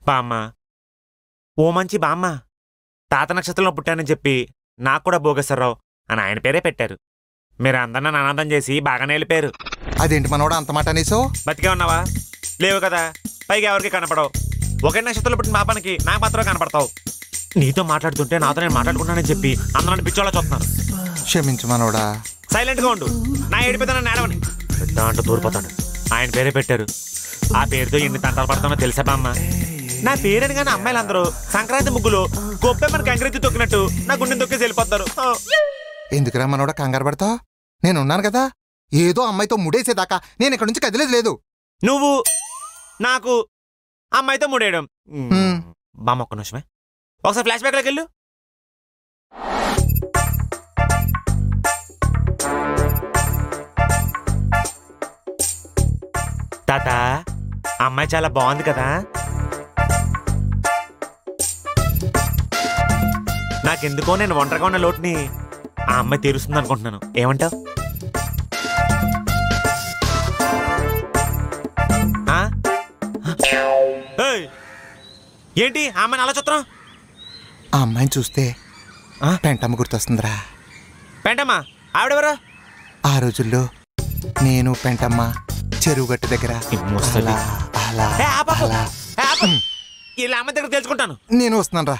బామ్మ, ఓ మంచి బామ్మ, తాత నక్షత్రంలో పుట్టానని చెప్పి నాకు కూడా భోగేశ్వరరావు అని ఆయన పేరే పెట్టారు. మీరు అందరిని అనాథం చేసి బాగానే వెళ్ళిపోయారు. అదేంటి మనోడా అంత మాట అనేసో? బతికే ఉన్నావా? లేవు కదా, పైగా ఎవరికి కనపడవు. ఒకే నక్షత్రంలో పుట్టిన పాపానికి నాకు మాత్రమే కనపడతావు. నీతో మాట్లాడుతుంటే నాతో నేను మాట్లాడుకున్నానని చెప్పి అందరూ పిచ్చోళ్ళ చూస్తున్నారు. క్షమించు మనోడా. సైలెంట్గా ఉండు. నా ఏడిపోతాను నేడవని పెద్ద అంటూ దూరిపోతాడు. ఆయన పేరే పెట్టారు. ఆ పేరుతో ఎన్ని తంటాలు పడతానో తెలుసా బామ్మ? నా పేరని కానీ అమ్మాయిలందరూ సంక్రాంతి ముగ్గులు గొప్పెమ్మని కంకరెత్తి తొక్కినట్టు నా గుండెని తొక్కేసి వెళ్ళిపోతారు. ఎందుకురా మనోడా కంగారు పడతావు? నేనున్నాను కదా. ఏదో అమ్మాయితో ముడేసేదాకా నేను ఇక్కడ నుంచి కదిలేదు లేదు. నువ్వు నాకు అమ్మాయితో ముడేయడం. బామ్మ ఒక్క నిమిషమే, ఒకసారి ఫ్లాష్ బ్యాక్లోకి వెళ్ళు. తాత, అమ్మాయి చాలా బాగుంది కదా. నాకెందుకో నేను ఒంటరిగా ఉన్న లోటుని ఆ అమ్మాయి తీరుస్తుంది అనుకుంటున్నాను. ఏమంటావు? ఏంటి ఆ అమ్మాయిని అలా చూస్తున్నావు? ఆ అమ్మాయిని చూస్తే పెంటమ్మ గుర్తొస్తుందిరా. పెంటమ్మ? ఆవిడెవరా? ఆ రోజుల్లో నేను పెంటమ్మ చెరువు గట్టు దగ్గర ఇలా అమ్మాయి దగ్గర తెలుసుకుంటాను. నేను వస్తున్నాను రా.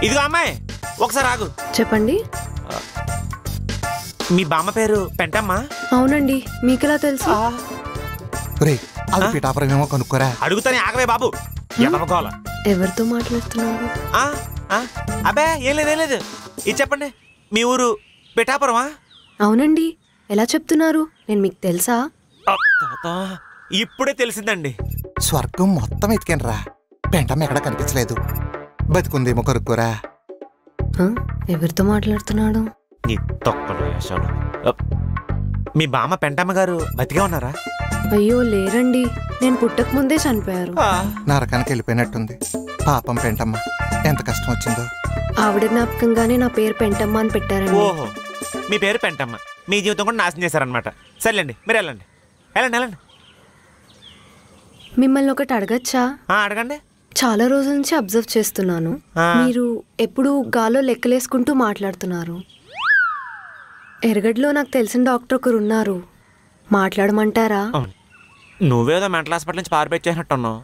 ఇదిగో అమ్మాయి, ఒకసారి ఆగు. చెప్పండి. మీ బామ్మ పేరు పెంటమ్మ? అవునండి, మీకెలా తెలుసు? రే అది పిఠాపురం ఏమో కనుక్కోరా. అడుగుతానే ఆగవే బాబు. ఎవరితో మాట్లాడుతున్నారు? అబ్బే ఏం లేదు. ఇది చెప్పండి, మీ ఊరు పిఠాపురమా? అవునండి. ఎలా చెప్తున్నారు? నేను మీకు తెలుసా? ఇప్పుడే తెలిసిందండి. స్వర్గం మొత్తం ఎతికాను రా, పెంటమ్మ ఎక్కడా కనిపించలేదు. బతికుందేమో కనుక్కోరా. ఎవరితో మాట్లాడుతున్నాడు? మీ బామ్మ పెంటమ్మ గారు బతికే ఉన్నారా? అయ్యో లేరండి, నేను పుట్టక ముందే చనిపోయారు. నరకానికి వెళ్ళిపోయినట్టుంది పాపం పెంటమ్మ. ఎంత కష్టం వచ్చిందో. ఆవిడ జ్ఞాపకంగానే నా పేరు పెంటమ్మ అని పెట్టారండి. ఓహో, మీ పేరు పెంటమ్మ, మీ జీవితం కూడా నాశనం చేశారనమాట. సర్లేండి, మీరు వెళ్ళండి. మిమ్మల్ని ఒకటి అడగచ్చా? అడగండి. చాలా రోజుల నుంచి అబ్జర్వ్ చేస్తున్నాను. మీరు ఎప్పుడు గాల్లో లెక్కలేసుకుంటూ మాట్లాడుతున్నారు. ఎరగడ్లో నాకు తెలిసిన డాక్టర్ ఒకరు ఉన్నారు, మాట్లాడమంటారా? నువ్వేదో మెంటల్ హాస్పిటల్ నుంచి పారిపోయి చేసినట్టున్నావు.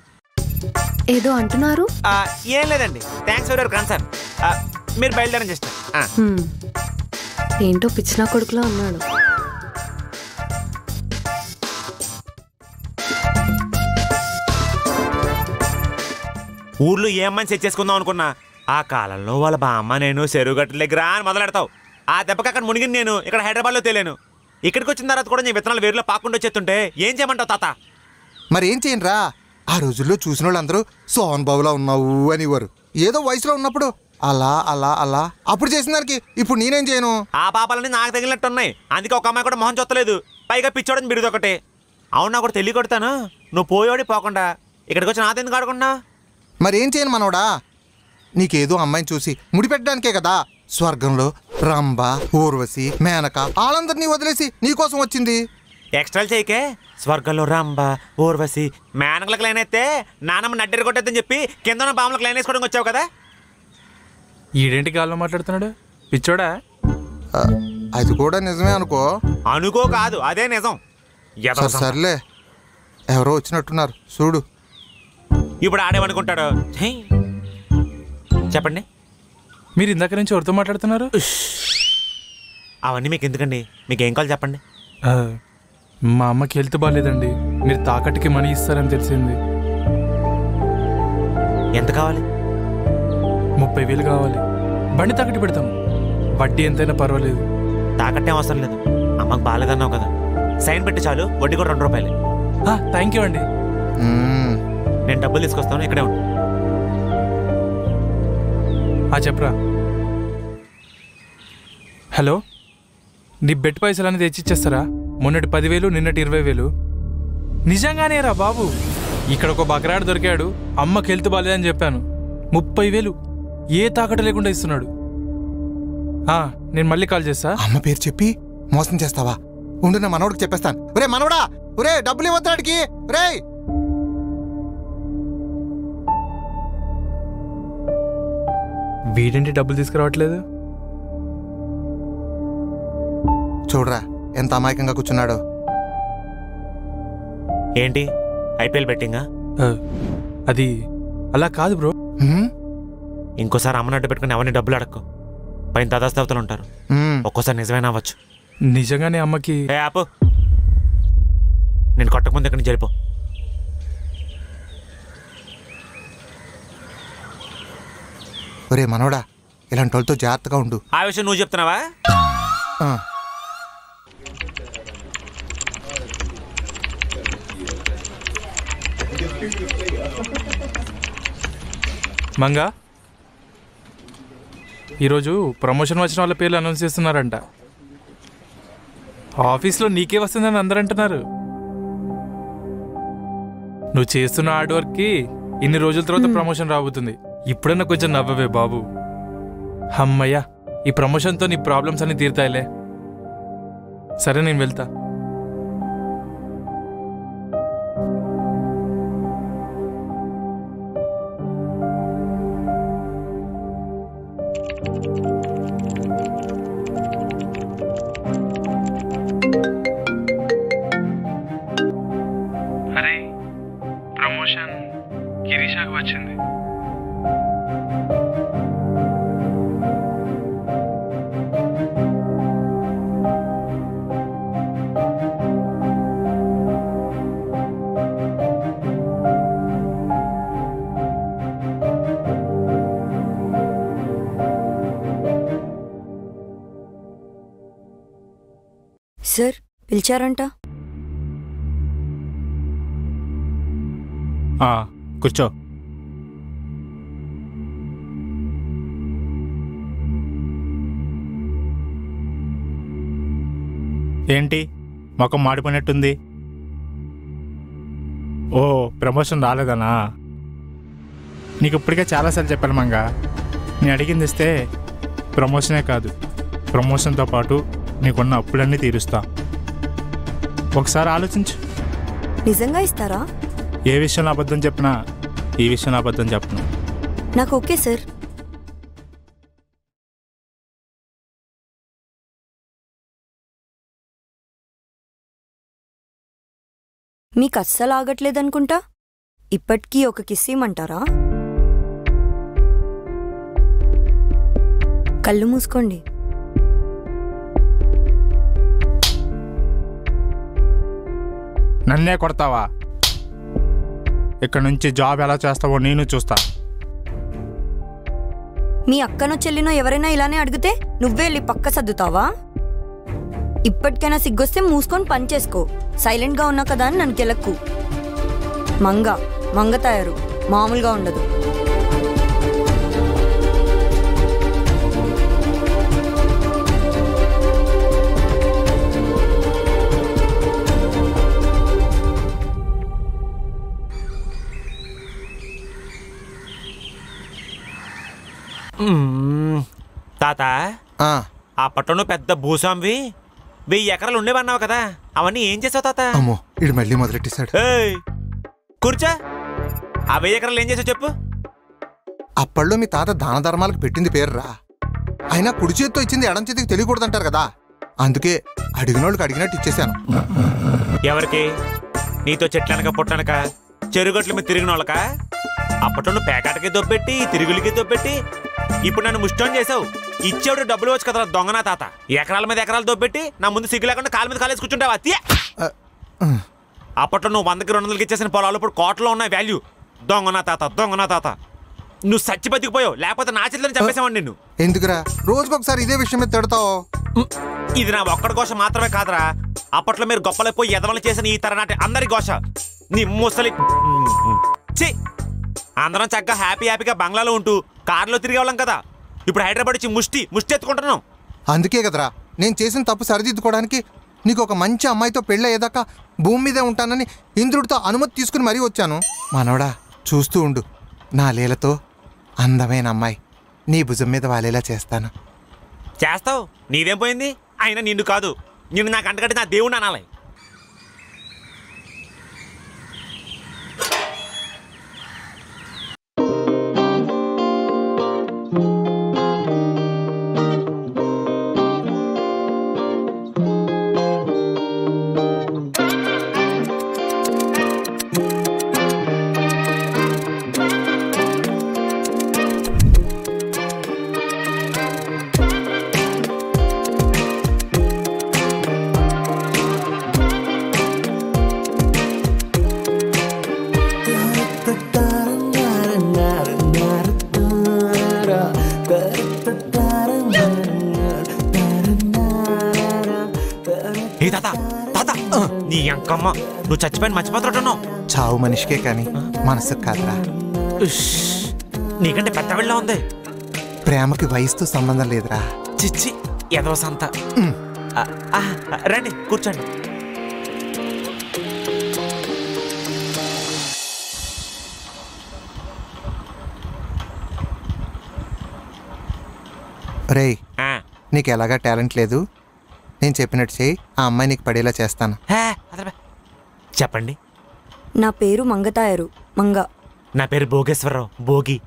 ఏదో అంటున్నారు. ఏం లేదండి, థ్యాంక్స్ ఫర్ యువర్ కన్సర్న్. మీరు బయలుదేరండి. జస్ట్ ఏంటో పిచ్చినా కొడుకులా అన్నాడు. ఊర్లో ఏమని సెట్ చేసుకుందాం అనుకున్నా, ఆ కాలంలో వాళ్ళ బామ్మ నేను చెరువు గట్ల దగ్గర అని మొదలెడతావు. ఆ దెబ్బకి అక్కడ మునిగిన నేను ఇక్కడ హైదరాబాద్లో తేలేను. ఇక్కడికి వచ్చిన తర్వాత కూడా నేను విత్తనాలు వేరులో పాకుండా వచ్చేస్తుంటే ఏం చేయమంటావు తాత? మరి ఏం చేయనురా, ఆ రోజుల్లో చూసిన వాళ్ళందరూ సోహన్ బాబులా ఉన్నావు అనేవారు. ఏదో వయసులో ఉన్నప్పుడు అలా అలా అలా అప్పుడు చేసిన దానికి ఇప్పుడు నేనేం చేయను? ఆ పాపాలని నాకు తగిలినట్టున్నాయి. అందుకే ఒక అమ్మాయి కూడా మొహం చూస్తలేదు, పైగా పిచ్చోడని బిరుదు ఒకటి. అవునా కూడా తెలియ కొడతాను. నువ్వు పోయోడి పోకుండా ఇక్కడికి వచ్చి నాతో ఎందుకు ఆడుకున్నా? మరి ఏం చేయను మనోడా, నీకేదో అమ్మాయిని చూసి ముడిపెట్టడానికే కదా స్వర్గంలో రంభ, ఊర్వశి, మేనక వాళ్ళందరినీ వదిలేసి నీకోసం వచ్చింది. ఎక్స్ట్రాలు చేయకే. స్వర్గంలో రంభ, ఊర్వశి, మేనకలకు లైన్ అయితే నానమ్మ నడ్డెరు కొట్టేద్దని చెప్పి కింద బామ్మలకు లైన్ వేసుకోవడానికి వచ్చావు కదా. ఈడేంటి గాల్లో మాట్లాడుతున్నాడు, పిచ్చోడా? అది కూడా నిజమే అనుకో. అనుకో కాదు, అదే నిజం. సర్లే, ఎవరో వచ్చినట్టున్నారు చూడు. ఇప్పుడు ఆడేమనుకుంటాడు? చెప్పండి. మీరు ఇందాక నుంచి ఎవరితో మాట్లాడుతున్నారు? అవన్నీ మీకు ఎందుకండి, మీకు ఏం కావాలి చెప్పండి. మా అమ్మకి హెల్త్ బాగాలేదండి, మీరు తాకట్టుకి మనీ ఇస్తారని తెలిసింది. ఎంత కావాలి? 30,000 కావాలి. బండి తాకట్టు పెడతాను, వడ్డీ ఎంతైనా పర్వాలేదు. తాకట్టే అవసరం లేదు, అమ్మకు బాగాలేదన్నావు కదా, సైన్ పెట్టి చాలు, వడ్డీ కూడా 2 రూపాయలు. థ్యాంక్ యూ అండి. నేను డబ్బులు తీసుకొస్తాను, ఇక్కడే ఉంటాను. చెప్పరా. హలో, నీ బెట్ పైసలన్నీ తెచ్చిచ్చేస్తారా? మొన్నటి 10,000, నిన్నటి 20,000. నిజంగానే రా బాబు, ఇక్కడ ఒక బకరాడు దొరికాడు, అమ్మకి హెల్త్ బాగాలేదని చెప్పాను. 30,000 ఏ తాకట్టు లేకుండా ఇస్తున్నాడు. నేను మళ్ళీ కాల్ చేస్తా. అమ్మ పేరు చెప్పి మోసం చేస్తావా? ఉండు, నా మనోడికి చెప్పేస్తాను. ఒరే మనోడా, ఒరే డబ్బులు ఇవ్వద్దాడికి. ఒరే వీడేంటి డబ్బులు తీసుకురావట్లేదు? చూడరా ఎంత అమాయకంగా కూర్చున్నాడో. ఏంటి ఐపీఎల్ బెట్టింగా? అది అలా కాదు బ్రో. హ్మ్? ఇంకోసారి అమ్మనట్టు పెట్టుకుని ఎవరిని డబ్బులు అడక్కు. పైన దాదాస్తవతలు ఉంటారు. హ్మ్. ఒక్కోసారి నిజమైనా అవ్వచ్చు. నిజంగానే అమ్మకి ఏ ఆపు, నేను కొట్టకముందు ఇక్కడి నుంచి వెళ్ళిపో. ఒరే మనోడా, ఇలాంటి వాళ్ళతో జాగ్రత్తగా ఉండు. ఆ విషయం నువ్వు చెప్తున్నావా? ఆ. మంగా, ఈరోజు ప్రమోషన్ వచ్చిన వాళ్ళ పేర్లు అనౌన్స్ చేస్తున్నారంట. ఆఫీస్లో నీకే వస్తుందని అందరూ అంటున్నారు. నువ్వు చేస్తున్న హార్డ్ వర్క్కి ఇన్ని రోజుల తర్వాత ప్రమోషన్ రాబోతుంది. ఇప్పుడన్నా కొంచెం నవ్వవే బాబు. అమ్మయ్యా, ఈ ప్రమోషన్తో నీ ప్రాబ్లమ్స్ అన్ని తీరుతాయిలే. సరే నేను వెళ్తా. అరే, ప్రమోషన్ గిరీషాకు వచ్చింది. సార్ పిలిచారంట. కూర్చో. ఏంటి మొఖం మాడిపోయినట్టుంది? ఓ, ప్రమోషన్ రాలేదనా? నీకు ఇప్పటికే చాలాసార్లు చెప్పాను మంగా, నేను అడిగింది ఇస్తే ప్రమోషనే కాదు, ప్రమోషన్తో పాటు నీకున్న అప్పులన్నీ తీరుస్తా. ఒకసారి ఆలోచించు. నిజంగా ఇస్తారా? ఏ విషయంలో అబద్ధం చెప్పినా ఈ విషయంలో అబద్ధం చెప్పను. నాకు ఓకే సార్. మీకు అస్సలు ఆగట్లేదనుకుంటా. ఇప్పటికీ ఒక కిస్ ఇమ్మంటారా? కళ్ళు మూసుకోండి. నన్నే కొడతావా? ఇక్కడ నుంచి జాబ్ ఎలా చేస్తావో నేను చూస్తా. మీ అక్కనో చెల్లినో ఎవరైనా ఇలానే అడిగితే నువ్వే వెళ్ళి పక్క సర్దుతావా? ఇప్పటికైనా సిగ్గొస్తే మూసుకొని పని చేసుకో. సైలెంట్గా ఉన్నా కదా అని నన్ను కెలక్కు. మంగ తయారు మామూలుగా ఉండదు. తాత, ఆ పట్టణంలో పెద్ద భూస్వామివి 1000 ఎకరాలు ఉండేవన్నావు కదా, అవన్నీ ఏం చేసావు తాత? అమ్మో, ఇడు మళ్ళీ మొదలెట్టేశాడు. కూర్చో. ఆ 1000 ఎకరాలు ఏం చేసావు చెప్పు. అప్పట్లో మీ తాత దాన ధర్మాలకు పెట్టింది పేరురా. అయినా కుడి చేతితో ఇచ్చింది ఎడం చేతికి తెలియకూడదంటారు కదా, అందుకే అడిగినోళ్ళకి అడిగినట్టు ఇచ్చేశాను. ఎవరికి? నీతో చెట్లనక పుట్టనక చెరుగట్ల మీద తిరిగిన వాళ్ళక? అప్పట్లో పేకాటకి దొబ్బెట్టి తిరుగులకి దొబ్బెట్టి ఇప్పుడు నన్ను ముష్టం చేసావు. ఇచ్చేవాడు డబ్బులు వచ్చి కదా దొంగనా తాత. ఎకరాల మీద ఎకరాలు దొబ్బెట్టి నా ముందు సిగ్గు లేకుండా కాలు మీద కాలేసి కూర్చుంటావా? అప్పట్లో నువ్వు 100కి 200కి ఇచ్చేసిన పొలాలు ఇప్పుడు కోటలో ఉన్నాయి వాల్యూ. దొంగనా తాత. నువ్వు సచ్చి బతికిపోయావు, లేకపోతే నా చేతిలో చంపేసావండి నిన్ను. ఎందుకురా రోజుకొకసారి ఇదే విషయం మీద తిడతావు? ఇది నా ఒక్కడి గోష మాత్రమే కాదురా, అప్పట్లో మీరు గొప్పలైపోయి ఎదవలు చేసిన ఈ తరనాటి అందరి గోష. నీ ముసలి ఛీ! అందరం చక్కగా హ్యాపీగా బంగ్లాలో ఉంటూ కారులో తిరిగేవాళ్ళం కదా, ఇప్పుడు హైదరాబాద్ వచ్చి ముష్టి ఎత్తుకుంటున్నాం. అందుకే కదరా నేను చేసిన తప్పు సరిదిద్దుకోవడానికి నీకు ఒక మంచి అమ్మాయితో పెళ్ళి అయ్యేదాకా భూమి మీదే ఉంటానని ఇంద్రుడితో అనుమతి తీసుకుని మరీ వచ్చాను. మనవడా, చూస్తూ ఉండు, నా లీలతో అందమైన అమ్మాయి నీ భుజం మీద వాలేలా చేస్తాను. చేస్తావు, నీదేం పోయింది? అయినా నిన్ను కాదు, నిన్ను నాకు అంటగట్టి నా దేవుడు అనాలి. ఏ తాత తాత నీ అంకమ్మ నువ్వు చచ్చిపోయిన మర్చిపోతున్నట్టున్నావు. చావు మనిషికే కానీ మనసుకు కాదురా. నీకంటే పెద్ద వెళ్ళ ఉంది. ప్రేమకి వయసుతో సంబంధం లేదురా. చిచ్చి ఎదవ సంత. రండి కూర్చోండి. రేయ్, నీకు ఎలాగా టాలెంట్ లేదు, నేను చెప్పినట్టు చేయి, ఆ అమ్మాయి నీకు పడేలా చేస్తాను. చెప్పండి. నా పేరు మంగతాయరు. మంగ. నా పేరు భోగేశ్వరరావు. భోగి.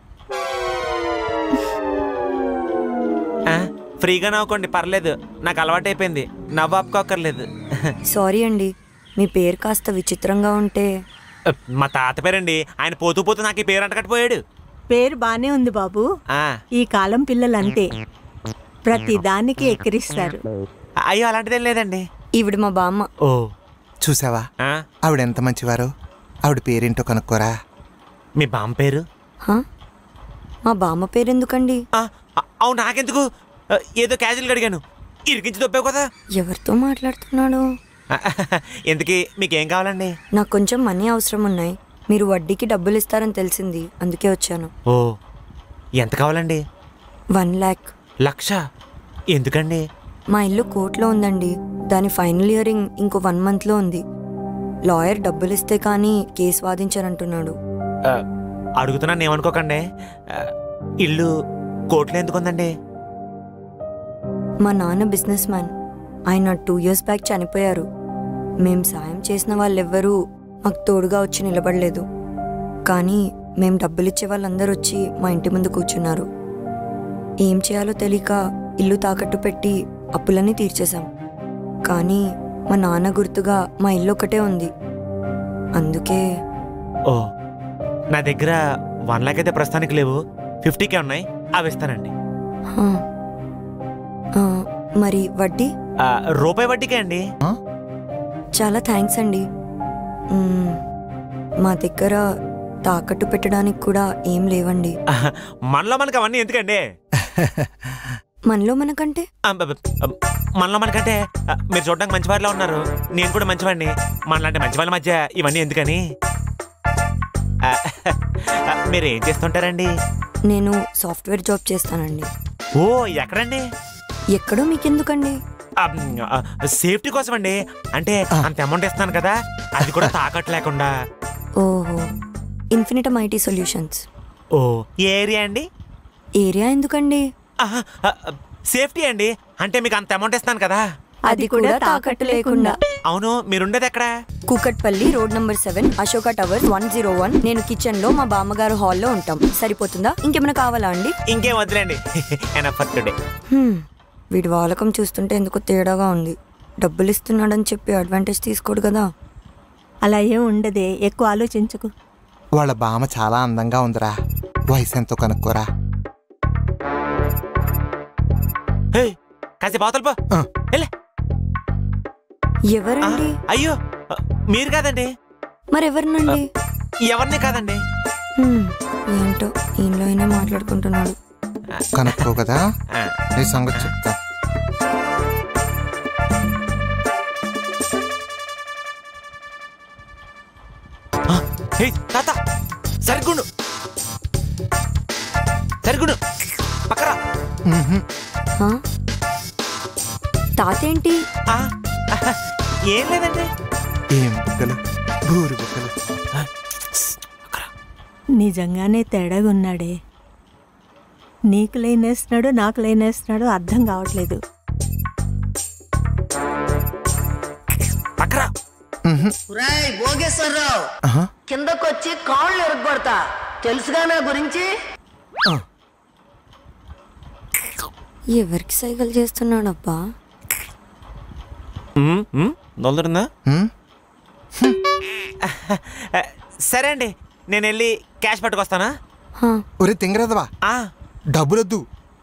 ఫ్రీగా నవ్వుకోండి, పర్లేదు, నాకు అలవాటైపోయింది, నవ్వు ఆపుకోకర్లేదు. సారీ అండి, మీ పేరు కాస్త విచిత్రంగా ఉంటే. మా తాత పేరండి, ఆయన పోతూ పోతూ నాకు ఈ పేరు అంటకట్టిపోయాడు. పేరు బానే ఉంది బాబు. ఈ కాలం పిల్లలంతే, ప్రతి దానికి ఎక్కిరిస్తారు. అయ్యో అలాంటిదేం లేదండి. ఈవిడ మా బామ్మ. ఓ చూసావా ఆవిడ ఎంత మంచివారో. ఆవిడ పేరేంటో కనుక్కోరా. మీ బామ్మ పేరు? మా బామ్మ పేరు ఎందుకండి? అవును, నాకెందుకు, ఏదో క్యాజువల్గా అడిగాను, ఇరికించి దొబ్బావు కదా. ఎవరితో మాట్లాడుతున్నాడు? ఎందుకు, మీకేం కావాలండి? నాకు కొంచెం మనీ అవసరం ఉన్నాయి, మీరు వడ్డీకి డబ్బులు ఇస్తారని తెలిసింది, అందుకే వచ్చాను. ఓ ఎంత కావాలండి? 1 lakh. లక్ష? ఎందుకండి? మా ఇల్లు కోర్టులో ఉందండి, దాని ఫైనల్ హియరింగ్ ఇంకో 1 monthలో ఉంది. లాయర్ డబ్బులు ఇస్తే కానీ కేసు వాదించారంటున్నాడు. అడుగుతున్నాను ఏమనుకోకండి, ఇల్లు కోర్టులో ఎందుకుందండి? మా నాన్న బిజినెస్ మ్యాన్, ఆయన 2 years బ్యాక్ చనిపోయారు. మేం సాయం చేసిన వాళ్ళెవ్వరూ మాకు తోడుగా వచ్చి నిలబడలేదు, కానీ మేం డబ్బులిచ్చే వాళ్ళందరూ వచ్చి మా ఇంటి ముందు కూర్చున్నారు. ఏం చేయాలో తెలియక ఇల్లు తాకట్టు పెట్టి అప్పులన్నీ తీర్చేశాం. కానీ మా నాన్న గుర్తుగా మా ఇల్లు ఒకటే ఉంది, అందుకే. ఓ నా దగ్గర 1 lakh అయితే ప్రస్తుతానికి లేవు, 50K ఉన్నాయి, అవి ఇస్తానండి. మరి వడ్డీ? రూపాయి వడ్డీకే అండి. చాలా థ్యాంక్స్ అండి. మా దగ్గర తాకట్టు పెట్టడానికి కూడా ఏం లేవండి. మనలో మనకు అవన్నీ ఎందుకండి? మనలో మనకంటే మనలో మనకంటే మీరు చూడడానికి మంచివారిలో ఉన్నారు, నేను కూడా మంచివాడిని, మనలాంటి మంచి వాళ్ళ మధ్య ఇవన్నీ ఎందుకని. మీరు ఏం చేస్తుంటారండి? నేను సాఫ్ట్వేర్ జాబ్ చేస్తానండి. ఓ ఎక్కడండి? ఎక్కడో మీకెందుకండి? సేఫ్టీ కోసం అండి, అంటే అంత అమౌంట్ ఇస్తాను కదా, అది కూడా తాకట్టు లేకుండా. ఓహో, ఇన్ఫినిటమ్ ఐటీ సొల్యూషన్స్. ఓ ఏ ఏరియా అండి? ఏరియా ఎందుకండి? సేఫ్టీ అండి, అంటే మీకు అంత అమౌంట్ ఇస్తాను కదా, అది కూడా తాకట్టు లేకుండా. అవును, మీరుండేది ఎక్కడ? Kukatpally road number 7, Ashoka towers 101. నేను కిచెన్ లో, మా బామ్మగారు హాల్లో ఉంటాం. సరిపోతుందా? ఇంకేమైనా కావాలా అండి? ఇంకేం వదిలేండి, వీడి వాలకం చూస్తుంటే ఎందుకో తేడాగా ఉంది. డబ్బులు ఇస్తున్నాడని చెప్పి అడ్వాంటేజ్ తీసుకోడు కదా. అలా ఏం ఉండదే, ఎక్కువ ఆలోచించకు. వాళ్ళ బామ్మ చాలా అందంగా ఉందిరా, వయసు ఎంతో కనుక్కోరా. కాసేపు అవతల పో. ఎవరండి? అయ్యో మీరు కాదండి. మరెవరినండి? ఎవరిని కాదండి. ఏంటో ఇంట్లో అయినా మాట్లాడుకుంటున్నాడు. కనుక్కో కదా, నీ సంగతి చెప్తా. తాత సరిగుండు, సరిగుండు, పక్కరా. తాత ఏంటి? ఏం లేదండి. ఏం బుక్కలు, బూరు బుక్కలు. నిజంగానే తేడాగా ఉన్నాడే. నీకు లైన్ వేస్తున్నాడు, నాకు లైన్ వేస్తున్నాడు, అర్థం కావట్లేదు. భోగేశ్వరరావు, కిందకొచ్చి కాళ్ళు ఎరగొడతా, తెలుసుగా నా గురించి. ఎవరికి సైకిల్ చేస్తున్నాడబ్బా? దొలుతుందా? సరే అండి, నేను వెళ్ళి క్యాష్ పట్టుకొస్తానా? ఒరే తింగరదవా, డబ్బులొద్దు.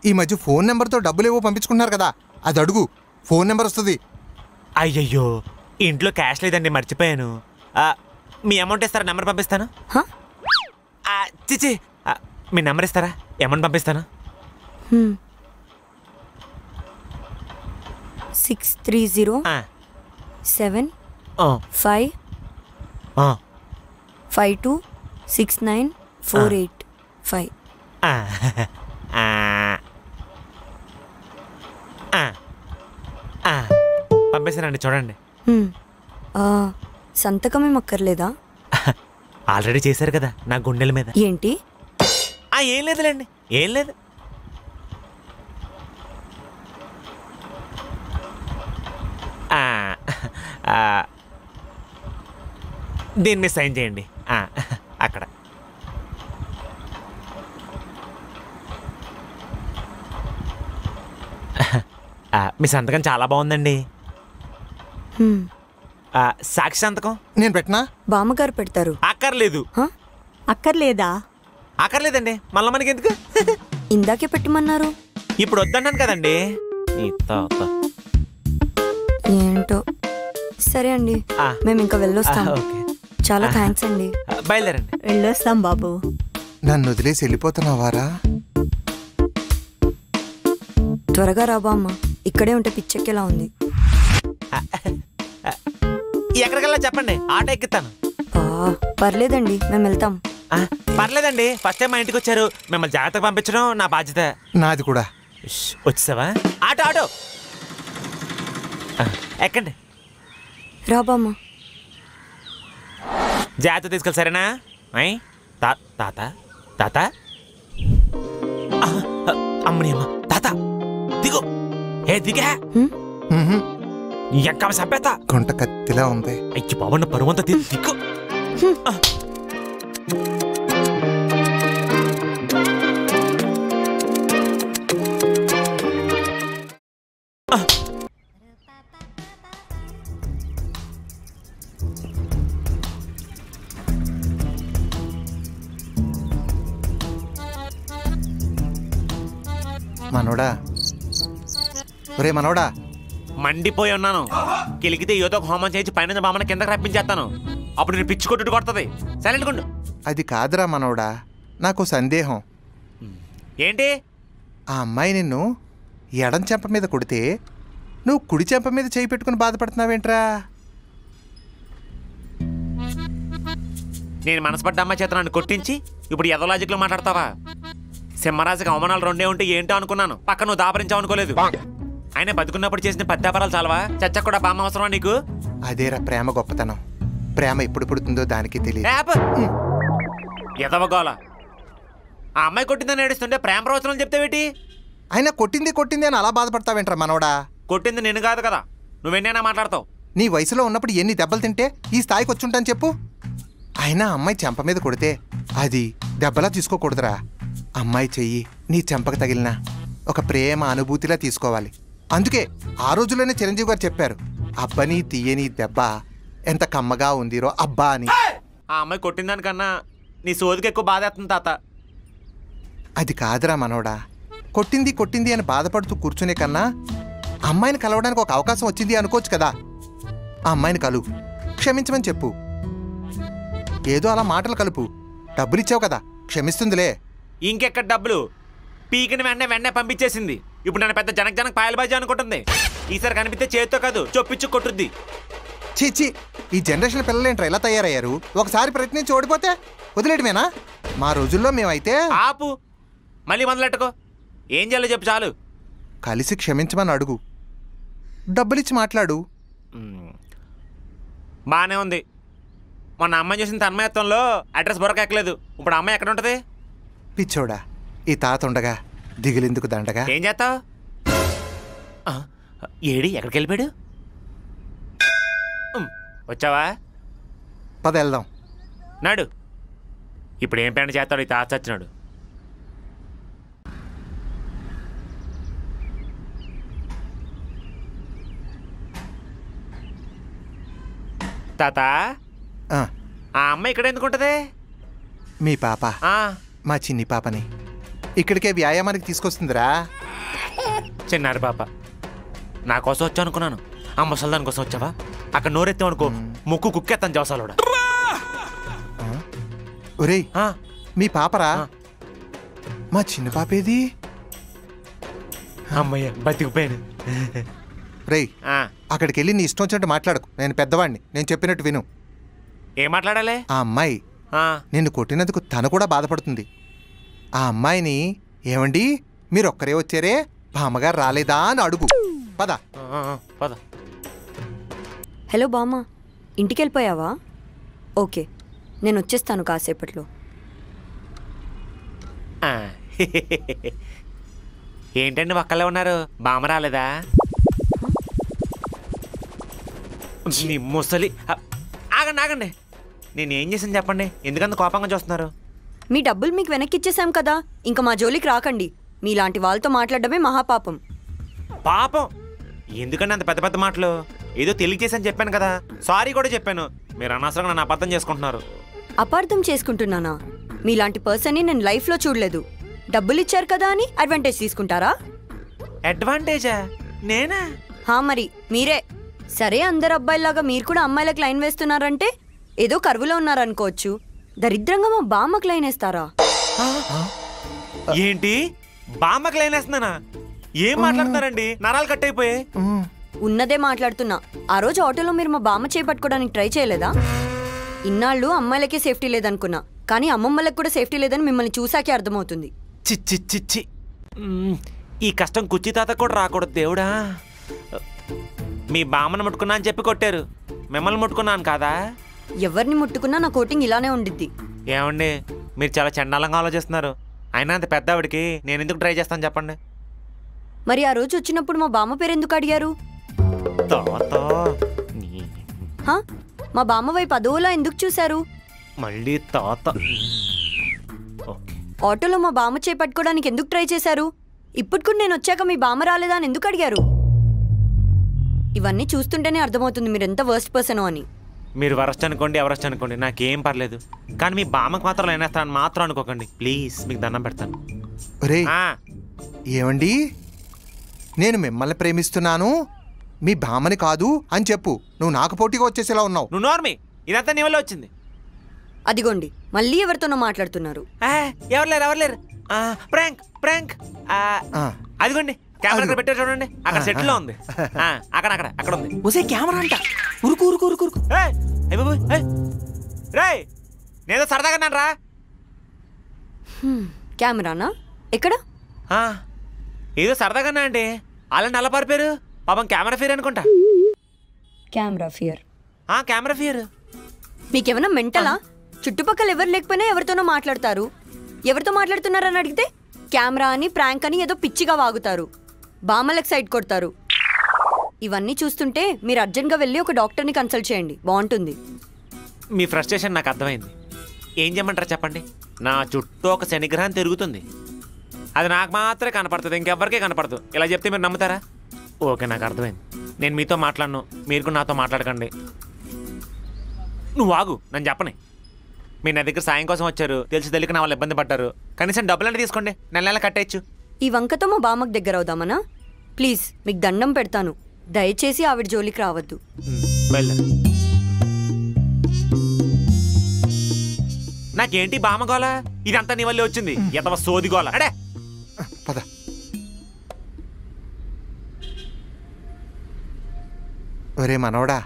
ఈ మధ్య ఫోన్ నెంబర్తో డబ్బులు ఏవో పంపించుకుంటున్నారు కదా, అది అడుగు, ఫోన్ నెంబర్ వస్తుంది. అయ్యయ్యో, ఇంట్లో క్యాష్ లేదండి, మర్చిపోయాను. మీ అమౌంట్ ఇస్తారా? నెంబర్ పంపిస్తాను. చిచి, మీ నెంబర్ ఇస్తారా? అమౌంట్ పంపిస్తాను. 630 7 ఆ, 5 ఆ, 526948 ఆ, ఆ, ఆ, ఆ. పంపేశానండి చూడండి. సంతకం ఏం అక్కర్లేదా? ఆల్రెడీ చేశారు కదా నా గుండెల మీద. ఏంటి? ఏం లేదులేండి, ఏం లేదు. ఆ, ఆ, దీని మీద సైన్ చేయండి. అక్కడ మీ సంతకం చాలా బాగుందండి. హ్మ్. సాక్షి సంతకం నేను పెట్టనా? బామ్మగారు పెడతారు. అక్కర్లేదు. అక్కర్లేదా? అక్కర్లేదండి, మళ్ళీ మనకి ఎందుకు? ఇందాకే పెట్టమన్నారు. ఇప్పుడు వద్దన్నాను కదండి. ఈ తాత. ఏంటో. సరే అండి, మేము ఇంకా వెళ్ళొస్తాం. ఓకే, చాలా థ్యాంక్స్ అండి. బయలుదేరండి. వెళ్ళొస్తాం బాబు. నన్ను వదిలేసి వెళ్ళిపోతున్నావారా? త్వరగా రా బామ్మ, ఇక్కడే ఉంటే పిచ్చెక్కేలా ఉంది. ఎక్కడికెళ్ళా చెప్పండి, ఆటో ఎక్కిస్తాను. పర్లేదండి, మేము వెళ్తాం. పర్లేదండి, ఫస్ట్ టైం మా ఇంటికి వచ్చారు, మిమ్మల్ని జాగ్రత్తగా పంపించడం నా బాధ్యత. నాది కూడా. వచ్చేసావా? ఆటో ఆటో ఎక్కండి. రా బామ్మ. జాగ్రత్త తీసుకెళ్ళి, సరేనా? తాత తాత అమ్మని అమ్మ, తాత దిగు. దిగా ఎక్క సభ్యత. గుంట కత్తిలా ఉంది. అయ్యి బాబన్న పరువంతా దిక్కు. మనోడా, ఒరే మనోడా. మండిపోయి ఉన్నాను. కిలికితే ఏదో ఒక హోమం చేసి పైన బామ్మని కిందకి రప్పించేస్తాను. అప్పుడు నేను పిచ్చి కొట్టుడు కొడుతుంది. సైలెంట్ గుండు. అది కాదురా మనోడా, నాకు సందేహం. ఏంటి? ఆ అమ్మాయి నిన్ను ఎడం చెంప మీద కొడితే నువ్వు కుడి చెంప మీద చేయి పెట్టుకుని బాధపడుతున్నావేంట్రా? నేను మనసుపడ్డ అమ్మాయి చేత నన్ను కొట్టించి ఇప్పుడు ఎదో లాజిక్లో మాట్లాడతావా? సింహరాజుకి అవమానాలు రెండే ఉంటే ఏంటో అనుకున్నాను, పక్క నువ్వు దాపరించావు అనుకోలేదు. ఆయన బతుకున్నప్పుడు చేసిన పద్యాపరాలు చాలవా? చచ్చ కూడా బామ్మ అవసరమా నీకు? అదేరా ప్రేమ గొప్పతనం. ప్రేమ ఎప్పుడు పుడుతుందో దానికి తెలియదు. ఎదవగోల. ఆ అమ్మాయి కొట్టిందని ఏడుస్తుంటే ప్రేమ ప్రవచనాలు చెప్తావేటి? ఆయన కొట్టింది అని అలా బాధపడతావేంట్రా మనోడా? కొట్టింది నేను కాదు కదా, నువ్వెన్నైనా మాట్లాడతావు. నీ వయసులో ఉన్నప్పుడు ఎన్ని దెబ్బలు తింటే ఈ స్థాయికి వచ్చుంటాను చెప్పు. అయినా అమ్మాయి చెంప మీద కొడితే అది దెబ్బలా తీసుకోకూడదురా. అమ్మాయి చెయ్యి నీ చెంపకు తగిలినా ఒక ప్రేమ అనుభూతిలా తీసుకోవాలి. అందుకే ఆ రోజుల్లోనే చిరంజీవి గారు చెప్పారు, అబ్బని తీయని దెబ్బ ఎంత కమ్మగా ఉందిరో అబ్బా అని. ఆ అమ్మాయి కొట్టిందానికన్నా నీ సోదికి ఎక్కువ బాధేస్తుంది తాత. అది కాదురా మనోడా, కొట్టింది అని బాధపడుతూ కూర్చునే కన్నా అమ్మాయిని కలవడానికి ఒక అవకాశం వచ్చింది అనుకోవచ్చు కదా. ఆ అమ్మాయిని కలువు, క్షమించమని చెప్పు. ఏదో అలా మాటలు కలుపు. డబ్బులిచ్చావు కదా, క్షమిస్తుందిలే. ఇంకెక్కడ డబ్బులు? పీకిన వెంటనే పంపించేసింది. ఇప్పుడు నన్ను పెద్ద జనక్ పాయలబాజీ అనుకుంటుంది. ఈసారి కనిపిస్తే చేతితో కాదు చొప్పించు కొట్టుద్ది. చీచి, ఈ జనరేషన్ పిల్లలేంట్రా ఇలా తయారయ్యారు? ఒకసారి ప్రయత్నించి ఓడిపోతే వదిలేయడమేనా? మా రోజుల్లో మేమైతే. ఆపు, మళ్ళీ మొదలెట్టుకో. ఏం చేయాలో చెప్పు చాలు. కలిసి క్షమించమని అడుగు, డబ్బులిచ్చి మాట్లాడు. బానే ఉంది. మొన్న అమ్మాయి చేసిన తన్మయత్వంలో అడ్రస్ బొరకెక్కలేదు. ఇప్పుడు అమ్మాయి ఎక్కడ ఉంటుంది? పిచ్చోడా, ఈ తాత ఉండగా దిగులెందుకు దండగా? ఏం చేస్తావు? ఏడి ఎక్కడికి వెళ్ళిపోయాడు? వచ్చావా? పద వెళ్దాం. నాడు ఇప్పుడు ఏం పని చేస్తాడు ఈ తాత చచ్చినాడు. తాత, ఆ అమ్మాయి ఇక్కడ ఎందుకు ఉంటుంది? మీ పాప మా చిన్ని పాపని ఇక్కడికే వ్యాయామానికి తీసుకొస్తుందిరా. చిన్నారి పాప. నా కోసం వచ్చా అనుకున్నాను. ఆ ముసల్దాని కోసం వచ్చావా? అక్కడ నోరెత్తావు అనుకో, ముక్కు కుక్కెత్తాను జవసాలోడా. ఒరేయ్, మీ పాపరా? మా చిన్న పాపేది? అమ్మయ్య బతికిపోయాను. రేయ్ అక్కడికి వెళ్ళి నీ ఇష్టం వచ్చినట్టు మాట్లాడకు. నేను పెద్దవాడిని, నేను చెప్పినట్టు విను. ఏం మాట్లాడాలి? ఆ అమ్మాయి నిన్ను కొట్టినందుకు తను కూడా బాధపడుతుంది. ఆ అమ్మాయిని ఏమండి మీరొక్కరే వచ్చారే, బామ్మగారు రాలేదా అని అడుగు. పద పద. హలో బామ్మ, ఇంటికి వెళ్ళిపోయావా? ఓకే, నేను వచ్చేస్తాను కాసేపట్లో. ఏంటండి ఒక్కళ్ళే ఉన్నారు, బామ్మ రాలేదా? నీ ముసలి. ఆగండి ఆగండి, నేనేం చేశాను చెప్పండి, ఎందుకంత కోపంగా చూస్తున్నారు? మీ డబ్బులు మీకు వెనక్కి ఇచ్చేసాం కదా, ఇంకా మా జోలికి రాకండి. మీలాంటి వాళ్ళతో మాట్లాడడమే మహాపాపం. పాపం ఎందుకండి అంత పెద్ద పెద్ద మాటలు? ఏదో తెలియచేసని చెప్పాను కదా, సారీ కూడా చెప్పాను. మీరు అనవసరంగా నన్ను అపార్థం చేసుకుంటున్నారు. అపార్థం చేసుకుంటున్నానా? మీలాంటి పర్సన్ని నేను లైఫ్లో చూడలేదు. డబ్బులు ఇచ్చారు కదా అని అడ్వాంటేజ్ తీసుకుంటారా? అడ్వాంటేజా? నేనా? మరి మీరే. సరే, అందరు అబ్బాయిలాగా మీరు కూడా అమ్మాయిలకు లైన్ వేస్తున్నారంటే ఏదో కరువులో ఉన్నారనుకోవచ్చు. దరిద్రంగా మా బామ్మకు లైన్ వేస్తారా? ఏంటి బామ్మకు లైన్ వేస్తున్నానా? ఏం మాట్లాడుతున్నారండి, నరాలు కట్ అయిపోయాయి. ఉన్నదే మాట్లాడుతున్నా. ఆ రోజు ఆటోలో మీరు మా బామ్మ చేపట్టుకోవడానికి ట్రై చేయలేదా? ఇన్నాళ్ళు అమ్మాయిలకే సేఫ్టీ లేదనుకున్నా, కానీ అమ్మమ్మలకు కూడా సేఫ్టీ లేదని మిమ్మల్ని చూసాకే అర్థమవుతుంది. చిచ్చి చిచ్చి, ఈ కష్టం కుర్చీ తాత కూడా రాకూడదు దేవుడా. మీ బామ్మను ముట్టుకున్నా అని చెప్పి కొట్టారు, మిమ్మల్ని ముట్టుకున్నాను కాదా? ఎవరిని ముట్టుకున్నా నా కోటింగ్ ఇలానే ఉండిద్ది. ఏమండి మీరు చాలా చండాలంగా ఆలోచిస్తున్నారు. అయినా అంత పెద్ద ఆవిడికి నేను ఎందుకు ట్రై చేస్తాను చెప్పండి? మరి ఆ రోజు వచ్చినప్పుడు మా బామ్మ పేరు ఎందుకు అడిగారు? మా బామ్మ వైపు అదోలా ఎందుకు చూశారు? మళ్ళీ తాత. ఆటోలో మా బామ్మ చేపట్టుకోవడానికి ఎందుకు ట్రై చేశారు? ఇప్పుడు కూడా నేను వచ్చాక మీ బామ్మ రాలేదా అని ఎందుకు అడిగారు? ఇవన్నీ చూస్తుంటేనే అర్థమవుతుంది మీరు ఎంత వర్స్ట్ పర్సన్ అని. మీరు వరస్ట్ అనుకోండి, ఎవరస్ట్ అనుకోండి, నాకేం పర్లేదు. కానీ మీ బామ్మకు మాత్రం లేనేస్తాను మాత్రం అనుకోకండి ప్లీజ్, మీకు దండం పెడతాను. ఏమండి నేను మిమ్మల్ని ప్రేమిస్తున్నాను, మీ బామ్మని కాదు అని చెప్పు. నువ్వు నాకు పోటీగా వచ్చేసేలా ఉన్నావు. నువ్వు నోర్మి, ఇదంతా నీ వల్ల వచ్చింది. అదిగోండి మళ్ళీ ఎవరితోనో మాట్లాడుతున్నారు. ఎవరు లేరు. Prank prank. అదిగోండి కెమెరా పెట్టారు చూడండి, అక్కడ సెట్ లో ఉంది. అక్కడ ఉంది. ఒసే కెమెరా అంట. ఉరుకు ఉరుకు ఉరుకు ఉరుకు. రే నేదో సరదాగా రా. కెమెరానా? ఎక్కడ? ఏదో సరదాగా అండి. అలా నల్లపారిపోయారు పాపం. కెమెరా ఫియర్ అనుకుంటా. Camera fear? Camera fear. మీకేమన్నా మెంటలా? చుట్టుపక్కల ఎవరు లేకపోయినా ఎవరితోనో మాట్లాడతారు. ఎవరితో మాట్లాడుతున్నారని అడిగితే కెమెరా అని, ప్రాంక్ అని ఏదో పిచ్చిగా వాగుతారు. బామ్మలకు సైడ్ కొడతారు. ఇవన్నీ చూస్తుంటే మీరు అర్జెంట్గా వెళ్ళి ఒక డాక్టర్ని కన్సల్ట్ చేయండి, బాగుంటుంది. మీ ఫ్రస్ట్రేషన్ నాకు అర్థమైంది. ఏం చేయమంటారు చెప్పండి? నా చుట్టూ ఒక శనిగ్రహం తిరుగుతుంది, అది నాకు మాత్రమే కనపడుతుంది, ఇంకెవ్వరికీ కనపడదు. ఇలా చెప్తే మీరు నమ్ముతారా? ఓకే నాకు అర్థమైంది. నేను మీతో మాట్లాడను, మీరు కూడా నాతో మాట్లాడకండి. నువ్వు ఆగు, నన్ను చెప్పని. మీరు నా దగ్గర సాయం కోసం వచ్చారు, తెలిసి తెలియక నా వాళ్ళు ఇబ్బంది పడ్డారు. కనీసం డబ్బులంటే తీసుకోండి, నెల కట్టేయచ్చు. ఈ వంకతో మా బామ్మకు దగ్గర అవుదామనా? ప్లీజ్ మీకు దండం పెడతాను, దయచేసి ఆవిడ జోలికి రావద్దు. నాకేంటి బామ్మ గోల? ఇదంతా నీ వల్లే వచ్చింది, ఎంతవ సోది గోల. అడే పద. ఒరే మనవడా,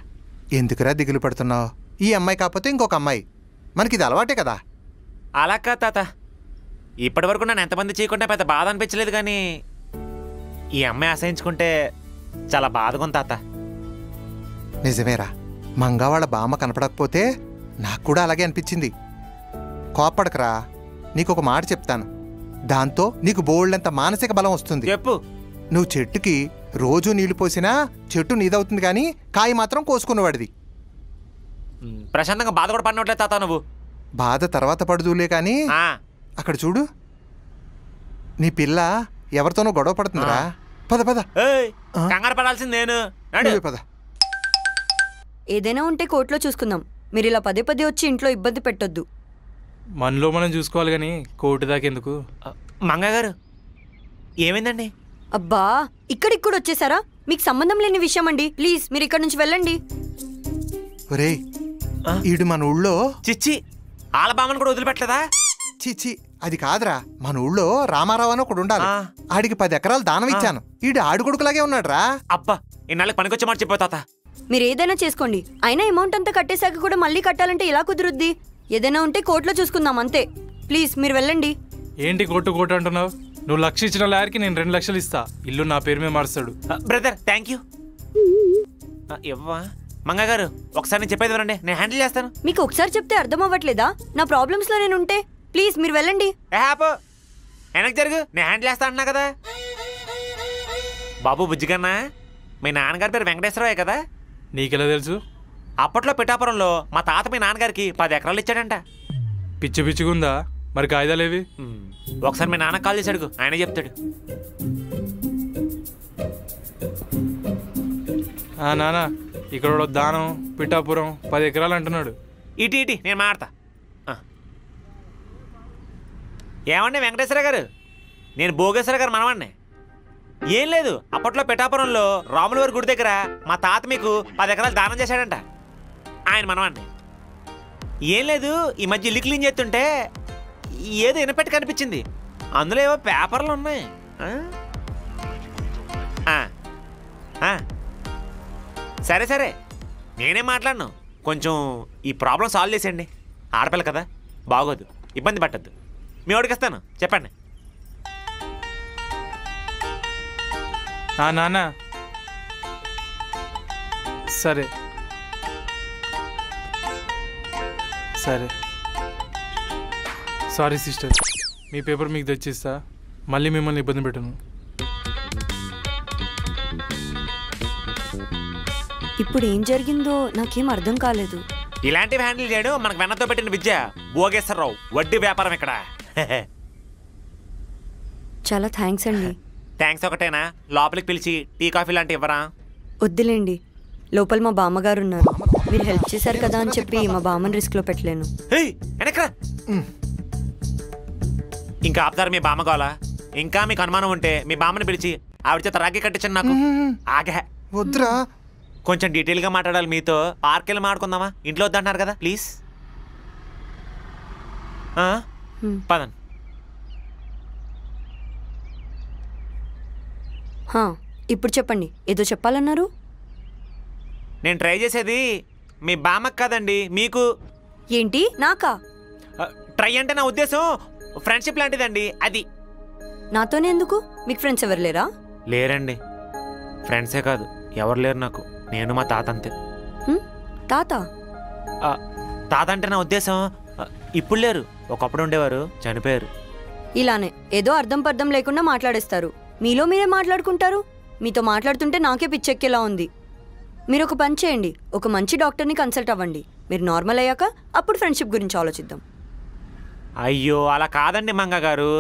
ఎందుకురా దిగులు పడుతున్నావు? ఈ అమ్మాయి కాకపోతే ఇంకొక అమ్మాయి, మనకి ఇది అలవాటే కదా. అలా కా తాత, ఇప్పటి వరకు నన్ను ఎంతమంది చేయకుండా పెద్ద బాధ అనిపించలేదు, కానీ ఈ అమ్మాయి అసహించుకుంటే చాలా బాధగా ఉంది తాత. నిజమేరా, మంగా వాళ్ళ బామ్మ కనపడకపోతే నాకు కూడా అలాగే అనిపించింది. కోపడకరా, నీకు ఒక మాట చెప్తాను, దాంతో నీకు బోల్డంత మానసిక బలం వస్తుంది. చెప్పు. నువ్వు చెట్టుకి రోజు నీళ్లు పోసినా చెట్టు నీదవుతుంది, కానీ కాయ మాత్రం కోసుకున్నవాడిది. ప్రశాంతంగా బాధ కూడా పడినట్లేదు తాత. నువ్వు బాధ తర్వాత పడుదులే, కానీ అక్కడ చూడు, నీ పిల్ల ఎవరితోనో గొడవ పడుతుందిరా. పద పద. కంగారు పడాల్సింది నేను. పద. ఏదైనా ఉంటే కోర్టులో చూసుకుందాం. మీరు ఇలా పదే పదే వచ్చి ఇంట్లో ఇబ్బంది పెట్టొద్దు. మనలో మనం చూసుకోవాలి, కానీ కోర్టు దాకెందుకు? మంగగారు ఏమైందండి? అబ్బా, ఇక్కడిక్కడ వచ్చేసారా? మీకు సంబంధం లేని విషయం అండి, ప్లీజ్ మీరు ఇక్కడ నుంచి వెళ్ళండి. ఒరే, ఈడు మన ఊళ్ళో చిచ్చి ఆలబామను కూడా వదిలిపెట్టలేదా? చిచ్చి అది కాదురా, మన ఊళ్ళో రామారావు అని ఒకడు ఉండాలి. ఆడికి 10 ఎకరాలు దానం ఇచ్చాను. ఈడు ఆడు కొడుకులాగే ఉన్నాడురా. అబ్బా ఇన్నాళ్ళకి పనికొచ్చే మాట చెప్పావు తాత. మీరు ఏదైనా చేసుకోండి, అయినా అమౌంట్ అంతా కట్టేశాక కూడా మళ్ళీ కట్టాలంటే ఎలా కుదురుద్ది? ఏదైనా ఉంటే కోర్టులో చూసుకుందాం అంతే. ప్లీజ్ మీరు వెళ్ళండి. ఏంటి కోర్టు అంటున్నావు? నువ్వు 1,00,000 ఇచ్చిన లాయర్కి నేను 2 లక్షలు ఇస్తా. ఇల్లు నా పేరు మీద మారుస్తాడు. Brother thank you. ఇవ్వా మంగ గారు, ఒకసారి నేను చెప్పేది వినండి, నేను హ్యాండిల్ చేస్తాను. మీకు ఒకసారి చెప్తే అర్థం అవ్వట్లేదా? నా ప్రాబ్లమ్స్ లో నేను ఉంటే ప్లీజ్ మీరు వెళ్ళండి. వెనక్కి జరుగు, నేను హ్యాండిల్ చేస్తా అంటున్నా కదా. బాబు బుజ్జిగన్నా, మీ నాన్నగారి పేరు వెంకటేశ్వరరావు కదా? నీకెలా తెలుసు? అప్పట్లో పిఠాపురంలో మా తాత మీ నాన్నగారికి 10 ఎకరాలు ఇచ్చాడంట. పిచ్చిగుందా? మరి కాయిదాలేవి? ఒకసారి మీ నాన్న కాల్ చేసి అడుగు, ఆయన చెప్తాడు. నానా, ఇక్కడ దానం పిఠాపురం 10 ఎకరాలు అంటున్నాడు. ఇటీ నేను మాడతా. ఏమండి వెంకటేశ్వర గారు, నేను భోగేశ్వర గారు మనవాడిని. ఏం లేదు, అప్పట్లో పిఠాపురంలో రాములవారి గుడి దగ్గర మా తాత మీకు 10 ఎకరాలు దానం చేశాడంట. ఆయన మనవాడిని. ఏం లేదు, ఈ మధ్య ఇల్లు క్లీన్ చేస్తుంటే ఏదో వినపెట్టి కనిపించింది. అందులో ఏవో పేపర్లు ఉన్నాయి. సరే నేనే మాట్లాడను. కొంచెం ఈ ప్రాబ్లం సాల్వ్ చేసేయండి. ఆడపిల్ల కదా, బాగోదు, ఇబ్బంది పట్టద్దు. మీ వాడికి ఇస్తాను, చెప్పండి. నాన్న సరే సారీ సిస్టర్, మీ పేపర్ మీకు తెచ్చిస్తా. మళ్ళీ మిమ్మల్ని ఇబ్బంది పెట్టను. ఇప్పుడు ఏం జరిగిందో నాకేం అర్థం కాలేదు. ఇలాంటివి హ్యాండిల్ చేయడం మనకు వెన్నతో పెట్టిన విద్య. భోగేశ్వరరావు, వడ్డీ వ్యాపారం ఇక్కడ. చాలా థ్యాంక్స్ అండి. థ్యాంక్స్ ఒకటేనా? లోపలికి పిలిచి టీ కాఫీ లాంటివి ఇవ్వరా? వద్దులేండి, లోపల మా బామ్మగారు ఉన్నారు. మీరు హెల్ప్ చేశారు కదా అని చెప్పి మా బామ్మని రిస్క్లో పెట్టలేను. ఇంకా ఆపుతారు మీ బామ్మ గోలా? ఇంకా మీకు అనుమానం ఉంటే మీ బామ్మని పిలిచి ఆవిడ చేత రాగి కట్టించండి నాకు. ఆగే వద్దురా, కొంచెం డీటెయిల్గా మాట్లాడాలి మీతో. పార్కెళ్ళి మాట్లాడుకుందామా? ఇంట్లో వద్దంటున్నారు కదా, ప్లీజ్ పదండి. ఇప్పుడు చెప్పండి, ఏదో చెప్పాలన్నారు. నేను ట్రై చేసేది మీ బామ్మకు కాదండి, మీకు. ఏంటి నాకా? ట్రై అంటే నా ఉద్దేశం ఫ్రెండ్షిప్ లాంటిదండి. అది నాతోనే ఎందుకు? మీకు ఫ్రెండ్స్ ఎవరు లేరా? లేరండి, ఫ్రెండ్సే కాదు ఎవరు లేరు నాకు. నేను మా తాత అంతే. తాత? తాత అంటే నా ఉద్దేశం ఇప్పుడు లేరు, ఒకప్పుడు ఉండేవారు, చనిపోయారు. ఇలానే ఏదో అర్థం పర్థం లేకుండా మాట్లాడేస్తారు. మీలో మీరే మాట్లాడుకుంటారు. మీతో మాట్లాడుతుంటే నాకే పిచ్చెక్కేలా ఉంది. మీరు ఒక పని చేయండి, ఒక మంచి డాక్టర్ని కన్సల్ట్ అవ్వండి. మీరు నార్మల్ అయ్యాక అప్పుడు ఫ్రెండ్షిప్ గురించి ఆలోచిద్దాం. అయ్యో అలా కాదండి మంగ గారు,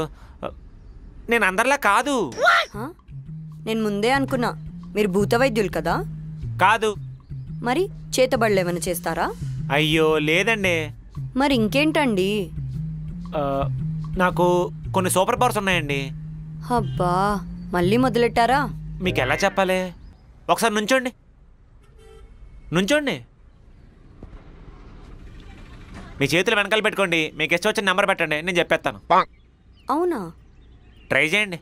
నేను అందరిలా కాదు. నేను ముందే అనుకున్నా మీరు భూత వైద్యులు కదా. కాదు. మరి చేతబడులు ఏమైనా చేస్తారా? అయ్యో లేదండి. మరి ఇంకేంటండి? నాకు కొన్ని సూపర్ పవర్స్ ఉన్నాయండి. అబ్బా మళ్ళీ మొదలెట్టారా? మీకు ఎలా చెప్పాలి? ఒకసారి నుంచోండి. మీ చేతులు వెనకాల పెట్టుకోండి, మీకు ఇష్టం వచ్చిన నెంబర్ పెట్టండి, నేను చెప్పేస్తాను. అవునా? ట్రై చేయండి.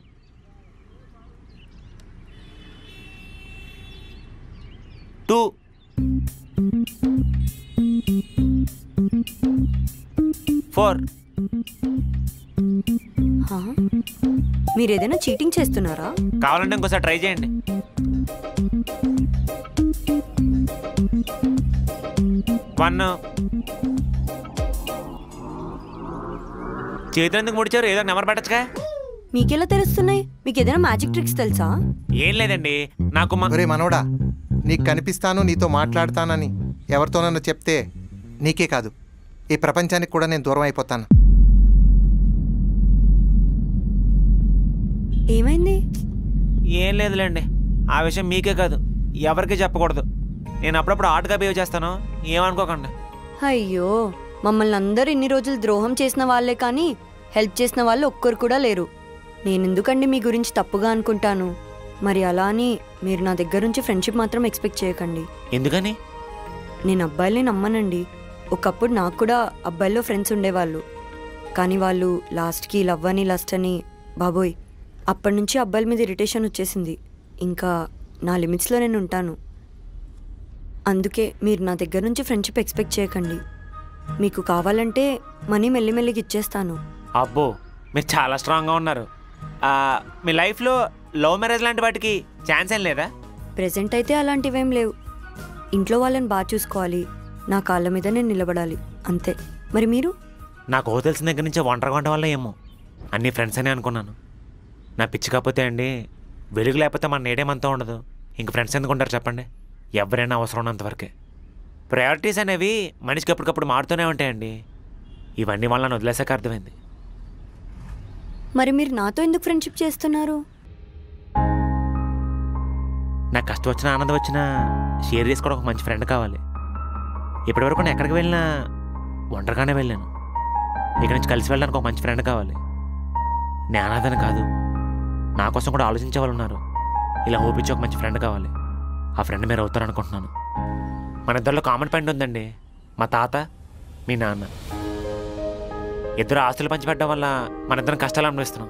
2 4. మీరు ఏదైనా చీటింగ్ చేస్తున్నారా? కావాలంటే ఇంకోసారి ట్రై చేయండి. 1. చేతులు ఎందుకు ముడిచారు? ఏదో నెంబర్ పెట్టచ్చుగా. మీకెలా తెలుస్తున్నాయి? మీకు ఏదైనా మ్యాజిక్ ట్రిక్స్ తెలుసా? ఏం లేదండి, నాకు మనోడా, నీకు కనిపిస్తాను, నీతో మాట్లాడతానని ఎవరితోనన్నా చెప్తే నీకే కాదు ఈ ప్రపంచానికి కూడా నేను దూరం అయిపోతాను. ఏమైంది? ఏం లేదులేండి, ఆ విషయం మీకే కాదు ఎవరికి చెప్పకూడదు. నేను అప్పుడప్పుడు ఆటగా బిహేవ్ చేస్తాను, ఏమనుకోకండి. అయ్యో, మమ్మల్ని అందరూ ఇన్ని రోజులు ద్రోహం చేసిన వాళ్ళే కానీ హెల్ప్ చేసిన వాళ్ళు ఒక్కరు కూడా లేరు. నేనెందుకండి మీ గురించి తప్పుగా అనుకుంటాను? మరి అలా అని మీరు నా దగ్గర నుంచి ఫ్రెండ్షిప్ మాత్రం ఎక్స్పెక్ట్ చేయకండి. ఎందుకని? నేను అబ్బాయిల్ని నమ్మనండి. ఒకప్పుడు నాకు కూడా అబ్బాయిల్లో ఫ్రెండ్స్ ఉండేవాళ్ళు, కానీ వాళ్ళు లాస్ట్కి లవ్ అని లస్ట్ అని బాబోయ్ అప్పటి నుంచి అబ్బాయిల మీద ఇరిటేషన్ వచ్చేసింది. ఇంకా నా లిమిట్స్లో నేను ఉంటాను. అందుకే మీరు నా దగ్గర నుంచి ఫ్రెండ్షిప్ ఎక్స్పెక్ట్ చేయకండి. మీకు కావాలంటే మనీ మెల్లిమెల్లికి ఇచ్చేస్తాను. అబ్బో మీరు చాలా స్ట్రాంగ్గా ఉన్నారు. మీ లైఫ్లో లవ్ మ్యారేజ్ లాంటి వాటికి ఛాన్స్ ఏం లేదా? ప్రెజెంట్ అయితే అలాంటివేం లేవు. ఇంట్లో వాళ్ళని బాగా చూసుకోవాలి, నా కాళ్ళ మీద నేను నిలబడాలి అంతే. మరి మీరు? నాకు తెలిసిన దగ్గర నుంచి ఒంటరిగా ఉండడం వల్ల ఏమో అన్ని ఫ్రెండ్స్ అని అనుకున్నాను. నా పిచ్చి కాకపోతే అండి, వెలుగు లేకపోతే మన నేడేమంతా ఉండదు. ఇంక ఫ్రెండ్స్ ఎందుకు ఉంటారు చెప్పండి? ఎవరైనా అవసరం ఉన్నంతవరకే. ప్రయారిటీస్ అనేవి మనిషికి ఎప్పటికప్పుడు మారుతూనే ఉంటాయండి. ఇవన్నీ వల్ల నన్ను వదిలేసాక అర్థమైంది. మరి మీరు నాతో ఎందుకు ఫ్రెండ్షిప్ చేస్తున్నారు? నాకు కష్టం వచ్చినా ఆనందం వచ్చినా షేర్ చేసుకోవడం ఒక మంచి ఫ్రెండ్ కావాలి. ఇప్పటివరకు నేను ఎక్కడికి వెళ్ళినా ఒంటరిగానే వెళ్ళాను. ఇక్కడి నుంచి కలిసి వెళ్ళడానికి ఒక మంచి ఫ్రెండ్ కావాలి. నేను అనాథని కాదు, నా కోసం కూడా ఆలోచించే వాళ్ళు ఉన్నారు. ఇలా ఓపించి ఒక మంచి ఫ్రెండ్ కావాలి. ఆ ఫ్రెండ్ మీరు అవుతారనుకుంటున్నాను. మన ఇద్దరిలో కామన్ పాయింట్ ఉందండి, మా తాత మీ నాన్న. ఇద్దరు ఆస్తులు పంచిపెట్టడం వల్ల మన ఇద్దరం కష్టాలు అనుభవిస్తున్నాం.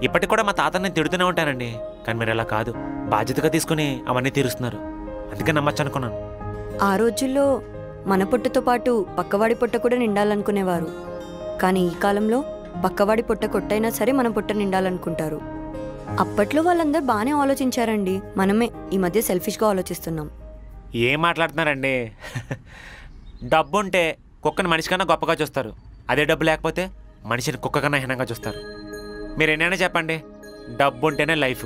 ఇప్పటికి కూడా మా తాతని నేను తిడుతూనే ఉంటానండి, కానీ మీరు ఇలా కాదు, బాధ్యతగా తీసుకుని అవన్నీ తీరుస్తున్నారు. అందుకే నమ్మచ్చు అనుకున్నాను. ఆ రోజుల్లో మన పొట్టతో పాటు పక్కవాడి పొట్ట కూడా నిండాలనుకునేవారు. కానీ ఈ కాలంలో పక్కవాడి పొట్ట కొట్టైనా సరే మన పొట్ట నిండాలనుకుంటారు. అప్పట్లో వాళ్ళందరూ బాగానే ఆలోచించారండి, మనమే ఈ మధ్య సెల్ఫిష్గా ఆలోచిస్తున్నాం. ఏం మాట్లాడుతున్నారండి? డబ్బు ఉంటే కుక్కని మనిషి కన్నా గొప్పగా చూస్తారు, అదే డబ్బు లేకపోతే మనిషిని కుక్క కన్నా హీనంగా చూస్తారు. మీరు ఎన్నైనా చెప్పండి, డబ్బు ఉంటేనే life,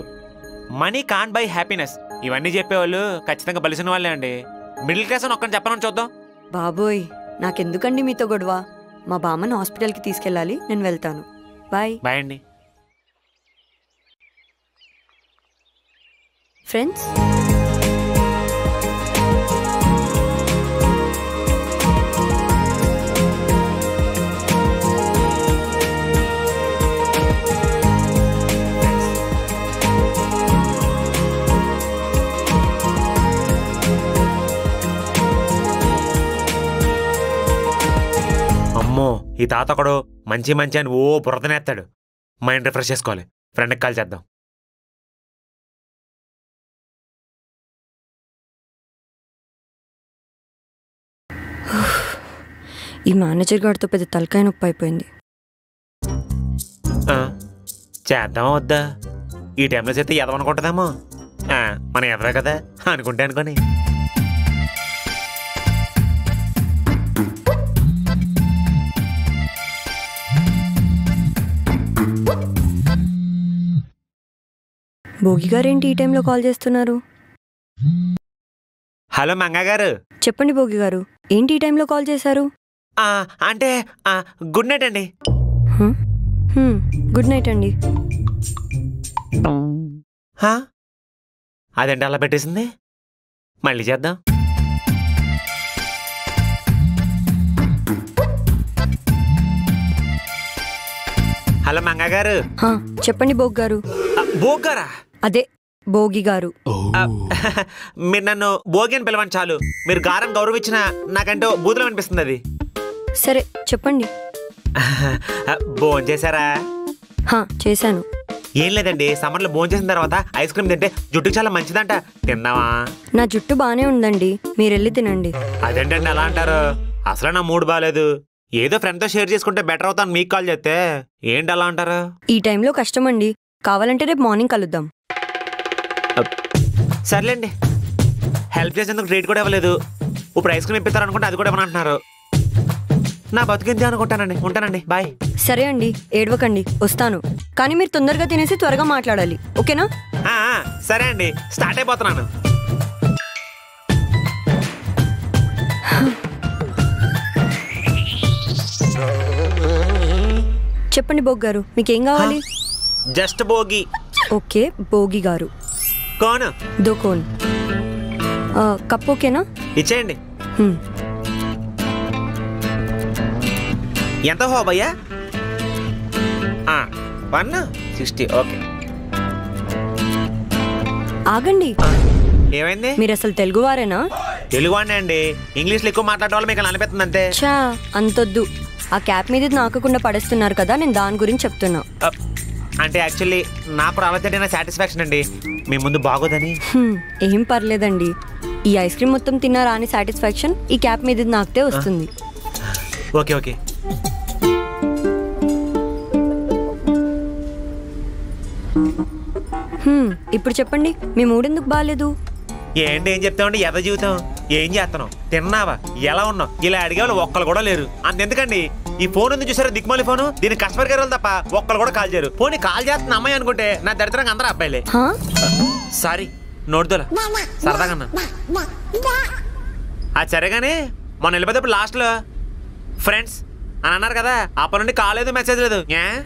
money can't buy happiness. ఇవన్నీ చెప్పేవాళ్ళు ఖచ్చితంగా బలిసిన వాళ్ళే అండి. మిడిల్ క్లాస్ అని ఒక్కని చెప్పనని చూద్దాం. బాబోయ్ నాకెందుకండి మీతో గొడవ? మా బామ్మని హాస్పిటల్కి తీసుకెళ్ళాలి, నేను వెళ్తాను. బాయ్. బాయ్ అండి. ఫ్రెండ్స్, అమ్మో ఈ తాత ఒకడు మంచి మంచి అని ఓ బురదనేస్తాడు. మైండ్ రిఫ్రెష్ చేసుకోవాలి. ఫ్రెండ్కి కాల్ చేద్దాం. ఈ మేనేజర్ గారితో పెద్ద తలకాయ నొప్పి అయిపోయింది. చేద్దామా వద్దా? ఈ టైంలో చేస్తే ఎదవనుకుంటుందేమో. మనం ఎదవే కదా అనుకుంటే అనుకోని. భోగి గారు ఏంటి ఈ టైంలో కాల్ చేస్తున్నారు? హలో మంగా గారు. చెప్పండి భోగి గారు, ఏంటి ఈ టైంలో కాల్ చేశారు? అంటే గుడ్ నైట్ అండి. గుడ్ నైట్ అండి. అదేంటి అలా పెట్టేసింది? మళ్ళీ చేద్దాం. హలో మంగా గారు. చెప్పండి భోగి గారు. భోగి గారా? అదే భోగి గారు. మీరు నన్ను భోగి అని పిలవండి చాలు. మీరు గారం గౌరవించిన నాకంటూ బూతులు అనిపిస్తుంది. అది సరే చెప్పండి. భోజనం చేశారా? చేశాను. ఏం లేదండి, సమ్మర్లో భోజనం చేసిన తర్వాత ఐస్ క్రీమ్ తింటే జుట్టుకు చాలా మంచిదంట. తిన్నావా? నా జుట్టు బానే ఉందండి, మీరు వెళ్ళి తినండి. అదేంటండి అలా అంటారు? అసలు నా మూడ్ బాగాలేదు. ఏదో ఫ్రెండ్తో షేర్ చేసుకుంటే బెటర్ అవుతాను మీకు కాల్ చేస్తే. ఏంటి అలా అంటారు? ఈ టైంలో కష్టం అండి, కావాలంటే రేపు మార్నింగ్ కలుద్దాం. సర్లేండి, హెల్ప్ చేసేందుకు రేట్ కూడా ఇవ్వలేదు. ఇప్పుడు ఐస్ క్రీమ్ ఇప్పిస్తారు అనుకుంటే అది కూడా ఇవ్వనంటున్నారు. నా బతికింది అనుకుంటానండి. ఉంటానండి, బాయ్. సరే అండి, ఏడవకండి, వస్తాను. కానీ మీరు తొందరగా తినేసి త్వరగా మాట్లాడాలి, ఓకేనా? సరే అండి, స్టార్ట్ అయిపోతున్నాను. చెప్పండి భోగి గారు, మీకేం కావాలి? జస్ట్ భోగి. ఓకే భోగి గారు. కోన్? దో కోన్. కప్ ఓకేనా? ఇచ్చేయండి. ఎంత హో భయ్యా? 160. ఓకే. ఆగండి, ఏమైంది? మీరు అసలు తెలుగువారేనా? తెలుగువాడినే అండి, ఇంగ్లీష్లో ఎక్కువ మాట్లాడడం వల్ల మీకు అనిపిస్తుంది అంతే. చా అంతొద్దు, ఆ క్యాప్ మీద నాకకుండా పడేస్తున్నారు కదా, నేను దాని గురించి చెప్తున్నా. అంటే యాక్చువల్లీ నాకు రాలేదంటే నా సాటిస్ఫాక్షన్ అండి, మీ ముందు బాగోదని. ఏం పర్లేదండి, ఈ ఐస్ క్రీమ్ మొత్తం తిన్నారా అని సాటిస్ఫాక్షన్ ఈ క్యాప్ మీద నాకితే వస్తుంది. Okay okay. ఇప్పుడు చెప్పండి, మీ మూడెందుకు బాగాలేదు? ఏంటి ఏం చెప్తామండి, ఎద జీవితం. ఏం చేస్తున్నావు, తిన్నావా, ఎలా ఉన్నావు, ఇలా అడిగేవాళ్ళు ఒక్కళ్ళు కూడా లేరు. అంతెందుకండి, ఈ ఫోన్ ఉంది చూసారా, దిక్కుమాలి ఫోను, దీనికి కస్టమర్ కేర్ తప్ప ఒక్కళ్ళు కూడా కాల్ చేయరు. ఫోన్ కాల్ చేస్తున్న అమ్మాయి అనుకుంటే నా దరిద్రంగా అందరూ అబ్బాయిలే. సారీ నోడుదోలా, సరదాగా అన్నా. అది సరే కానీ మొన్న వెళ్ళిపోతే లాస్ట్లో ఫ్రెండ్స్ అని అన్నారు కదా, అప్పటి నుండి కాల్ లేదు, మెసేజ్ లేదు.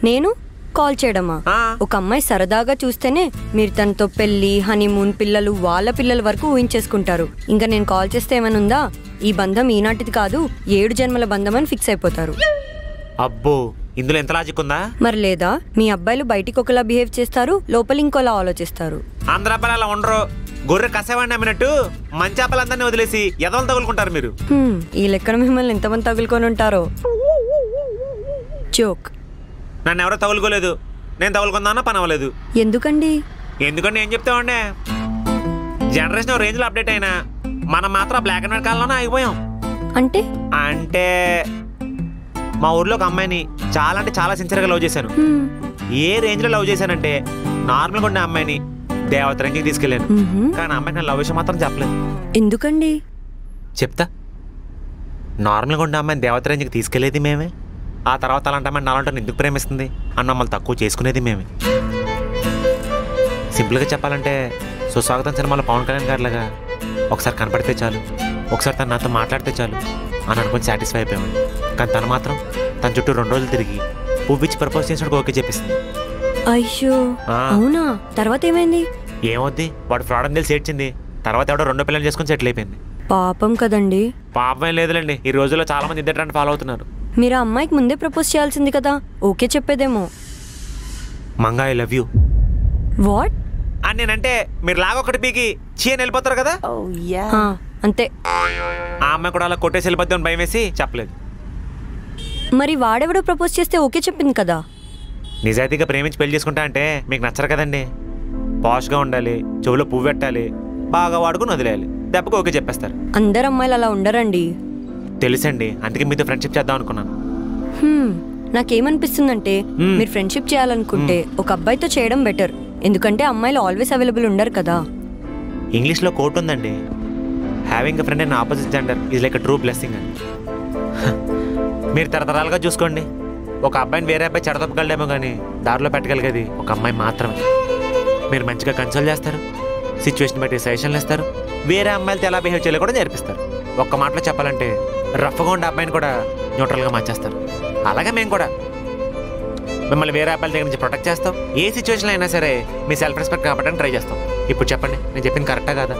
నేను కాల్ చేయడమా? ఒక అమ్మాయి సరదాగా చూస్తేనే మీరు తనతో పెళ్లి, హనీమూన్, పిల్లలు, వాళ్ళ పిల్లల వరకు ఊహించేసుకుంటారు. ఇంకా నేను కాల్ చేస్తే ఏమైనా ఉందా? ఈ బంధం ఈనాటిది కాదు, 7 జన్మల బంధం అని ఫిక్స్ అయిపోతారు. అబ్బో, ఇందులో ఎంత లాజిక్ ఉందా? మరి లేదా, మీ అబ్బాయిలు బయటికి ఒకలా బిహేవ్ చేస్తారు, లోపల ఇంకోలా ఆలోచిస్తారు. అందరు అబ్బాయిలు అలా ఉండరు. గొర్రె కసేవాడిని అమ్మినట్టు మంచి అబ్బాయిలందరినీ వదిలేసి ఎదవలు తగులుకుంటారు మీరు. ఈ లెక్కన మిమ్మల్ని ఎంతమంది తగులుకొని ఉంటారో. జోక్. నన్ను ఎవరో తగులుకోలేదు, నేను తగులుకుందానో పని అవ్వలేదు. ఎందుకండి? ఎందుకంటే ఏం చెప్తామండి, జనరేషన్ రేంజ్లో అప్డేట్ అయినా మనం మాత్రం బ్లాక్ అండ్ వైట్ కాలంలోనే ఆగిపోయాం. అంటే అంటే మా ఊర్లో ఒక అమ్మాయిని చాలా అంటే చాలా సిన్సియర్గా లవ్ చేశాను. ఏ రేంజ్లో లవ్ చేశానంటే, నార్మల్గా ఉండే అమ్మాయిని దేవత రేంజ్కి తీసుకెళ్ళాను. కానీ అమ్మాయికి నా లవ్ విషయం మాత్రం చెప్పలేదు. ఎందుకండి? చెప్తా. నార్మల్గా ఉండే అమ్మాయిని దేవత రేంజ్కి తీసుకెళ్లేది మేమే. ఆ తర్వాత అలాంటి అమ్మాయిని నాలంటే ఎందుకు ప్రేమిస్తుంది అని మమ్మల్ని తక్కువ చేసుకునేది మేమే. సింపుల్గా చెప్పాలంటే, సుస్వాగతం సినిమాలో పవన్ కళ్యాణ్ గారిలాగా ఒకసారి కనపడితే చాలు, ఒకసారి తను నాతో మాట్లాడితే చాలు అని అనుకుని సాటిస్ఫై అయిపోయాడు. కానీ తను మాత్రం తన చుట్టూ 2 రోజులు తిరిగి పువ్విచ్చి ప్రపోజ్ చేసినట్టు ఓకే చెప్పేసింది. అయ్యో, అవునా? తర్వాత ఏమైంది? ఏమవుద్ది, వాడు ఫ్రాడ్ అని తెలిసి ఏడ్చింది. తర్వాత ఎవడో 2 పిల్లలు చేసుకుని సెటిల్ అయిపోయింది. పాపం కదండి. పాపం ఏం లేదులేండి, ఈ రోజుల్లో చాలా మంది ఇద్దరు ట్రెండ్ ఫాలో అవుతున్నారు. మీరు ఆ అమ్మాయికి ముందే ప్రపోజ్ చేయాల్సింది కదా, ఓకే చెప్పేదేమో. Manga I love you. What అని నేనంటే మీరు లాగొకటి పీకి చీ అని వెళ్ళిపోతారు కదా, అంతే. ఆ అమ్మాయి కూడా అలా కొట్టేసి వెళ్ళిపోద్దామని భయం వేసి చెప్పలేదు. మరి వాడెవడో ప్రపోజ్ చేస్తే ఓకే చెప్పింది కదా. నిజాయితీగా ప్రేమించి పెళ్లి చేసుకుంటా అంటే మీకు నచ్చరు కదండి. పాష్గా ఉండాలి, చెవులో పువ్వు పెట్టాలి, బాగా వాడుకుని వదిలేయాలి, దెబ్బకు ఓకే చెప్పేస్తారు. అందరు అమ్మాయిలు అలా ఉండరండి. తెలుసండి, అందుకే మీతో ఫ్రెండ్షిప్ చేద్దాం అనుకున్నాను. నాకేమనిపిస్తుందంటే, మీరు ఫ్రెండ్షిప్ చేయాలనుకుంటే ఒక అబ్బాయితో చేయడం బెటర్. ఎందుకంటే అమ్మాయిలు ఆల్వేస్ అవైలబుల్ ఉండరు కదా. ఇంగ్లీష్లో కోట్ ఉందండి, having a friend in opposite gender is like a true blessing అని. మీరు తరతరాలుగా చూసుకోండి, ఒక అబ్బాయిని వేరే అబ్బాయి చెడతప్పగలడేమో కానీ దారిలో పెట్టగలిగేది ఒక అమ్మాయి మాత్రమే. మీరు మంచిగా కన్సల్ట్ చేస్తారు, సిచ్యువేషన్ బట్టి సజెషన్లు ఇస్తారు, వేరే అమ్మాయిలతో ఎలా బిహేవ్ చేయాలో కూడా నేర్పిస్తారు. ఒక్క మాటలో చెప్పాలంటే రఫ్గా ఉండే అబ్బాయిని కూడా న్యూట్రల్గా మార్చేస్తారు. అలాగే మేము కూడా మిమ్మల్ని వేరే అబ్బాయిల దగ్గర నుంచి ప్రొటెక్ట్ చేస్తాం. ఏ సిచ్యువేషన్లో అయినా సరే మీ సెల్ఫ్ రెస్పెక్ట్ కాపాడడానికి ట్రై చేస్తాం. ఇప్పుడు చెప్పండి, నేను చెప్పింది కరెక్టా కాదా?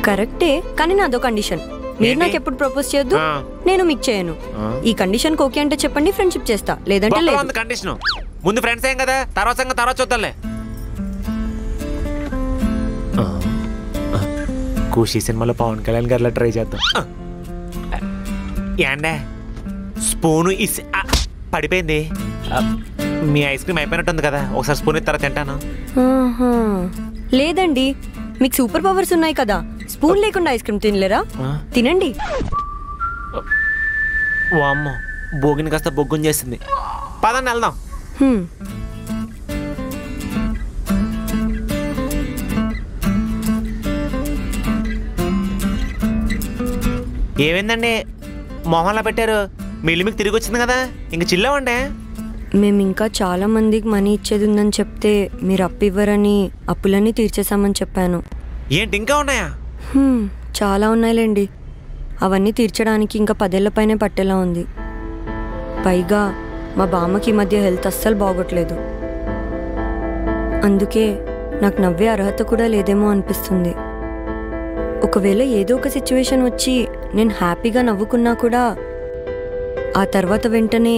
కరెక్టే, కానీ నాదో కండిషన్. మీరు నాకు ఎప్పుడు ప్రపోజ్ చేయొద్దు, నేను మీకు చేయను. ఈ కండిషన్ ఓకే అంటే చెప్పండి, ఫ్రెండ్షిప్ చేస్తా, లేదంటే లేదు. కండిషన్ ముందు ఫ్రెండ్స్ ఏం కదా, తర్వాత సంగతి తర్వాత చూద్దాంలే. ఖుషి సినిమాలో పవన్ కళ్యాణ్ గారిలా ట్రై చేద్దాం. ఏండే స్పూను పడిపోయింది. మీ ఐస్ క్రీమ్ అయిపోయినట్టుంది కదా, ఒకసారి స్పూన్ ఇస్తారా తింటాను. లేదండి, మీకు సూపర్ పవర్స్ ఉన్నాయి కదా, స్పూన్ లేకుండా ఐస్ క్రీమ్ తినలేరా? తినండి. వామ్మో, బోగిని కాస్త బొగ్గుని చేసింది. పదండి వెళ్దాం. ఏమైందండి మొహంలా పెట్టారు? మీ ఇల్లు మీకు తిరిగి వచ్చింది కదా, ఇంక చిల్లవండి. మేము ఇంకా చాలా మందికి మనీ ఇచ్చేది ఉందని చెప్తే మీరు అప్పు ఇవ్వరని అప్పులన్నీ తీర్చేసామని చెప్పాను. ఏంటి ఇంకా ఉన్నాయా? చాలా ఉన్నాయిలేండి, అవన్నీ తీర్చడానికి ఇంకా 10 ఏళ్ల పైనే పట్టేలా ఉంది. పైగా మా బామ్మకి ఈ మధ్య హెల్త్ అస్సలు బాగోట్లేదు. అందుకే నాకు నవ్వే అర్హత కూడా లేదేమో అనిపిస్తుంది. ఒకవేళ ఏదో ఒక సిచ్యువేషన్ వచ్చి నేను హ్యాపీగా నవ్వుకున్నా కూడా ఆ తర్వాత వెంటనే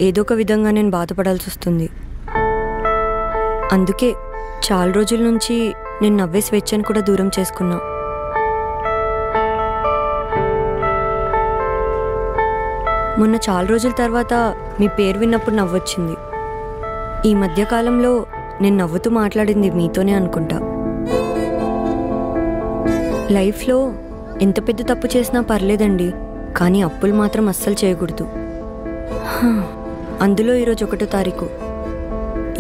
ఏదో ఒక విధంగా నేను బాధపడాల్సి వస్తుంది. అందుకే చాలా రోజుల నుంచి నేను నవ్వే స్వేచ్ఛను కూడా దూరం చేసుకున్నా. మొన్న చాలా రోజుల తర్వాత మీ పేరు విన్నప్పుడు నవ్వొచ్చింది. ఈ మధ్యకాలంలో నేను నవ్వుతూ మాట్లాడింది మీతోనే అనుకుంటా. లైఫ్లో ఎంత పెద్ద తప్పు చేసినా పర్లేదండి, కానీ అప్పులు మాత్రం అస్సలు చేయకూడదు. అందులో ఈరోజు 1వ తారీఖు.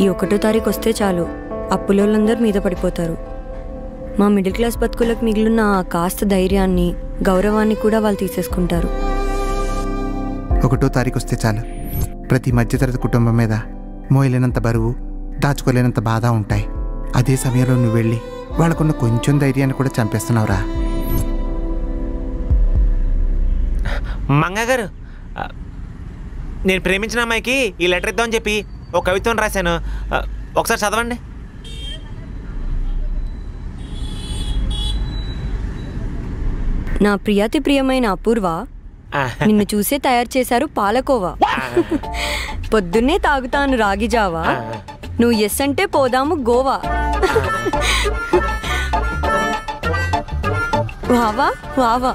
ఈ 1వ తారీఖు వస్తే చాలు అప్పులోళ్ళందరూ మీద పడిపోతారు. మా మిడిల్ క్లాస్ బతుకులకు మిగిలిన ఆ కాస్త ధైర్యాన్ని, గౌరవాన్ని కూడా వాళ్ళు తీసేసుకుంటారు. 1వ తారీఖు వస్తే చాలు ప్రతి మధ్యతరగతి కుటుంబం మీద మోయలేనంత బరువు, దాచుకోలేనంత బాధ ఉంటాయి. అదే సమయంలో నువ్వు వెళ్ళి వాళ్ళకున్న కొంచెం ధైర్యాన్ని కూడా చంపేస్తున్నావురా. మంగ గారు, నేను ప్రేమించిన అమ్మాయికి ఈ లెటర్ ఇద్దామని చెప్పి ఒక కవిత్వం రాశాను, ఒకసారి చదవండి. నా ప్రియాతి ప్రియమైన అపూర్వ, నిన్ను చూసే తయారు చేశారు పాలకోవా. పొద్దున్నే తాగుతాను రాగి జావా, నువ్వు ఎస్ అంటే పోదాము గోవా. వావా వావా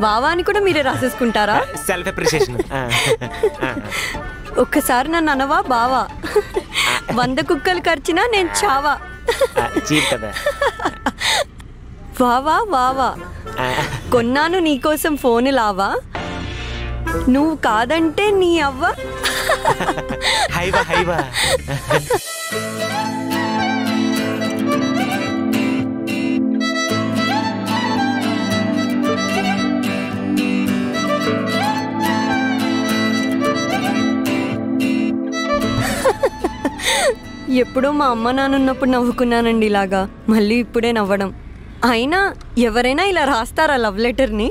వావా అని కూడా మీరే రాసేసుకుంటారా? Self appreciation. ఒక్కసారి నన్ను అనవా బావా, 100 కుక్కలు ఖర్చినా నేను చావా. వావా వావా, కొన్నాను నీకోసం ఫోన్ లావా, నువ్వు కాదంటే నీ అవ్వ. హైవా హైవా. ఎప్పుడో మా అమ్మ నాన్న ఉన్నప్పుడు నవ్వుకున్నానండి ఇలాగా, మళ్ళీ ఇప్పుడే నవ్వడం. అయినా ఎవరైనా ఇలా రాస్తారా లవ్ లెటర్ని?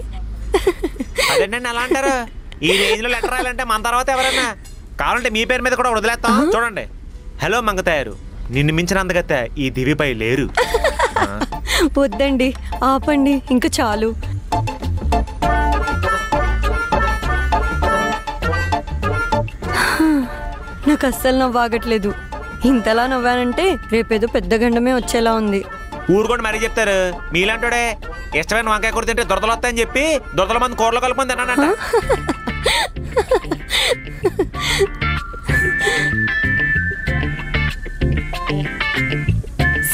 అదేంటండి అలా అంటారు? ఈ రేంజ్ లో లెటర్ రాయాలంటే మన తర్వాత ఎవరైనా కావాలంటే మీ పేరు మీద కూడా వదిలేస్తాం. చూడండి, హలో మంగతాయారు, నిన్ను మించిన అందగత్తే ఈ దివిపై లేరు. వద్దండి, ఆపండి, ఇంకా చాలు. నాకు అస్సలు నవ్వాగట్లేదు. ఇంతలా నవ్వానంటే రేపేదో పెద్ద గండమే వచ్చేలా ఉంది. ఊరుకోండి మరీ చెప్తారు. మీలాంటోడే ఇష్టమైన వంకాయ కూర తింటే దురదలు వస్తాయని చెప్పి దురదల మంది కూరలో కలుపుకొని తిన్నానంట.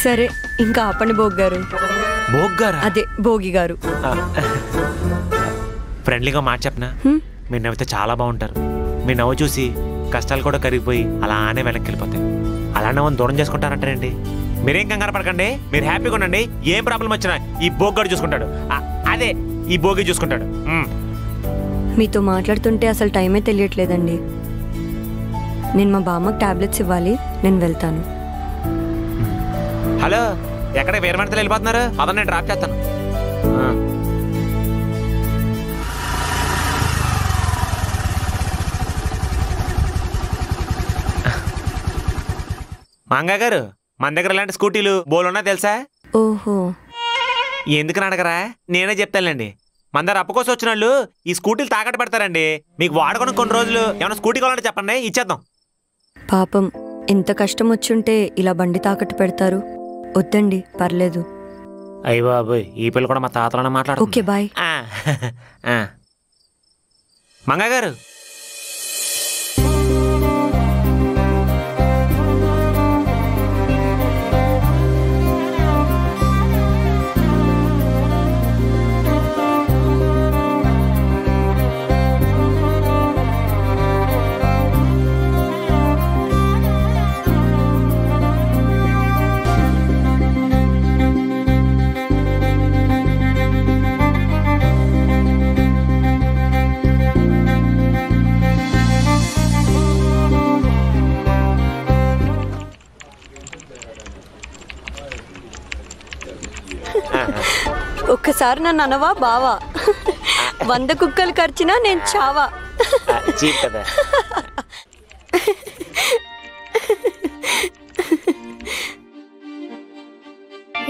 సరే, ఇంకా ఆపండి బోగ్గారు. బోగ్గారు? అదే భోగి గారు. ఫ్రెండ్లీగా మాట చెప్పనా, మీరు నవ్వితే చాలా బాగుంటారు. మీ నవ్వు చూసి కష్టాలు కూడా కరిగిపోయి అలానే వెనక్కి వెళ్ళిపోతాయి. అలా నవ్వుని దూరం చేసుకుంటారంటారండి. మీరేం కంగారు పడకండి, మీరు హ్యాపీగా ఉండండి. ఏం ప్రాబ్లం వచ్చినా ఈ బోగ్గాడు చూసుకుంటాడు, అదే ఈ భోగి చూసుకుంటాడు. మీతో మాట్లాడుతుంటే అసలు టైమే తెలియట్లేదండి. నేను మా బామ్మకి టాబ్లెట్స్ ఇవ్వాలి, నేను వెళ్తాను. హలో, ఎక్కడ వేరే మనతో వెళ్ళిపోతున్నారు? అదే నేను డ్రాప్ చేస్తాను. మంగా గారు, మన దగ్గర ఇలాంటి స్కూటీలు బోలున్నా తెలుసా? ఓహో, ఎందుకని అడగరా, నేనే చెప్తానులేండి. మన దగ్గర అప్పు కోసం వచ్చిన వాళ్ళు ఈ స్కూటీలు తాకట్టు పెడతారండి. మీకు వాడుకొని కొన్ని రోజులు ఏమైనా స్కూటీ కావాలంటే చెప్పండి, ఇచ్చేద్దాం. పాపం, ఎంత కష్టం వచ్చుంటే ఇలా బండి తాకట్టు పెడతారు. వద్దండి, పర్లేదు. అయ్య బాబోయ్, ఈ పిల్ల కూడా మా తాతలోనే మాట్లాడు. Okay, bye. మంగా గారు, ఒక్కసారి నన్ను అనవా బావా, 100 కుక్కలు ఖర్చినా నేను చావా.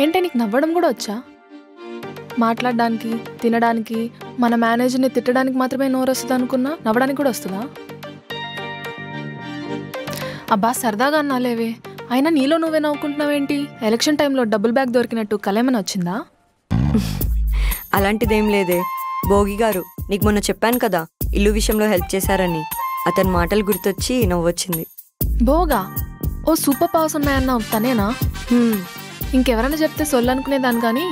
ఏంటే, నీకు నవ్వడం కూడా వచ్చా? మాట్లాడడానికి, తినడానికి, మన మేనేజర్ని తిట్టడానికి మాత్రమే నోరు వస్తుంది అనుకున్నా, నవ్వడానికి కూడా వస్తుందా? అబ్బా సరదాగా అన్నాలేవే, అయినా నీలో నువ్వే నవ్వుకుంటున్నావేంటి? ఎలక్షన్ టైంలో డబుల్ బ్యాగ్ దొరికినట్టు కలేమని వచ్చిందా? అలాంటిదేం లేదే. భోగి గారు, నీకు మొన్న చెప్పాను కదా, ఇల్లు విషయంలో హెల్ప్ చేశారని అతని మాటలు గుర్తొచ్చి నవ్వొచ్చింది. బోగా ఓ సూపర్ పవర్స్ ఉన్నాయన్నావు తనేనా? ఇంకెవరైనా చెప్తే సొల్లనుకునేదాన్ని కానీ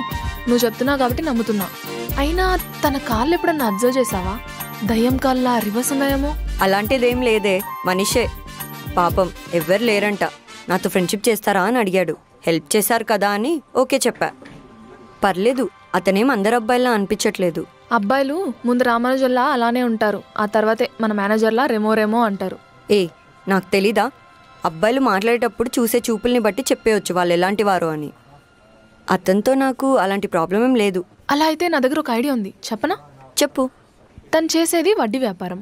నువ్వు చెప్తున్నావు కాబట్టి నమ్ముతున్నా. అయినా తన కాళ్ళు ఎప్పుడన్నా అబ్జర్వ్ చేసావా? దయ్యం కాళ్ళ రివర్స్ ఉన్నాయేమో. అలాంటిదేం లేదే, మనిషే. పాపం ఎవ్వరు లేరంట. నాతో ఫ్రెండ్షిప్ చేస్తారా అని అడిగాడు. హెల్ప్ చేశారు కదా అని ఓకే చెప్పా. పర్లేదు, అతనేం అందరు అబ్బాయిలా అనిపించట్లేదు. అబ్బాయిలు ముందు రామానుజల్లా అలానే ఉంటారు, ఆ తర్వాతే మన మేనేజర్లా రెమో అంటారు. నాకు తెలీదా? అబ్బాయిలు మాట్లాడేటప్పుడు చూసే చూపుల్ని బట్టి చెప్పేయచ్చు వాళ్ళు ఎలాంటి వారు అని. అతనితో నాకు అలాంటి ప్రాబ్లం ఏం లేదు. అలా అయితే నా దగ్గర ఒక ఐడియా ఉంది, చెప్పనా? చెప్పు. తను చేసేది వడ్డీ వ్యాపారం,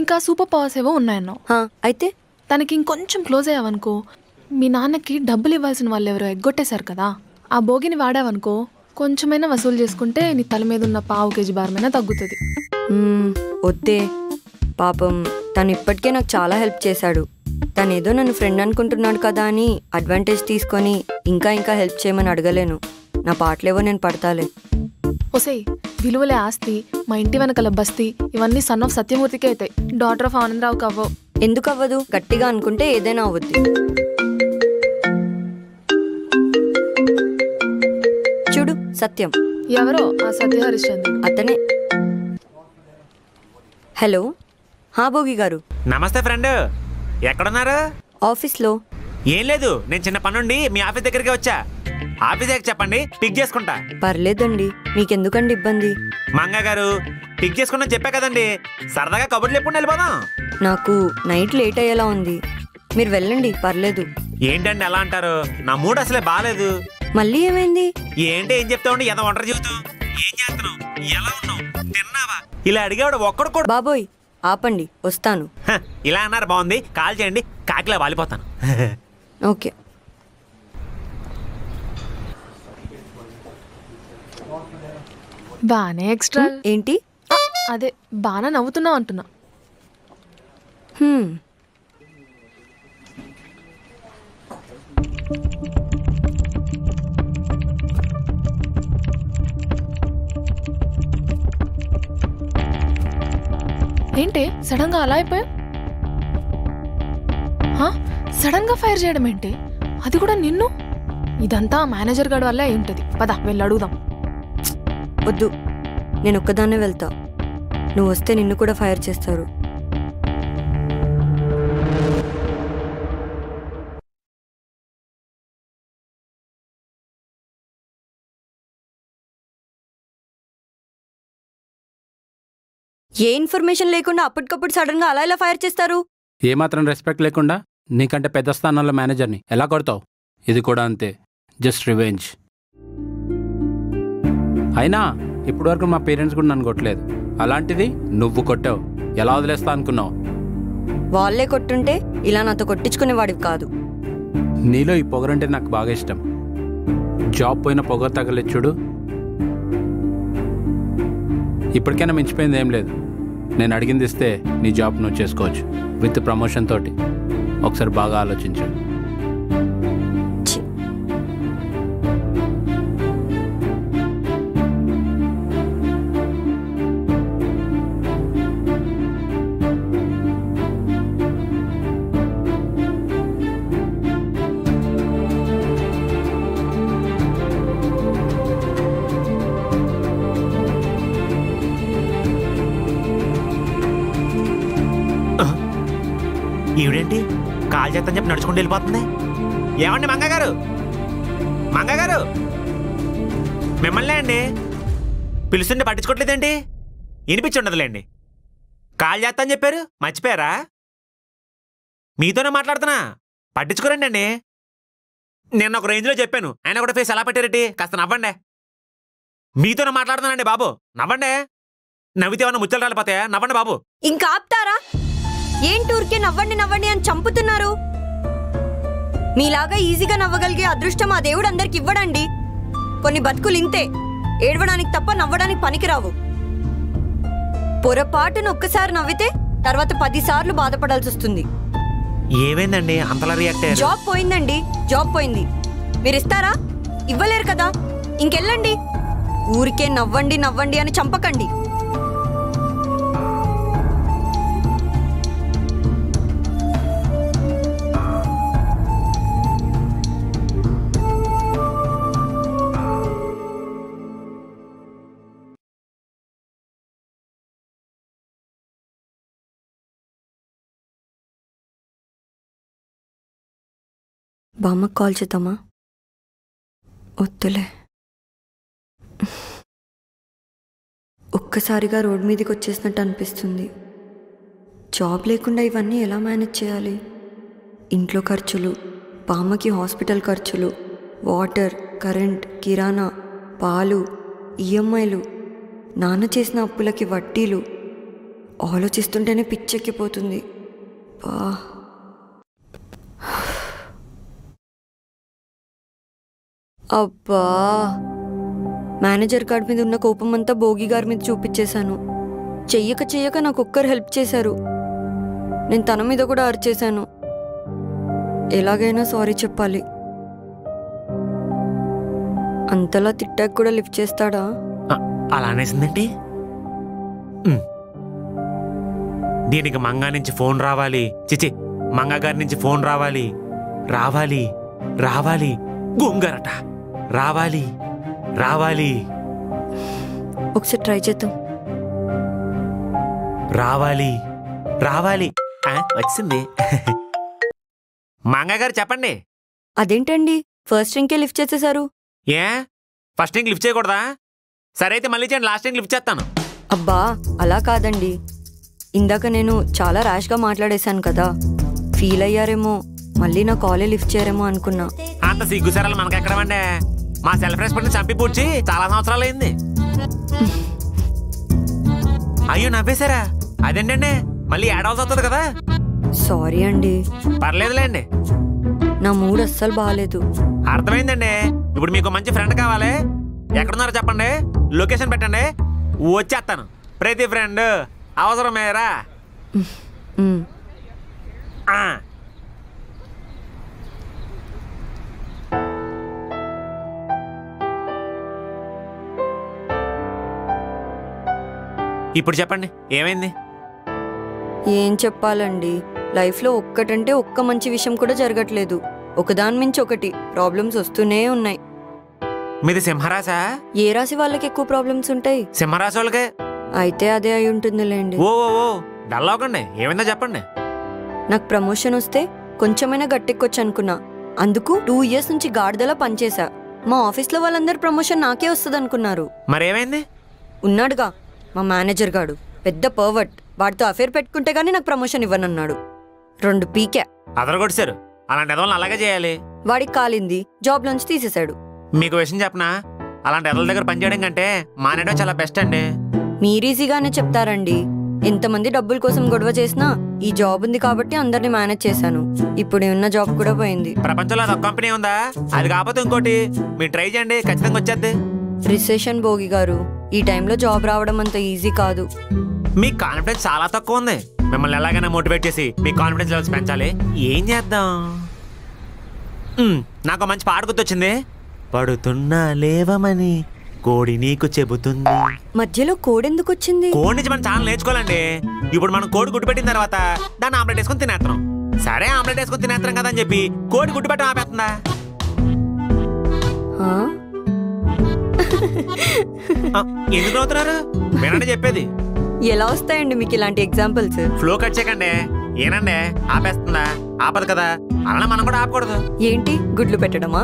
ఇంకా సూపర్ పవర్స్ ఏవో ఉన్నాయన్నావు. అయితే తనకి ఇంకొంచెం క్లోజ్ అయ్యావనుకో, మీ నాన్నకి డబ్బులు ఇవ్వాల్సిన వాళ్ళు ఎవరో ఎగ్గొట్టేశారు కదా, ఆ భోగిని వాడావనుకో కొంచెమైనా వసూలు చేసుకుంటే నీ తల మీద ఉన్న 1/2 kg భారమైనా తగ్గుతుంది. వద్దే, పాపం తను ఇప్పటికే నాకు చాలా హెల్ప్ చేశాడు. తనేదో నన్ను ఫ్రెండ్ అనుకుంటున్నాడు కదా అని అడ్వాంటేజ్ తీసుకొని ఇంకా ఇంకా హెల్ప్ చేయమని అడగలేను. నా పాటలేవో నేను పడతాలే. ఒసే, విలువలే ఆస్తి, మా ఇంటి వెనకల బస్తీ, ఇవన్నీ సన్ ఆఫ్ సత్యమూర్తికే అవుతాయి, డాటర్ ఆఫ్ ఆనందరావుకి అవ్వవు. ఎందుకు అవ్వదు? గట్టిగా అనుకుంటే ఏదైనా అవ్వద్ది. చూడు, సత్యం. ఎవరో ఆ సత్య హరిశ్చంద్రుడు. అతనే. హలో. భోగి గారు. నమస్తే ఫ్రెండ్, ఎక్కడున్నారు? ఆఫీస్లో. ఏం లేదు, నేను చిన్న పనుండి మీ ఆఫీస్ దగ్గరికి వచ్చా. ఆఫీస్ దగ్గర చెప్పండి, పిక్ చేసుకుంటా. పర్లేదండి, మీకెందుకండి ఇబ్బంది? మంగ గారు పిక్ చేసుకున్నా చెప్పా కదండి, సరదాగా కబుర్లు ఎప్పుడు వెళ్ళిపోదాం. నాకు నైట్ లేట్ అయ్యేలా ఉంది, మీరు వెళ్ళండి, పర్లేదు. ఏంటండి అలా అంటారు? నా మూడ్ అసలే బాగాలేదు. మళ్ళీ ఏమైంది? ఏంటి ఏం చెప్తావు? ఏదో ఒంటరి జీవితం. ఏం చేస్తున్నావు? ఎలా ఉన్నావు? తిన్నావా? ఇలా అడిగాడు ఒక్కడు కూడా. బాబోయ్, ఆపండి, వస్తాను. ఇలా అన్నారు, బాగుంది. కాల్ చేయండి, కాకిలా వాలిపోతాను. ఓకే. బానే ఎక్స్ట్రా. ఏంటి? అదే బాగా నవ్వుతున్నావు అంటున్నా. ఏంటి సడన్ గా అలా అయిపోయా? సడన్ గా ఫైర్ చేయడం ఏంటి, అది కూడా నిన్ను? ఇదంతా మేనేజర్ గారి వల్లే అయి ఉంటది. పద వెళ్ళి అడుగుదాం. వద్దు, నేను ఒక్కదాన్నే వెళ్తా. నువ్వు వస్తే నిన్ను కూడా ఫైర్ చేస్తారు. ఏ ఇన్ఫర్మేషన్ లేకుండా అప్పటికప్పుడు సడన్ గా అలా ఇలా ఫైర్ చేస్తారు? ఏమాత్రం రెస్పెక్ట్ లేకుండా నీకంటే పెద్ద స్థానంలో మేనేజర్ని ఎలా కొడతావు? ఇది కూడా అంతే, జస్ట్ రివెంజ్. అయినా ఇప్పటి వరకు మా పేరెంట్స్ కూడా నన్ను కొట్టలేదు, అలాంటిది నువ్వు కొట్టావు. ఎలా వదిలేస్తా అనుకున్నావు? వాళ్ళే కొట్టుంటే ఇలా నాతో కొట్టించుకునేవాడివి కాదు. నీలో ఈ పొగరంటే నాకు బాగా ఇష్టం. జాబ్ పోయిన పొగ తగలేదు చూడు. ఇప్పటికైనా మించిపోయింది ఏం లేదు. నేను అడిగింది ఇస్తే నీ జాబ్ నువ్వు చేసుకోవచ్చు, విత్ ప్రమోషన్ తోటి. ఒకసారి బాగా ఆలోచించు. ఈవిడేంటి కాల్ చేస్తాను చెప్పి నడుచుకుంటూ వెళ్ళిపోతుంది? ఏమండి మంగగారు, మంగగారు, మిమ్మల్నే అండి. పిలుస్తుంటే పట్టించుకోవట్లేదేంటి? వినిపించి ఉండదులేండి. కాల్ చేస్తా అని చెప్పారు, మర్చిపోయారా? మీతోనే మాట్లాడుతున్నా, పట్టించుకోరండి అండి. నేను ఒక రేంజ్లో చెప్పాను, ఆయన కూడా ఫేస్ ఎలా పెట్టారేటి? కాస్త నవ్వండి. మీతోనే మాట్లాడుతున్నానండి బాబు, నవ్వండి. నవ్వితే ఏమన్నా ముచ్చలు రాలిపోతాయా? నవ్వండి బాబు. ఇంకా ఆపుతారా? ఏంటి ఊరికే నవ్వండి నవ్వండి అని చంపుతున్నారు? మీలాగా ఈజీగా నవ్వగలిగే అదృష్టం ఆ దేవుడు అందరికి ఇవ్వడండి. కొన్ని బతుకులు ఇంతే, ఏడవడానికి తప్ప నవ్వడానికి పనికిరావు. పొరపాటును ఒక్కసారి నవ్వితే తర్వాత 10 సార్లు బాధపడాల్సి వస్తుంది. ఏమైందండి అంతలా రియాక్ట్ అయ్యారు? జాబ్ పోయిందండి, జాబ్ పోయింది. మీరు ఇస్తారా? ఇవ్వలేరు కదా, ఇంకెళ్ళండి. ఊరికే నవ్వండి నవ్వండి అని చంపకండి. బామ్మకు కాల్ చేద్దామా? వద్దులే. ఒక్కసారిగా రోడ్ మీదకి వచ్చేసినట్టు అనిపిస్తుంది. జాబ్ లేకుండా ఇవన్నీ ఎలా మేనేజ్ చేయాలి? ఇంట్లో ఖర్చులు, బామ్మకి హాస్పిటల్ ఖర్చులు, వాటర్, కరెంట్, కిరాణా, పాలు, ఈఎంఐలు, నాన్న చేసిన అప్పులకి వడ్డీలు. ఆలోచిస్తుంటేనే పిచ్చెక్కిపోతుంది. బా అబ్బా, మేనేజర్ కార్డ్ మీద ఉన్న కోపం అంతా భోగి గారి మీద చూపించేశాను. చెయ్యక నాకు ఒక్కరు హెల్ప్ చేశారు. నేను తన మీద కూడా అరిచేశాను. ఎలాగైనా సారీ చెప్పాలి. అంతలా తిట్టాక కూడా లిఫ్ట్ చేస్తాడా? అలా అనేసిందండి. దీనికి మంగా నుంచి ఫోన్ రావాలి. చిచి, మంగా గారి నుంచి ఫోన్ రావాలి. రావాలి రావాలి గొంగరట. రావాలి రావాలి. ఒకసారి ట్రై చేద్దాం. రావాలి రావాలి. వచ్చింది. మంగా గారు చెప్పండి. అదేంటండి ఫస్ట్ రింగ్కే లిఫ్ట్ చేసేశారు? ఏ ఫస్ట్ రింగ్ లిఫ్ట్ చేయకూడదా? సరే అయితే మళ్ళీ చేయండి, లాస్ట్ రింగ్ లిఫ్ట్ చేస్తాను. అబ్బా అలా కాదండి, ఇందాక నేను చాలా ర్యాష్గా మాట్లాడేశాను కదా, ఫీల్ అయ్యారేమో, మళ్ళీ నా కాలే లిఫ్ట్ చేయరేమో అనుకున్నా. అంత సిగ్గుసరాలు మనకెక్కడమండే. మా సెల్ఫ్ రెస్పెక్ట్ చంపి పూడ్చి చాలా సంవత్సరాలు అయింది. అయ్యో నవ్వేశారా? అదేంటండి మళ్ళీ ఏడవలసి వస్తుంది కదా. సారీ అండి. పర్లేదులేండి, నా మూడ్ అస్సలు బాగాలేదు. అర్థమైందండి. ఇప్పుడు మీకు మంచి ఫ్రెండ్ కావాలి. ఎక్కడున్నారో చెప్పండి, లొకేషన్ పెట్టండి, వచ్చేస్తాను. ప్రతి ఫ్రెండ్ అవసరమేరా. ఇప్పుడు చెప్పండి ఏమైంది? ఏం చెప్పాలండి, లైఫ్లో ఒక్కటంటే ఒక్క మంచి విషయం కూడా జరగట్లేదు. ఒకదాని మించి ఒకటి ప్రాబ్లమ్స్ వస్తూనే ఉన్నాయి. మీది సింహరాశా? ఏ రాశి వాళ్ళకి ఎక్కువ ప్రాబ్లమ్స్ ఉంటాయి? సింహరాశి వాళ్ళకే. అయితే అదే అయి ఉంటుందిలేండి. ఓ ఓ డల్ అవ్వకండి, ఏమైందో చెప్పండి. నాకు ప్రమోషన్ వస్తే కొంచెమైనా గట్టెక్కొచ్చు అనుకున్నా. అందుకు 2 years నుంచి గాడిదలా పనిచేశా. మా ఆఫీస్లో వాళ్ళందరూ ప్రమోషన్ నాకే వస్తుంది అనుకున్నారు. మరేమైంది? ఉన్నాడుగా మా మేనేజర్ గాడు, పెద్ద పర్వర్ట్. వాడితో అఫేర్ పెట్టుకుంటే గానీ నాకు ప్రమోషన్ ఇవ్వనన్నాడు. 2 పీకే అదరగొడిశారు. అలాంటి ఎదవలను అలాగే చేయాలి. వాడికి కాలింది, జాబ్ నుంచి తీసేశాడు. మీకు విషయం చెప్పనా, అలాంటి ఎదల దగ్గర పనిచేయడం కంటే మానేయడం చాలా బెస్ట్ అండి. మీరీజీగానే చెప్తారండి. ఎంతమంది డబ్బుల కోసం గొడవ చేసినా ఈ జాబ్ ఉంది కాబట్టి అందరిని మేనేజ్ చేశాను. ఇప్పుడు ఉన్న జాబ్ కూడా పోయింది. ప్రపంచంలో అదొక కంపెనీ ఉందా? అది కాకపోతే ఇంకోటి మీరు ట్రై చేయండి, ఖచ్చితంగా వచ్చేద్ది. రిసెషన్ భోగి గారు, ఈ టైంలో జాబ్ రావడం అంత ఈజీ కాదు. మీ కాన్ఫిడెన్స్ చాలా తక్కువ ఉంది. మిమ్మల్ని ఎలాగైనా మోటివేట్ చేసి మీ కాన్ఫిడెన్స్ లెవెల్స్ పెంచాలి. ఏం చేద్దాం? నాకు మంచి పాట గుర్తొచ్చింది. పడుతున్నా లేవమని కోడి నీకు చెబుతుంది. మధ్యలో కోడి ఎందుకు వచ్చింది? కోడి నుంచి మనం చాలా నేర్చుకోవాలండి. ఇప్పుడు మనం కోడి గుడ్డు పెట్టిన తర్వాత దాన్ని ఆమ్లెట్ వేసుకొని తినేస్తున్నాం. సరే ఆమ్లెట్ వేసుకొని తినేస్తున్నాం కదా అని చెప్పి కోడి గుడ్డు పెట్టడం ఆపేస్తుందా? ఎందుకు నవ్వుతున్నారు? వినండి చెప్పేది. ఎలా వస్తాయండి మీకు ఇలాంటి ఎగ్జాంపుల్స్? ఫ్లో కట్ చేయకండి. ఏనండి ఆపేస్తుందా? ఆపదు కదా, అలా మనం కూడా ఆపకూడదు. ఏంటి గుడ్లు పెట్టడమా?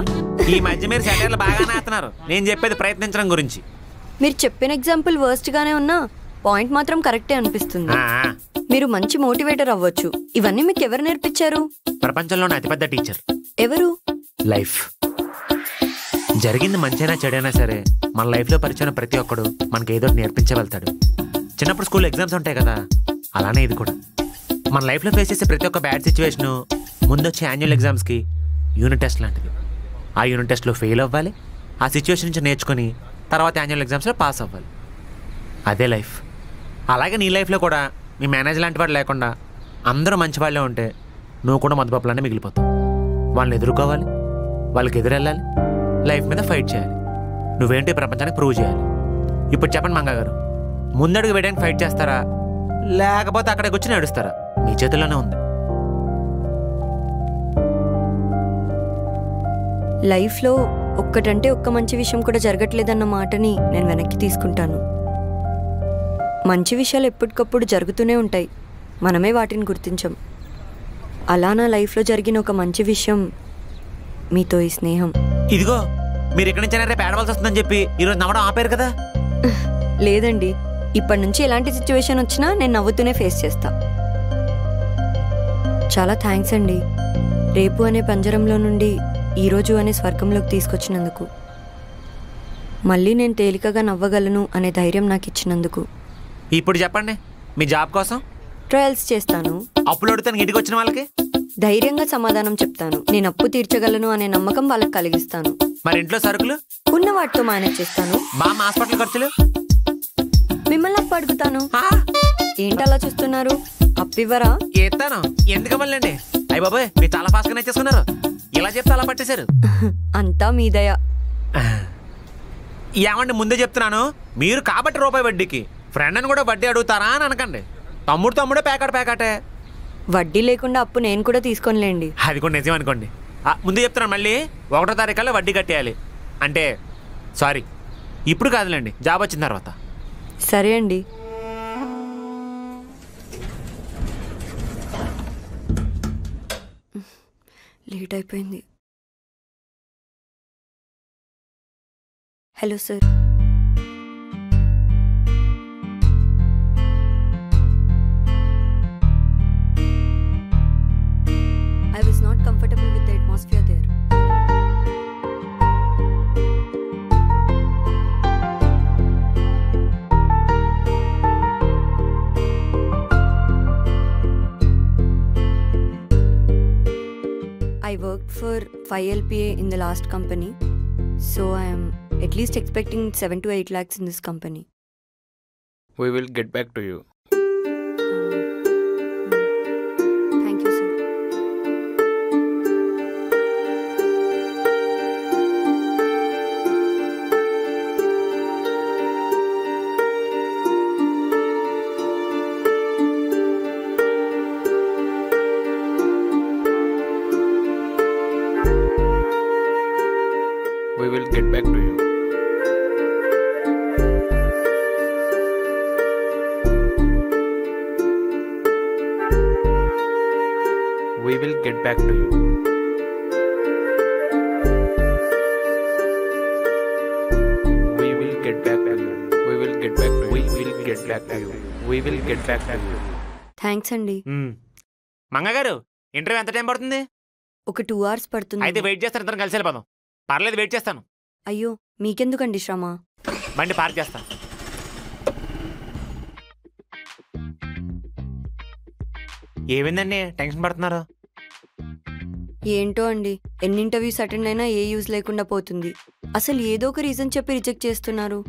ఈ మధ్య మీరు సెటైర్లు బాగానే ఆడుతున్నారు. నేను చెప్పేది ప్రయత్నించడం గురించి. మీరు చెప్పిన ఎగ్జాంపుల్ వర్స్ట్ గానే ఉన్నా పాయింట్ మాత్రం కరెక్టే అనిపిస్తుంది. మీరు మంచి మోటివేటర్ అవ్వచ్చు. ఇవన్నీ మీకు ఎవరు నేర్పించారు? ప్రపంచంలోనే అతిపెద్ద టీచర్. ఎవరు? లైఫ్. జరిగింది మంచైనా చెడైనా సరే మన లైఫ్లో పరిచయం ప్రతి ఒక్కడు మనకి ఏదో నేర్పించే వెళ్తాడు. చిన్నప్పుడు స్కూల్ ఎగ్జామ్స్ ఉంటాయి కదా, అలానే ఇది కూడా. మన లైఫ్లో ఫేస్ చేసే ప్రతి ఒక్క బ్యాడ్ సిచ్యువేషను ముందు వచ్చే యాన్యువల్ ఎగ్జామ్స్కి యూనిట్ టెస్ట్ లాంటిది. ఆ యూనిట్ టెస్ట్లో ఫెయిల్ అవ్వాలి, ఆ సిచ్యువేషన్ నుంచి నేర్చుకొని తర్వాత యాన్యువల్ ఎగ్జామ్స్లో పాస్ అవ్వాలి. అదే లైఫ్. అలాగే నీ లైఫ్లో కూడా మీ మేనేజర్ లాంటి వాడు లేకుండా అందరూ మంచి వాళ్ళే ఉంటే నువ్వు కూడా మధుపప్పులన్నీ మిగిలిపోతావు. వాళ్ళని ఎదుర్కోవాలి, వాళ్ళకి ఎదురెళ్ళాలి, లైఫ్ మీద ఫైట్ చేయాలి. నువ్వేంటి ప్రపంచానికి ప్రూవ్ చేయాలి. ఇప్పుడు చెప్పండి మంగా గారు, ముందడుగు వేయడానికి ఫైట్ చేస్తారా లేకపోతే అక్కడికి వచ్చి నడుస్తారా? మీ చేతుల్లోనే ఉంది. లైఫ్లో ఒక్కటంటే ఒక్క మంచి విషయం కూడా జరగట్లేదన్న మాటని నేను వెనక్కి తీసుకుంటాను. మంచి విషయాలు ఎప్పటికప్పుడు జరుగుతూనే ఉంటాయి, మనమే వాటిని గుర్తించం. అలా నా లైఫ్లో జరిగిన ఒక మంచి విషయం మీతో ఈ స్నేహం. ఇదిగో మీరు ఇక్కడి నుంచి రేపు ఏడవలసి వస్తుందని చెప్పి ఈరోజు నవ్వడం ఆపారు కదా. లేదండి, ఇప్పటి నుంచి ఎలాంటి సిచ్యువేషన్ వచ్చినా నేను నవ్వుతూనే ఫేస్ చేస్తా. చాలా థ్యాంక్స్ అండి, రేపు అనే పంజరంలో నుండి ఈరోజు అనే స్వర్గంలోకి తీసుకొచ్చినందుకు. మళ్ళీ నేను తేలికగా నవ్వగలను అనే ధైర్యం నాకు ఇచ్చినందుకు. ఇప్పుడు చెప్పండి, మీ జాబ్ కోసం ట్రయల్స్ చేస్తాను. అప్పులు అడుగుతాను ఇంటికి వచ్చిన వాళ్ళకి ధైర్యంగా సమాధానం చెప్తాను. నేను అప్పు తీర్చగలను అనే నమ్మకం వాళ్ళకి కలిగిస్తాను. మరి ఇంట్లో సరుకులు ఉన్న వాటితో మేనేజ్ చేస్తాను. బామ్మ హాస్పిటల్ ఖర్చులు మిమ్మల్ని అప్పు అడుగుతాను. ఏంటి అలా చూస్తున్నారు? అప్పివ్వరా? ఎత్తాను, ఎందుకు ఇవ్వాలండి? అయ్య బాబాయ్, మీరు చాలా ఫాస్ట్ గా చేసుకున్నారు. ఇలా చెప్తే అలా పట్టేశారు. అంతా మీ దయ. ఏమండి, ముందే చెప్తున్నాను, మీరు కాబట్టి రూపాయి వడ్డీకి ఫ్రెండ్ అని కూడా వడ్డీ అడుగుతారా అని అనకండి. తమ్ముడే ప్యాకాటే. వడ్డీ లేకుండా అప్పు నేను కూడా తీసుకోనిలేండి. అది కూడా నిజం అనుకోండి. ముందే చెప్తున్నాను, మళ్ళీ 1వ తారీఖుల్లో వడ్డీ కట్టేయాలి. అంటే సారీ, ఇప్పుడు కాదులేండి, జాబ్ వచ్చిన తర్వాత. సరే అండి. లేట్ అయిపోయింది. Hello sir. I was not comfortable with the atmosphere there. I worked for 5 LPA in the last company, so I am at least expecting 7 to 8 lakhs in this company. We will get back to you. Thank you, sir. We will get back to you. We will get back to you. We will get back to you. We will get back to you. We will get back to you. We will get back to you. Thanks అండి. మంగగారు, interview ఎంత time పడుతుంది? ఒక 2 hours పడుతుంది. అయితే wait చేస్తాను, ఇద్దరం కలిసి వెళ్ళిపోదాం. పర్లేదు, వెయిట్ చేస్తాను. అయ్యో, మీకెందుకండి శ్రమ? బండి పార్క్ చేస్తాను. ఏమైందండి, టెన్షన్ పడుతున్నారు? ఏంటో అండి, ఎన్ని ఇంటర్వ్యూస్ అటెండ్ అయినా ఏ యూజ్ లేకుండా పోతుంది. అసలు ఏదో ఒక రీజన్ చెప్పి రిజెక్ట్ చేస్తున్నారు.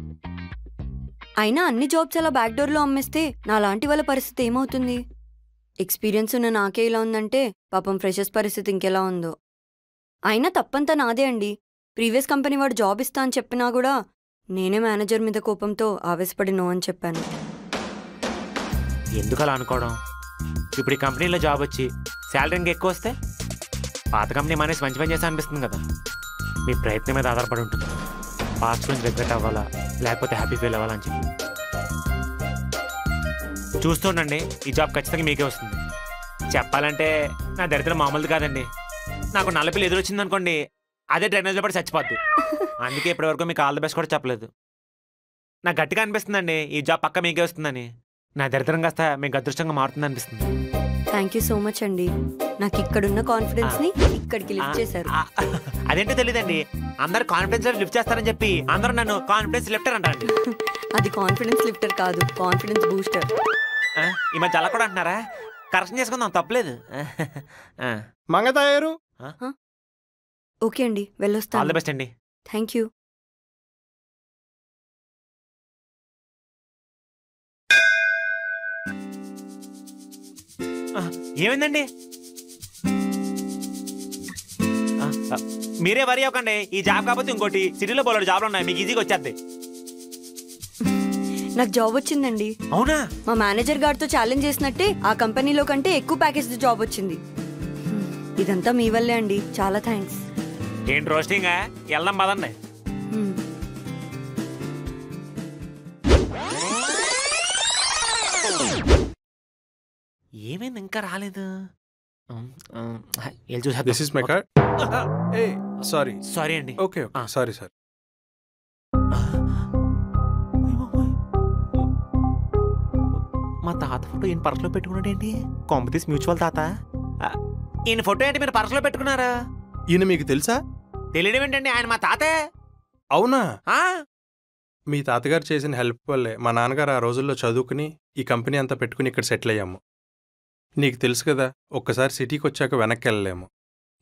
అయినా అన్ని జాబ్స్ అలా బ్యాక్డోర్లో అమ్మేస్తే నాలాంటి వాళ్ళ పరిస్థితి ఏమవుతుంది? ఎక్స్పీరియన్స్ ఉన్న నాకే ఇలా ఉందంటే పాపం ఫ్రెషర్స్ పరిస్థితి ఇంకెలా ఉందో. అయినా తప్పంతా నాదే అండి. ప్రీవియస్ కంపెనీ వాడు జాబ్ ఇస్తా అని చెప్పినా కూడా నేనే మేనేజర్ మీద కోపంతో ఆవేశపడి నో అని చెప్పాను. ఎందుకు అలా అనుకోవడం? ఇప్పుడు ఈ కంపెనీలో జాబ్ వచ్చి శాలరీ ఇంకా ఎక్కువ వస్తే పాత కంపెనీ మానేసి మంచి పని చేస్తా అనిపిస్తుంది కదా. మీ ప్రయత్నం మీద ఆధారపడి ఉంటుంది. పాస్ట్ గురించి రిగ్రెట్ అవ్వాలా లేకపోతే హ్యాపీ ఫీల్ అవ్వాలా అని చెప్పి చూస్తుండండి. ఈ జాబ్ ఖచ్చితంగా మీకే వస్తుంది. చెప్పాలంటే నా దరిద్రం మామూలుది కాదండి. నాకు నల్లపిల్లి ఎదురొచ్చింది అనుకోండి, అదే డ్రైనేజ్లో పడి చచ్చిపోద్ది. అందుకే ఇప్పటివరకు మీకు ఆల్ ది బెస్ట్ కూడా చెప్పలేదు. నాకు గట్టిగా అనిపిస్తుందండి ఈ జాబ్ పక్క మీకే వస్తుందని. నా దరిద్రం కాస్త మీకు అదృష్టంగా మారుతుంది అనిపిస్తుంది. థ్యాంక్ యూ సో మచ్ అండి. నాకు ఇక్కడున్న కాన్ఫిడెన్స్ ని ఇక్కడికి లిఫ్ట్ చేశారు. అదేంటో తెలియదండి, అందరు కాన్ఫిడెన్స్ లిఫ్ట్ చేస్తారని చెప్పి అందరూ నన్ను కాన్ఫిడెన్స్ లిఫ్టర్ అంటారండి. అది కాన్ఫిడెన్స్ లిఫ్టర్ కాదు, కాన్ఫిడెన్స్ బూస్టర్. ఈ మధ్య అలా కూడా అంటున్నారా? కరెక్షన్ చేసుకుందాం, తప్పలేదు. మంగతాయారు. ఓకే అండి, వెళ్ళొస్తాను. ఆల్ ది బెస్ట్ అండి. Thank you. ఏమైందండి? మీరే వరి అవ్వకండి. ఈ జాబ్ కాకపోతే ఇంకోటి సిటీలో బోలెడు జాబ్లు ఉన్నాయి, మీకు ఈజీగా వచ్చేద్ది. నాకు జాబ్ వచ్చిందండి. అవునా? మా మేనేజర్ గారితో ఛాలెంజ్ చేసినట్టే ఆ కంపెనీలో కంటే ఎక్కువ ప్యాకేజ్ జాబ్ వచ్చింది. ఇదంతా మీ వల్లే అండి, చాలా థ్యాంక్స్. ఏంటి రోస్టింగా? వెళ్దాం పదండి. ఏమైంది ఇంకా రాలేదు? This is my card. Sorry sorry అండి. Okay sorry sir. మా తాత ఫోటో ఈయన పర్సులో పెట్టుకున్నాడు ఏంటి? కాంపిటీస్ మ్యూచువల్ తాత. ఈయన ఫోటో ఏంటి మీరు పర్సులో పెట్టుకున్నారా? ఈయన మీకు తెలుసా? తెలియడం ఏంటండి, ఆయన మా తాతే. అవునా? మీ తాతగారు చేసిన హెల్ప్ వల్లే మా నాన్నగారు ఆ రోజుల్లో చదువుకుని ఈ కంపెనీ అంతా పెట్టుకుని ఇక్కడ సెటిల్ అయ్యాము. నీకు తెలుసు కదా, ఒక్కసారి సిటీకి వచ్చాక వెనక్కి వెళ్ళలేము.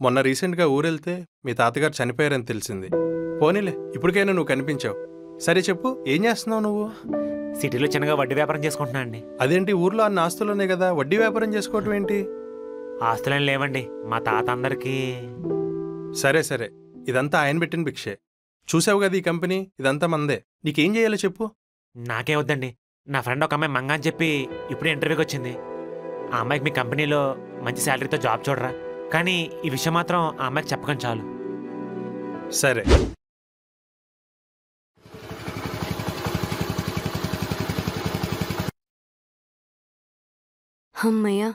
మొన్న రీసెంట్గా ఊరెళ్తే మీ తాతగారు చనిపోయారని తెలిసింది. పోనీలే, ఇప్పటికైనా నువ్వు కనిపించావు. సరే చెప్పు, ఏం చేస్తున్నావు నువ్వు? సిటీలో చిన్నగా వడ్డీ వ్యాపారం చేసుకుంటున్నా అండి. అదేంటి, ఊర్లో అన్న ఆస్తులునే కదా, వడ్డీ వ్యాపారం చేసుకోవటం ఏంటి? ఆస్తులేం లేవండి, మా తాత అందరికీ. సరే సరే, ఇదంతా ఆయన పెట్టిన భిక్షే. చూసావు కదా ఈ కంపెనీ, ఇదంతా మందే. నీకేం చేయాలో చెప్పు. నాకే వద్దండి, నా ఫ్రెండ్ ఒక అమ్మాయి మంగా అని చెప్పి ఇప్పుడే ఇంటర్వ్యూకి వచ్చింది. ఆ అమ్మాయికి మీ కంపెనీలో మంచి శాలరీతో జాబ్ చూడరా, కానీ ఈ విషయం మాత్రం ఆ అమ్మాయికి చెప్పకని చాలు. సరే. అమ్మయ్యా,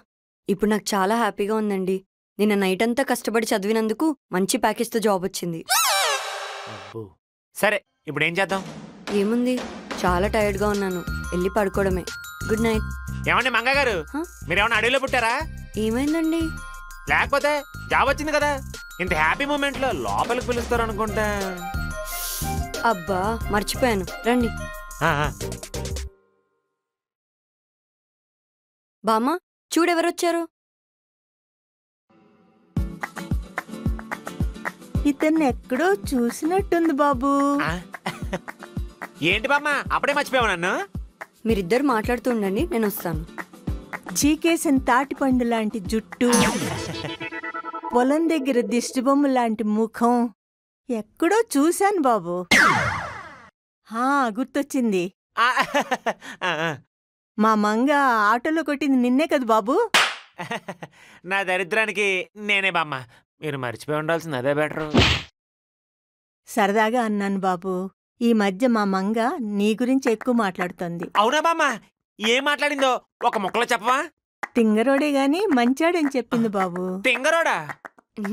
ఇప్పుడు నాకు చాలా హ్యాపీగా ఉందండి. నిన్న నైట్ అంతా కష్టపడి చదివినందుకు మంచి ప్యాకేజ్తో జాబ్ వచ్చింది. సరే, ఇప్పుడు ఏం చేద్దాం? ఏముంది, చాలా టైర్డ్గా ఉన్నాను, వెళ్ళి పడుకోవడమే. Good night. ఏమండి మంగా గారు, మీరేమన్నా అడవిలో పుట్టారా? ఏమైందండి? లేకపోతే జాబ్ వచ్చింది కదా, ఇంత హ్యాపీ మూమెంట్ లో లోపలికి పిలుస్తారు అనుకుంటా. అబ్బా, మర్చిపోయాను, రండి. బామ్మ, చూడెవరొచ్చారు? ఇతన్ని ఎక్కడో చూసినట్టుంది బాబు. ఏంటి బామ్మ, అప్పుడే మర్చిపోయావు నన్ను? మీరిద్దరు మాట్లాడుతూ ఉండండి, నేను వస్తాను. చీకేసిన తాటిపండు లాంటి జుట్టు, పొలం దగ్గర దిష్టిబొమ్మ లాంటి ముఖం, ఎక్కడో చూశాను బాబు. గుర్తొచ్చింది, మా మంగ ఆటోలో కొట్టింది నిన్నే కదా బాబు. నా దరిద్రానికి నేనే బామ్మ, మీరు మర్చిపోయి ఉండాల్సింది అదే బెటరు. సరదాగా అన్నాను బాబు. ఈ మధ్య మా మంగ నీ గురించి ఎక్కువ మాట్లాడుతోంది. అవునా బామ్మ? ఏం మాట్లాడిందో ఒక ముక్కలో చెప్పవా? తింగరోడే గాని మంచాడని చెప్పింది బాబు. తింగరోడా?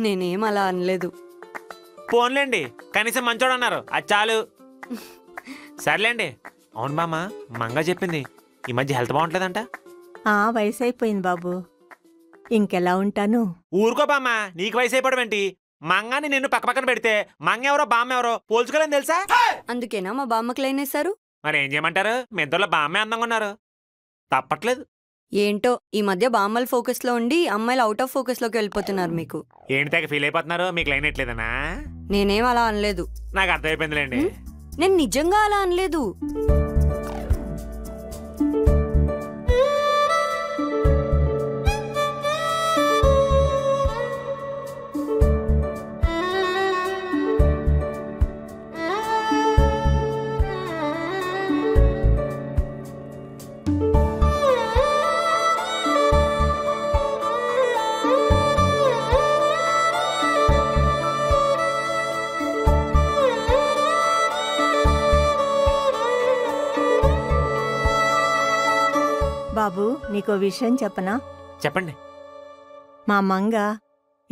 నేనేం అలా అనలేదు. పోన్లేండి, కనీసం మంచోడు అన్నారు, అది చాలు. సర్లేండి. అవును బామ్మ, మంగ చెప్పింది ఈ మధ్య హెల్త్ బాగుంటలేదంట. వయసు అయిపోయింది బాబు, ఇంకెలా ఉంటాను? ఊరుకో బామ్మ, నీకు వయసు అయిపోవడం ఏంటి? మంగాని నిన్ను పక్క పక్కన పెడితే మంగ ఎవరో బామ్మ ఎవరో పోల్చుకోలేని తెలుసా? అందుకేనా మా బామ్మకి లైన్ వేశారు? మరి ఏం చేయమంటారు, మీ ఇద్దరులో బామ్మే అందంగా ఉన్నారు, తప్పట్లేదు. ఏంటో ఈ మధ్య బామ్మల ఫోకస్ లో ఉండి అమ్మాయిలు అవుట్ ఆఫ్ ఫోకస్ లోకి వెళ్ళిపోతున్నారు. మీకు ఏంటి తెగ ఫీల్ అయిపోతున్నారు? మీకు లైన్ ఎట్లేదనా? నేనేం అలా అనలేదు. నాకు అర్థమైపోయిందిలేండి. నేను నిజంగా అలా అనలేదు. బాబు, నీకో విషయం చెప్పనా? చెప్పండి. మా మంగ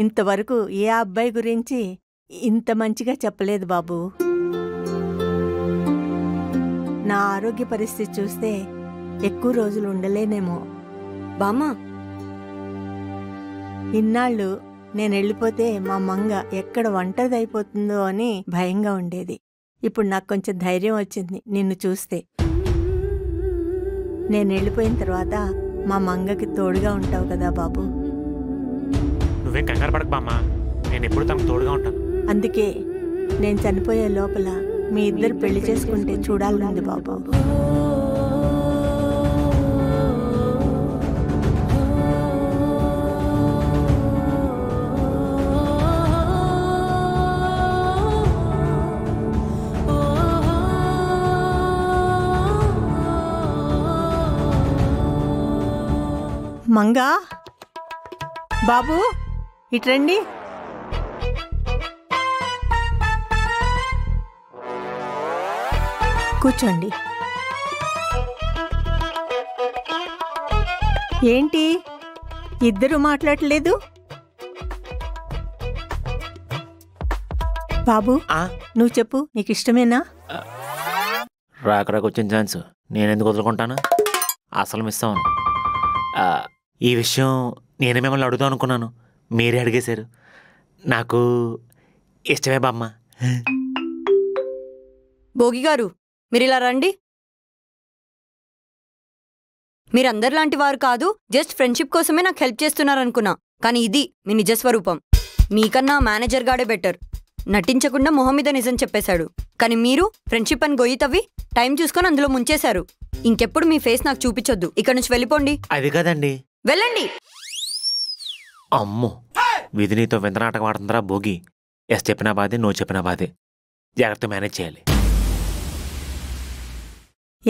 ఇంతవరకు ఏ అబ్బాయి గురించి ఇంత మంచిగా చెప్పలేదు బాబు. నా ఆరోగ్య పరిస్థితి చూస్తే ఎక్కువ రోజులు ఉండలేనేమో. బామ్మ, ఇన్నాళ్ళు నేను వెళ్ళిపోతే మా మంగ ఎక్కడ ఒంటరిదైపోతుందో అని భయంగా ఉండేది. ఇప్పుడు నాకు కొంచెం ధైర్యం వచ్చింది నిన్ను చూస్తే. నేను వెళ్ళిపోయిన తర్వాత మా మంగకి తోడుగా ఉంటావు కదా బాబు. నువ్వేం కంగారు పడకు బామ్మ, నేను ఎప్పుడు తనకు తోడుగా ఉంటాను. అందుకే నేను చనిపోయే లోపల మీ ఇద్దరు పెళ్లి చేసుకుంటే చూడాలనుంది బాబు. మంగా, బాబు ఇట్రండి. కూర్చోండి. ఏంటి ఇద్దరు మాట్లాడలేదు? బాబు నువ్వు చెప్పు, నీకు ఇష్టమేనా? రాకరాకు వచ్చిన ఛాన్స్ నేనెందుకు వదులుకుంటాను? అసలు మిస్ అవును. ఈ విషయం నేనే మిమ్మల్ని అడుగుదాం అనుకున్నాను, మీరే అడిగేశారు. నాకు ఇష్టమే బామ్మ. భోగి గారు, మీరు ఇలా రండి. మీరందరిలాంటి వారు కాదు, జస్ట్ ఫ్రెండ్షిప్ కోసమే నాకు హెల్ప్ చేస్తున్నారనుకున్నా. కానీ ఇది మీ నిజస్వరూపం. మీకన్నా మేనేజర్ గాడే బెటర్. నటించకుండా మొహం మీద నిజం చెప్పేశాడు. కానీ మీరు ఫ్రెండ్షిప్ అని గొయ్యి తవ్వి టైం చూసుకొని అందులో ముంచేశారు. ఇంకెప్పుడు మీ ఫేస్ నాకు చూపించొద్దు. ఇక్కడ నుంచి వెళ్ళిపోండి. అది కాదండి. వెళ్ళండి. అమ్మో, విధి నీతో వింత నాటకం ఆడుతుందిరా భోగి. ఎస్ చెప్పినా బాధే, నో చెప్పినా బాధే. జాగ్రత్త మేనేజ్ చేయాలి.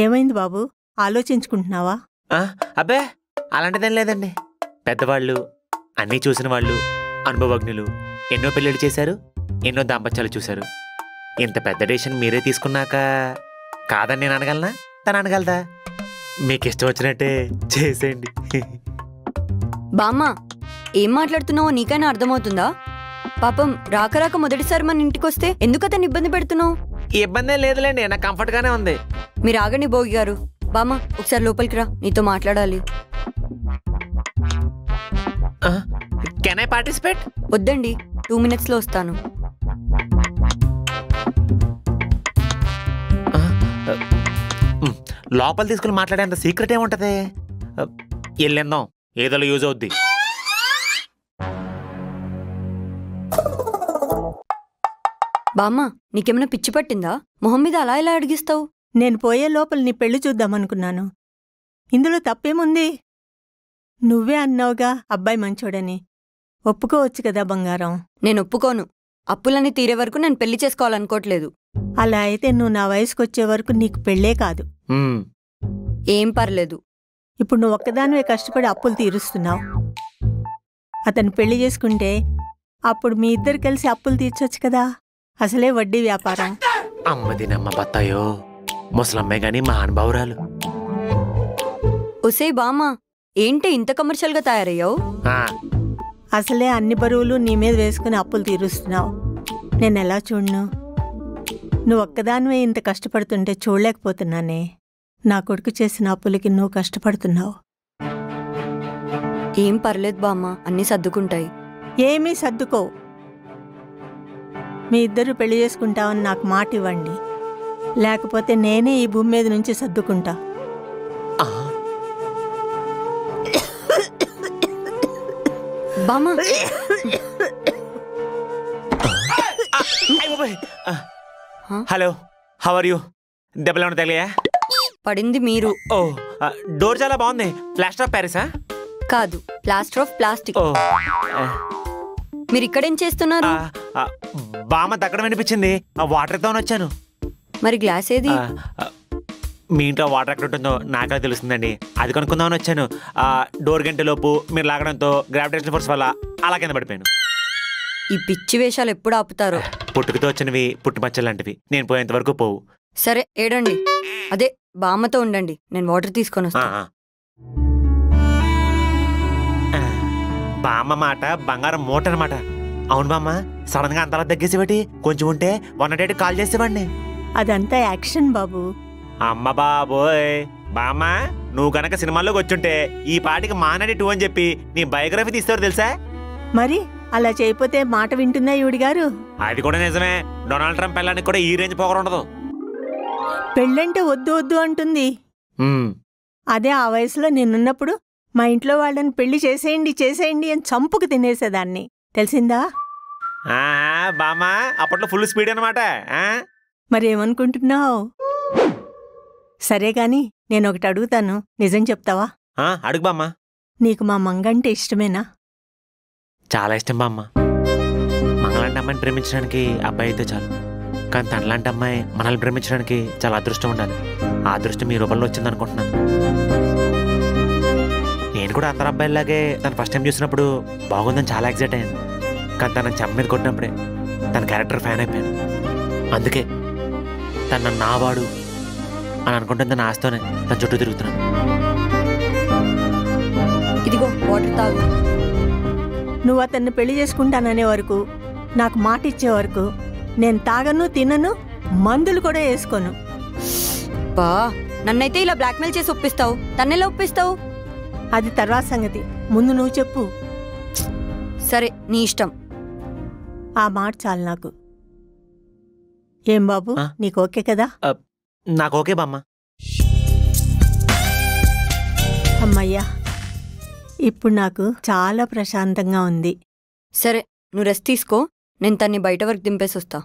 ఏమైంది బాబు, ఆలోచించుకుంటున్నావా? అబ్బే అలాంటిదేం లేదండి. పెద్దవాళ్ళు, అన్నీ చూసిన వాళ్ళు, అనుభవజ్ఞులు, ఎన్నో పెళ్ళిళ్ళు చేశారు, ఎన్నో దాంపత్యాలు చూశారు. ఇంత పెద్ద డెసిషన్ మీరే తీసుకున్నాక కాదని నేను అనగలనా? తను అనగలదా? మీకు ఇష్టం వచ్చినట్టే చేసేయండి. బామ్మ, ఏం మాట్లాడుతున్నావో నీకైనా అర్థమవుతుందా? పాపం రాక రాక మొదటిసారి మన ఇంటికొస్తే ఎందుకు అతన్ని ఇబ్బంది పెడుతున్నావు? ఇబ్బందే లేదులేండి, నాకు కంఫర్ట్ గానే ఉంది. మీరు ఆగండి భోగి గారు. బామ్మ, ఒకసారి లోపలికి రా, నీతో మాట్లాడాలి. Can I participate? వద్దండి, 2 minutes లో వస్తాను. లోపల తీసుకుని మాట్లాడేంత సీక్రెట్ ఏముంటది? వెళ్ళిందాం, ఏదో యూజ్ అవుద్ది. బామ్మ, నీకేమైనా పిచ్చి పట్టిందా? మొహం మీద అలా ఎలా అడిగిస్తావు? నేను పోయే లోపల నీ పెళ్లి చూద్దామనుకున్నాను. ఇందులో తప్పేముంది? నువ్వే అన్నావుగా అబ్బాయి మంచోడని. ఒప్పుకోవచ్చు కదా బంగారం. నేను ఒప్పుకోను. అప్పులన్నీ తీరే వరకు నేను పెళ్లి చేసుకోవాలనుకోవట్లేదు. అలా అయితే నువ్వు నా వయసుకొచ్చే వరకు నీకు పెళ్ళే కాదు. ఏం పర్లేదు. ఇప్పుడు నువ్వు ఒక్కదానివే కష్టపడి అప్పులు తీరుస్తున్నావు. అతను పెళ్లి చేసుకుంటే అప్పుడు మీ ఇద్దరు కలిసి అప్పులు తీర్చొచ్చు కదా. అసలే వడ్డీ వ్యాపారం. అమ్మది నమ్మ బత్తాయో, ముసలమ్మే గాని మా అనుభవరాలు. ఒసే బామ్మ, ఏంటి ఇంత కమర్షియల్గా తయారయ్యావు? అసలే అన్ని బరువులు నీ మీద వేసుకుని అప్పులు తీరుస్తున్నావు. నేనెలా చూడను? నువ్వు ఒక్కదానివే ఇంత కష్టపడుతుంటే చూడలేకపోతున్నానే. నా కొడుకు చేసిన అప్పులకి నువ్వు కష్టపడుతున్నావు. ఏం పర్లేదు బామ్మ, అన్నీ సర్దుకుంటాయి. ఏమీ సర్దుకోవు. మీ ఇద్దరు పెళ్లి చేసుకుంటావని నాకు మాట ఇవ్వండి, లేకపోతే నేనే ఈ భూమి మీద నుంచి సర్దుకుంటా. బామ్మ, హలో, హౌ ఆర్ యూ? దెబ్బలేమన్నా తగిలాయా? పడింది మీరు. ఓ, డోర్ చాలా బాగుంది. ప్లాస్టర్ ఆఫ్ ప్యారిసా? కాదు, ప్లాస్టర్ ఆఫ్ ప్లాస్టిక్. మీరు ఇక్కడేం చేస్తున్నారు? బామ్మ దగ్గర వినిపించింది, వాటర్ తో వచ్చాను. మరి గ్లాస్ ఏది? మీ ఇంట్లో వాటర్ ఎక్కడ ఉంటుందో నాకే తెలుస్తుందండి, అది కనుక్కుందామని వచ్చాను. డోర్ గంట లోపు మీరు లాగడంతో గ్రావిటేషన్ ఫోర్స్ వల్ల అలా కింద పడిపోయాను. ఈ పిచ్చి వేషాలు ఎప్పుడు ఆపుతారో. పుట్టుకతో వచ్చినవి పుట్టుమచ్చలు లాంటివి, నేను పోయేంత వరకు పోవు. సరే ఏడండి, అదే బామ్మతో ఉండండి, నేను వాటర్ తీసుకొని వస్తాను. బామ్మ మాట బంగారం మూట అనమాట. అవును బామ్మ, సడన్ గా అంతలా తగ్గేసేవాటి, కొంచెం ఉంటే 108 కాల్ చేసేవాడిని. అదంతా యాక్షన్ బాబు. అమ్మ బాబోయ్, బామ్మ నువ్వు కనుక సినిమాల్లోకి వచ్చుంటే ఈ పాటికి మానడి 2 అని చెప్పి నీ బయోగ్రఫీ తీస్తారు తెలుసా? మరి అలా చేయపోతే మాట వింటుందా ఈవిడి గారు? అది కూడా నిజమే. డొనాల్డ్ ట్రంప్ పెళ్ళానికి కూడా ఈ రేంజ్ పొగరు ఉండదు. పెళ్ళంటే వద్దు వద్దు అంటుంది. అదే ఆ వయసులో నేనున్నప్పుడు మా ఇంట్లో వాళ్ళని పెళ్లి చేసేయండి చేసేయండి అని చంపుకు తినేసేదాన్ని, తెలిసిందా? బామ్మ అప్పట్లో ఫుల్ స్పీడ్ అనమాట. మరేమనుకుంటున్నావు? సరే గాని నేను ఒకటి అడుగుతాను, నిజం చెప్తావా? అడుగు బామ్మ. నీకు మా మంగంటే ఇష్టమేనా? చాలా ఇష్టం బామ్మ. మంగళాంటి అమ్మాయిని ప్రేమించడానికి అబ్బాయి అయితే చాలు, కానీ తనలాంటి అమ్మాయి మనల్ని ప్రేమించడానికి చాలా అదృష్టం ఉండాలి. ఆ అదృష్టం ఈ రూపంలో వచ్చింది అనుకుంటున్నాను. నేను కూడా అందరు అబ్బాయిలాగే తను ఫస్ట్ టైం చూసినప్పుడు బాగుందని చాలా ఎక్సైట్ అయ్యాను. కానీ తన చెమ్మ మీద కొట్టినప్పుడే తన క్యారెక్టర్ ఫ్యాన్ అయిపోయాను. అందుకే తన నావాడు అని అనుకుంటుంది, తన ఆస్తోనే తన చుట్టూ తిరుగుతున్నాను. ఇదిగో వాటర్ తాగు. నువ్వు అతన్ని పెళ్లి చేసుకుంటాననే వరకు, నాకు మాట ఇచ్చే వరకు నేను తాగను, తినను, మందులు కూడా వేసుకోను. బా, నన్నైతే ఇలా బ్లాక్మెయిల్ చేసి ఒప్పిస్తావు, తన్నెలా ఒప్పిస్తావు? అది తర్వాత సంగతి, ముందు నువ్వు చెప్పు. సరే, నీ ఇష్టం. ఆ మాట చాలు నాకు. ఏం బాబు, నీకు ఓకే కదా? నాకు ఓకే బామ్మ. అమ్మయ్యా, ఇప్పుడు నాకు చాలా ప్రశాంతంగా ఉంది. సరే, నువ్వు రెస్ట్ తీసుకో, నేను తన్ని బయట వరకు దింపేసి వస్తా.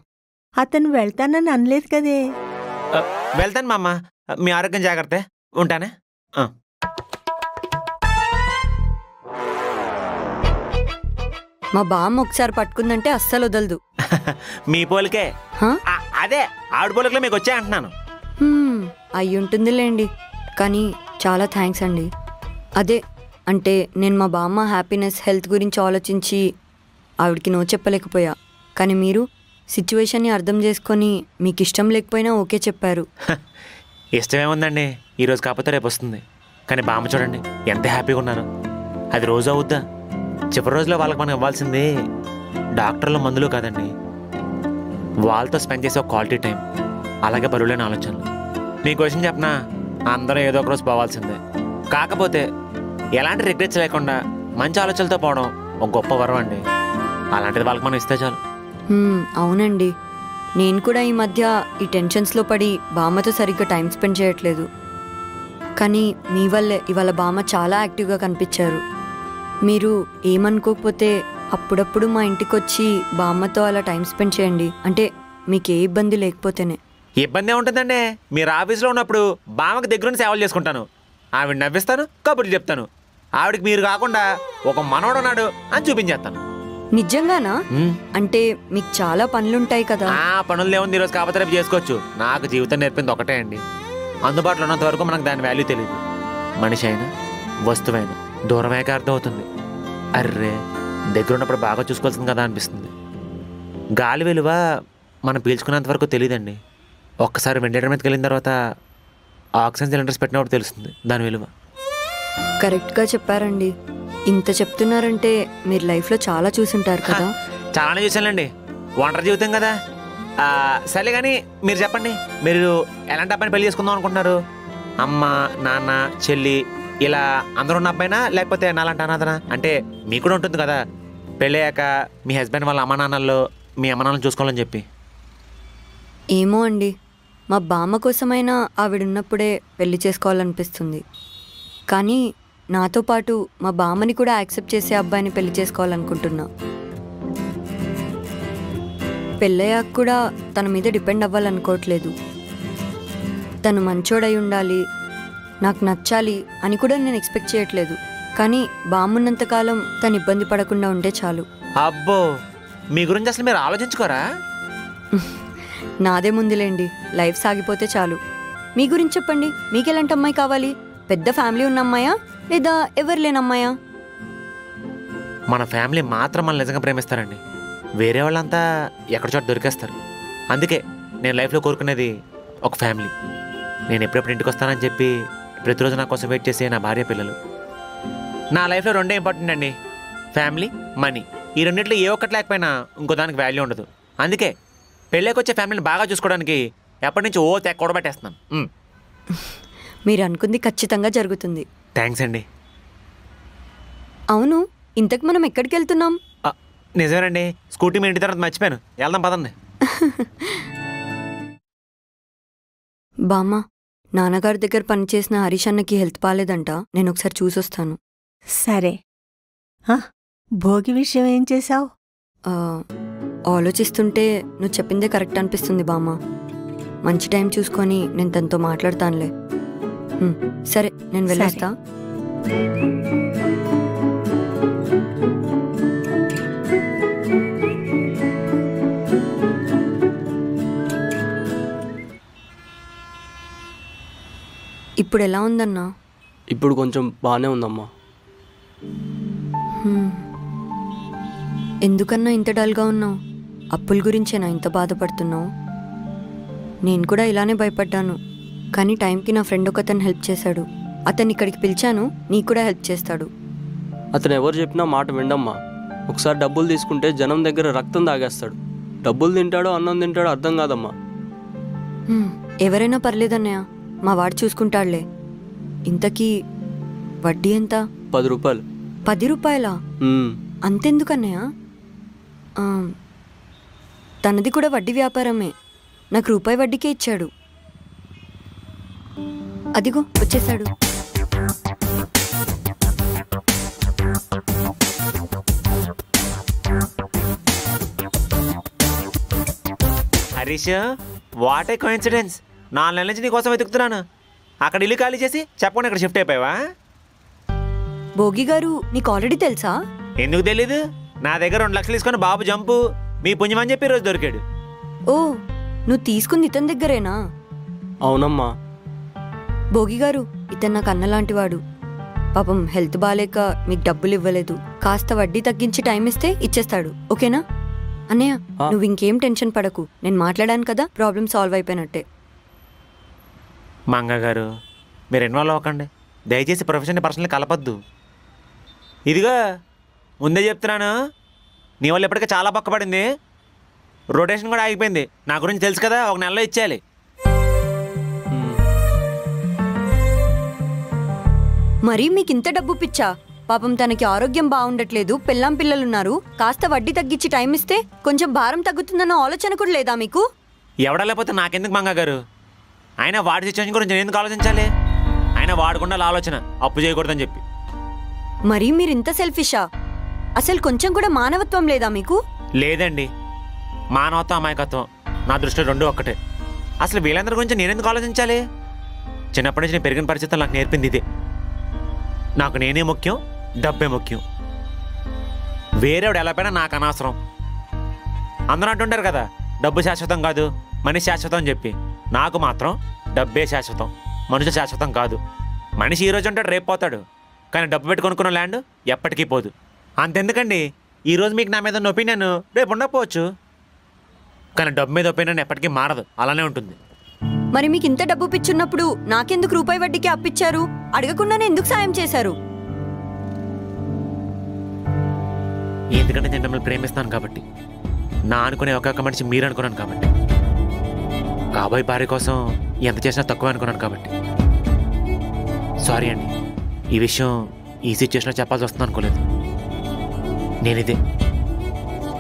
అతను వెళ్తానని అనలేదు కదే. వెళ్తాను మామ, మీ ఆరోగ్యం జాగ్రత్త, ఉంటానే. మా బామ్మ ఒకసారి పట్టుకుందంటే అస్సలు వదలదు. మీ పోలికే. అదే ఆవిడ పోలికలో మీకు వచ్చా అంటున్నాను. అయ్యుంటుందిలేండి, కానీ చాలా థ్యాంక్స్ అండి. అదే అంటే నేను మా బామ్మ హ్యాపీనెస్, హెల్త్ గురించి ఆలోచించి ఆవిడకి నో చెప్పలేకపోయా. కానీ మీరు సిచ్యువేషన్ని అర్థం చేసుకొని మీకు ఇష్టం లేకపోయినా ఓకే చెప్పారు. ఇష్టమేముందండి, ఈరోజు కాకపోతే రేపు వస్తుంది. కానీ బామ్మ చూడండి ఎంత హ్యాపీగా ఉన్నారు. అది రోజు అవుద్దా? చివరి రోజులో వాళ్ళకి మనం ఇవ్వాల్సింది డాక్టర్లు, మందులు కాదండి, వాళ్ళతో స్పెండ్ చేసే ఒక క్వాలిటీ టైం, అలాగే బరువులేని ఆలోచనలు. మీకు క్వశ్చన్ చెప్పనా, అందరూ ఏదో ఒక రోజు పోవాల్సిందే. కాకపోతే ఎలాంటి రిగ్రెట్స్ లేకుండా మంచి ఆలోచనలతో పోవడం ఒక గొప్ప వరం అండి. అలాంటిది వాళ్ళకి మనం ఇస్తే చాలు. అవునండి, నేను కూడా ఈ మధ్య ఈ టెన్షన్స్లో పడి బామ్మతో సరిగ్గా టైం స్పెండ్ చేయట్లేదు. కానీ మీ వల్లే ఇవాళ బామ్మ చాలా యాక్టివ్గా కనిపించారు. మీరు ఏమనుకోకపోతే అప్పుడప్పుడు మా ఇంటికి వచ్చి బామ్మతో అలా టైం స్పెండ్ చేయండి, అంటే మీకు ఏ ఇబ్బంది లేకపోతేనే. ఇబ్బంది ఏముంటుందండి, మీరు ఆఫీస్లో ఉన్నప్పుడు బామ్మకి దగ్గరుండి సేవలు చేసుకుంటాను, ఆవిడ నవ్విస్తాను, కబుర్లు చెప్తాను. ఆవిడకి మీరు కాకుండా ఒక మనోడు ఉన్నాడు అని చూపించేస్తాను. నిజంగానా? అంటే మీకు చాలా పనులుంటాయి కదా. పనులు ఏముంది, ఈరోజు కాకపోతే రేపు చేసుకోవచ్చు. నాకు జీవితం నేర్పింది ఒకటే అండి, అందుబాటులో ఉన్నంత వరకు మనకు దాని వాల్యూ తెలియదు. మనిషి అయినా వస్తువైనా దూరమేక అర్థం అవుతుంది. అర్రే దగ్గర ఉన్నప్పుడు బాగా చూసుకోవాల్సింది కదా అనిపిస్తుంది. గాలి విలువ మనం పీల్చుకున్నంత వరకు తెలియదండి. ఒక్కసారి వెంటిలేటర్ మీదకి వెళ్ళిన తర్వాత ఆక్సిజన్ సిలిండర్స్ పెట్టినప్పుడు తెలుస్తుంది దాని విలువ. కరెక్ట్గా చెప్పారండి. ఇంత చెప్తున్నారంటే మీరు లైఫ్లో చాలా చూసుంటారు కదా. చాలానే చూసానండి, ఒంటరి జీవితం కదా. సరే కానీ మీరు చెప్పండి, మీరు ఎలాంటి అబ్బాయిని పెళ్లి చేసుకుందాం అనుకుంటున్నారు? అమ్మ, నాన్న, చెల్లి ఇలా అందరూ ఉన్న అబ్బాయినా, లేకపోతే నాలంటే అనాథనా? అంటే మీకు కూడా ఉంటుంది కదా పెళ్ళయ్యాక మీ హస్బెండ్ వాళ్ళ అమ్మ నాన్నల్లో మీ అమ్మ నాన్నలు చూసుకోవాలని చెప్పి. ఏమో అండి, మా బామ్మ కోసమైనా ఆవిడున్నప్పుడే పెళ్లి చేసుకోవాలనిపిస్తుంది. కానీ నాతో పాటు మా బామ్మని కూడా యాక్సెప్ట్ చేసే అబ్బాయిని పెళ్లి చేసుకోవాలనుకుంటున్నా. పెళ్ళయ్యాక కూడా తన మీద డిపెండ్ అవ్వాలనుకోవట్లేదు. తను మంచోడై ఉండాలి, నాకు నచ్చాలి అని కూడా నేను ఎక్స్పెక్ట్ చేయట్లేదు. కానీ బామ్మున్నంతకాలం తను ఇబ్బంది పడకుండా ఉంటే చాలు. అబ్బో, మీ గురించి అసలు మీరు ఆలోచించుకోరా? నాదే ముందులేండి, లైఫ్ సాగిపోతే చాలు. మీ గురించి చెప్పండి, మీకు ఎలాంటి అమ్మాయి కావాలి? పెద్ద ఫ్యామిలీ ఉన్న అమ్మాయా, లేదా ఎవరు లేని అమ్మాయా? మన ఫ్యామిలీ మాత్రం మనం నిజంగా ప్రేమిస్తారండి, వేరే వాళ్ళంతా ఎక్కడ చోట దొరికేస్తారు. అందుకే నేను లైఫ్లో కోరుకునేది ఒక ఫ్యామిలీ. నేను ఎప్పుడెప్పుడు ఇంటికి వస్తానని చెప్పి ప్రతిరోజు నా కోసం వెయిట్ చేసే నా భార్య, పిల్లలు. నా లైఫ్లో రెండే ఇంపార్టెంట్ అండి, ఫ్యామిలీ, మనీ. ఈ రెండింటిలో ఏ ఒక్కటి లేకపోయినా ఇంకో దానికి వాల్యూ ఉండదు. అందుకే పెళ్ళికి వచ్చే ఫ్యామిలీని బాగా చూసుకోవడానికి ఎప్పటి నుంచి తెగ కూడబెట్టేస్తున్నాను. మీరు అనుకుంది ఖచ్చితంగా జరుగుతుంది. థ్యాంక్స్ అండి. అవును, ఇంతకు మనం ఎక్కడికి వెళ్తున్నాం? నిజమేనండి, స్కూటీ మీ ఇంటి తర్వాత మర్చిపోయాను, వెళ్దాం పదండి. బామ్మ, నాన్నగారి దగ్గర పనిచేసిన హరీష్ అన్నకి హెల్త్ బాలేదంట, నేను ఒకసారి చూసొస్తాను. సరే, భోగి విషయం ఏం చేశావు? ఆలోచిస్తుంటే నువ్వు చెప్పిందే కరెక్ట్ అనిపిస్తుంది బామ్మ. మంచి టైం చూసుకొని నేను తనతో మాట్లాడతానులే. సరే, నేను వెళ్ళేస్తా. ఇప్పుడు ఎలా ఉందన్నా? ఇప్పుడు కొంచెం బాగానే ఉందమ్మా. ఎందుకన్నా ఇంత డల్గా ఉన్నావు? అప్పుల గురించేనా ఇంత బాధపడుతున్నావు? నేను కూడా ఇలానే భయపడ్డాను, కానీ టైంకి నా ఫ్రెండ్ ఒకతను హెల్ప్ చేశాడు. అతన్ని ఇక్కడికి పిలిచాను, నీకు కూడా హెల్ప్ చేస్తాడు. అతను ఎవరు చెప్పినా మాట విండమ్మా. ఒకసారి డబ్బులు తీసుకుంటే జనం దగ్గర రక్తం తాగేస్తాడు. డబ్బులు తింటాడో అన్నం తింటాడో అర్థం కాదమ్మా. ఎవరైనా పర్లేదన్నయ్య, మా వాడు చూసుకుంటాడులే. ఇంతకీ వడ్డీ ఎంత? 10 రూపాయలు. 10 రూపాయలా? అంతెందుకన్నయ్య? తనది కూడా వడ్డీ వ్యాపారమే. నాకు రూపాయి వడ్డీకే ఇచ్చాడు. అదిగో వచ్చేసాడు. Harish, what a coincidence. 4 నెలల నుంచి నీకోసం వెతుకుతున్నాను. అక్కడ ఇల్లు ఖాళీ చేసి చెప్పకుండా ఇక్కడ షిఫ్ట్ అయిపోయావా? భోగి గారు నీకు ఆల్రెడీ తెలుసా? ఎందుకు తెలీదు? నా దగ్గర 2 లక్షలు తీసుకొని బాబు జంపు మీ పుణ్యమని చెప్పి రోజు దొరికాడు. ఓ, నువ్వు తీసుకుంది ఇతని దగ్గరేనా? అవునమ్మా. భోగి గారు, ఇతను నాకు అన్నలాంటివాడు. పాపం హెల్త్ బాగాలేక మీకు డబ్బులు ఇవ్వలేదు. కాస్త వడ్డీ తగ్గించి టైం ఇస్తే ఇచ్చేస్తాడు. ఓకేనా? అన్నయ్య, నువ్వు ఇంకేం టెన్షన్ పడకు. నేను మాట్లాడాను కదా, ప్రాబ్లం సాల్వ్ అయిపోయినట్టే. మంగ గారు, మీరు ఇన్వాల్వ్ అవ్వకండి దయచేసి. ప్రొఫెషన్ పర్సనల్ కలపద్దు. ఇదిగా ముందే చెప్తున్నాను, నీ వాళ్ళు ఎప్పటికీ చాలా పక్కపడింది. రొటేషన్ కూడా ఆగిపోయింది. నా గురించి తెలుసు కదా, 1 నెలలో ఇచ్చేయాలి. మరీ మీకు ఇంత డబ్బు పిచ్చా? పాపం తనకి ఆరోగ్యం బాగుండట్లేదు, పిల్లం పిల్లలున్నారు. కాస్త వడ్డీ తగ్గించి టైం ఇస్తే కొంచెం భారం తగ్గుతుందన్న ఆలోచన కూడా లేదా మీకు? ఎవడా లేకపోతే నాకెందుకు మంగ గారు? ఆయన వాడి సిచ్యువేషన్ గురించి నేను ఎందుకు ఆలోచించాలి? ఆయన వాడుకుండా ఆలోచన అప్పు చేయకూడదని చెప్పి. మరీ మీరు ఇంత సెల్ఫిషా? అసలు కొంచెం కూడా మానవత్వం లేదా మీకు? లేదండి, మానవత్వం అమాయకత్వం నా దృష్టిలో 2 ఒక్కటే. అసలు వీళ్ళందరి గురించి నేనెందుకు ఆలోచించాలి? చిన్నప్పటి నుంచి నేను పెరిగిన పరిస్థితులు నాకు నేర్పింది ఇదే. నాకు నేనే ముఖ్యం, డబ్బే ముఖ్యం. వేరేవాడు ఎలా పోయినా నాకు అనవసరం. అందరూ అంటుంటారు కదా, డబ్బు శాశ్వతం కాదు, మనిషి శాశ్వతం అని చెప్పి. నాకు మాత్రం డబ్బే శాశ్వతం, మనిషి శాశ్వతం కాదు. మనిషి ఈరోజు ఉంటాడు, రేపు పోతాడు. కానీ డబ్బు పెట్టి కొనుక్కున్న ల్యాండ్ ఎప్పటికీ పోదు. అంతెందుకండి, ఈరోజు మీకు నా మీద ఉన్న ఒపీనియన్ రేపు ఉండకపోవచ్చు, కానీ డబ్బు మీద ఒపీనియన్ ఎప్పటికీ మారదు, అలానే ఉంటుంది. మరి మీకు ఇంత డబ్బు పిచ్చున్నప్పుడు నాకెందుకు రూపాయి వడ్డీకి అప్పిచ్చారు? అడగకుండానే ఎందుకు సాయం చేశారు? ఎందుకంటే నేను మిమ్మల్ని ప్రేమిస్తాను కాబట్టి. నా అనుకునే ఒక్కొక్క మనిషి మీరు అనుకున్నాను కాబట్టి. కాబోయే భార్య కోసం ఎంత చేసినా తక్కువ అనుకున్నాను కాబట్టి. సారీ అండి, ఈ విషయం ఈ సిచ్యువేషన్లో చెప్పాల్సి వస్తుంది అనుకోలేదు. నేనిదే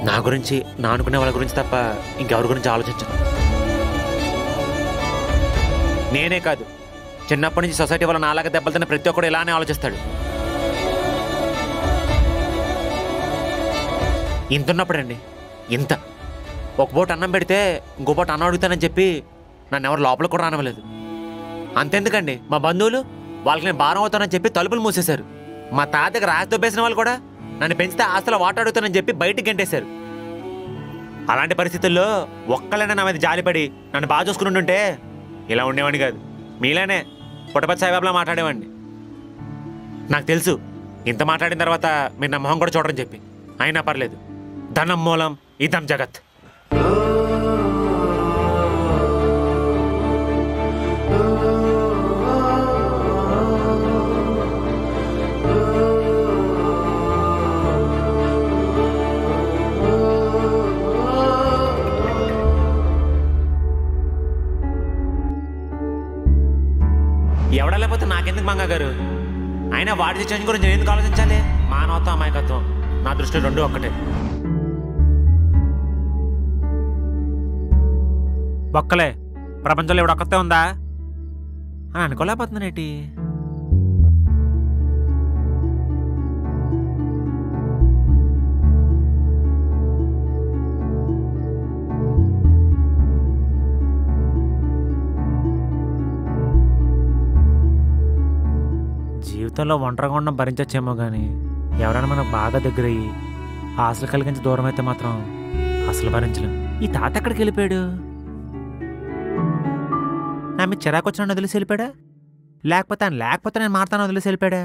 నా గురించి, నా అనుకునే వాళ్ళ గురించి తప్ప ఇంకెవరి గురించి ఆలోచించను. నేనే కాదు, చిన్నప్పటి నుంచి సొసైటీ వల్ల నాలాగా దెబ్బలుతున్న ప్రతి ఒక్కడు ఇలానే ఆలోచిస్తాడు. ఇంత ఉన్నప్పుడండి, ఇంత ఒక పూట అన్నం పెడితే ఇంకో పూట అన్నం అడుగుతానని చెప్పి నన్ను ఎవరు లోపల కూడా రానివ్వలేదు. అంతెందుకండి, మా బంధువులు వాళ్ళకి నేను భారం అవుతానని చెప్పి తలుపులు మూసేశారు. మా తాతకి రాసి దొబ్బేసిన వాళ్ళు కూడా నన్ను పెంచితే ఆస్తులు వాట అడుగుతానని చెప్పి బయటికి గంటేశారు. అలాంటి పరిస్థితుల్లో ఒక్కళ్ళైనా నా మీద జాలిపడి నన్ను బాగా చూసుకుని ఉంటే ఇలా ఉండేవాడిని కాదు. మీలానే పుట్టపతి సాయిబాబులా మాట్లాడేవాడిని. నాకు తెలుసు ఇంత మాట్లాడిన తర్వాత మీరు నా మొహం కూడా చూడరని చెప్పి. అయినా పర్లేదు, ధనం మూలం ఇదం జగత్. ఎవడా లేకపోతే నాకెందుకు మంగ గారు? అయినా వాడి సిచ్యువేషన్ గురించి నేను ఎందుకు ఆలోచించాలి? మానవత్వం అమాయకత్వం నా దృష్టిలో 2 ఒక్కటే. ఒక్కలే ప్రపంచంలో ఎవడు ఒక్కతే ఉందా అని అనుకోలేకపోతున్నానేటి. జీవితంలో ఒంటరిగా ఉండడం భరించచ్చేమో కానీ ఎవరైనా మనకు బాగా దగ్గరయ్యి ఆశలు కలిగించి దూరం అయితే మాత్రం అసలు భరించలేం. ఈ తాత ఎక్కడికి వెళ్ళిపోయాడు? నా మీద చిరాకు వచ్చిన వదిలేసి వెళ్ళిపోయాడా, లేకపోతే నేను మారుతాను వదిలేసి వెళ్ళిపోయాడా?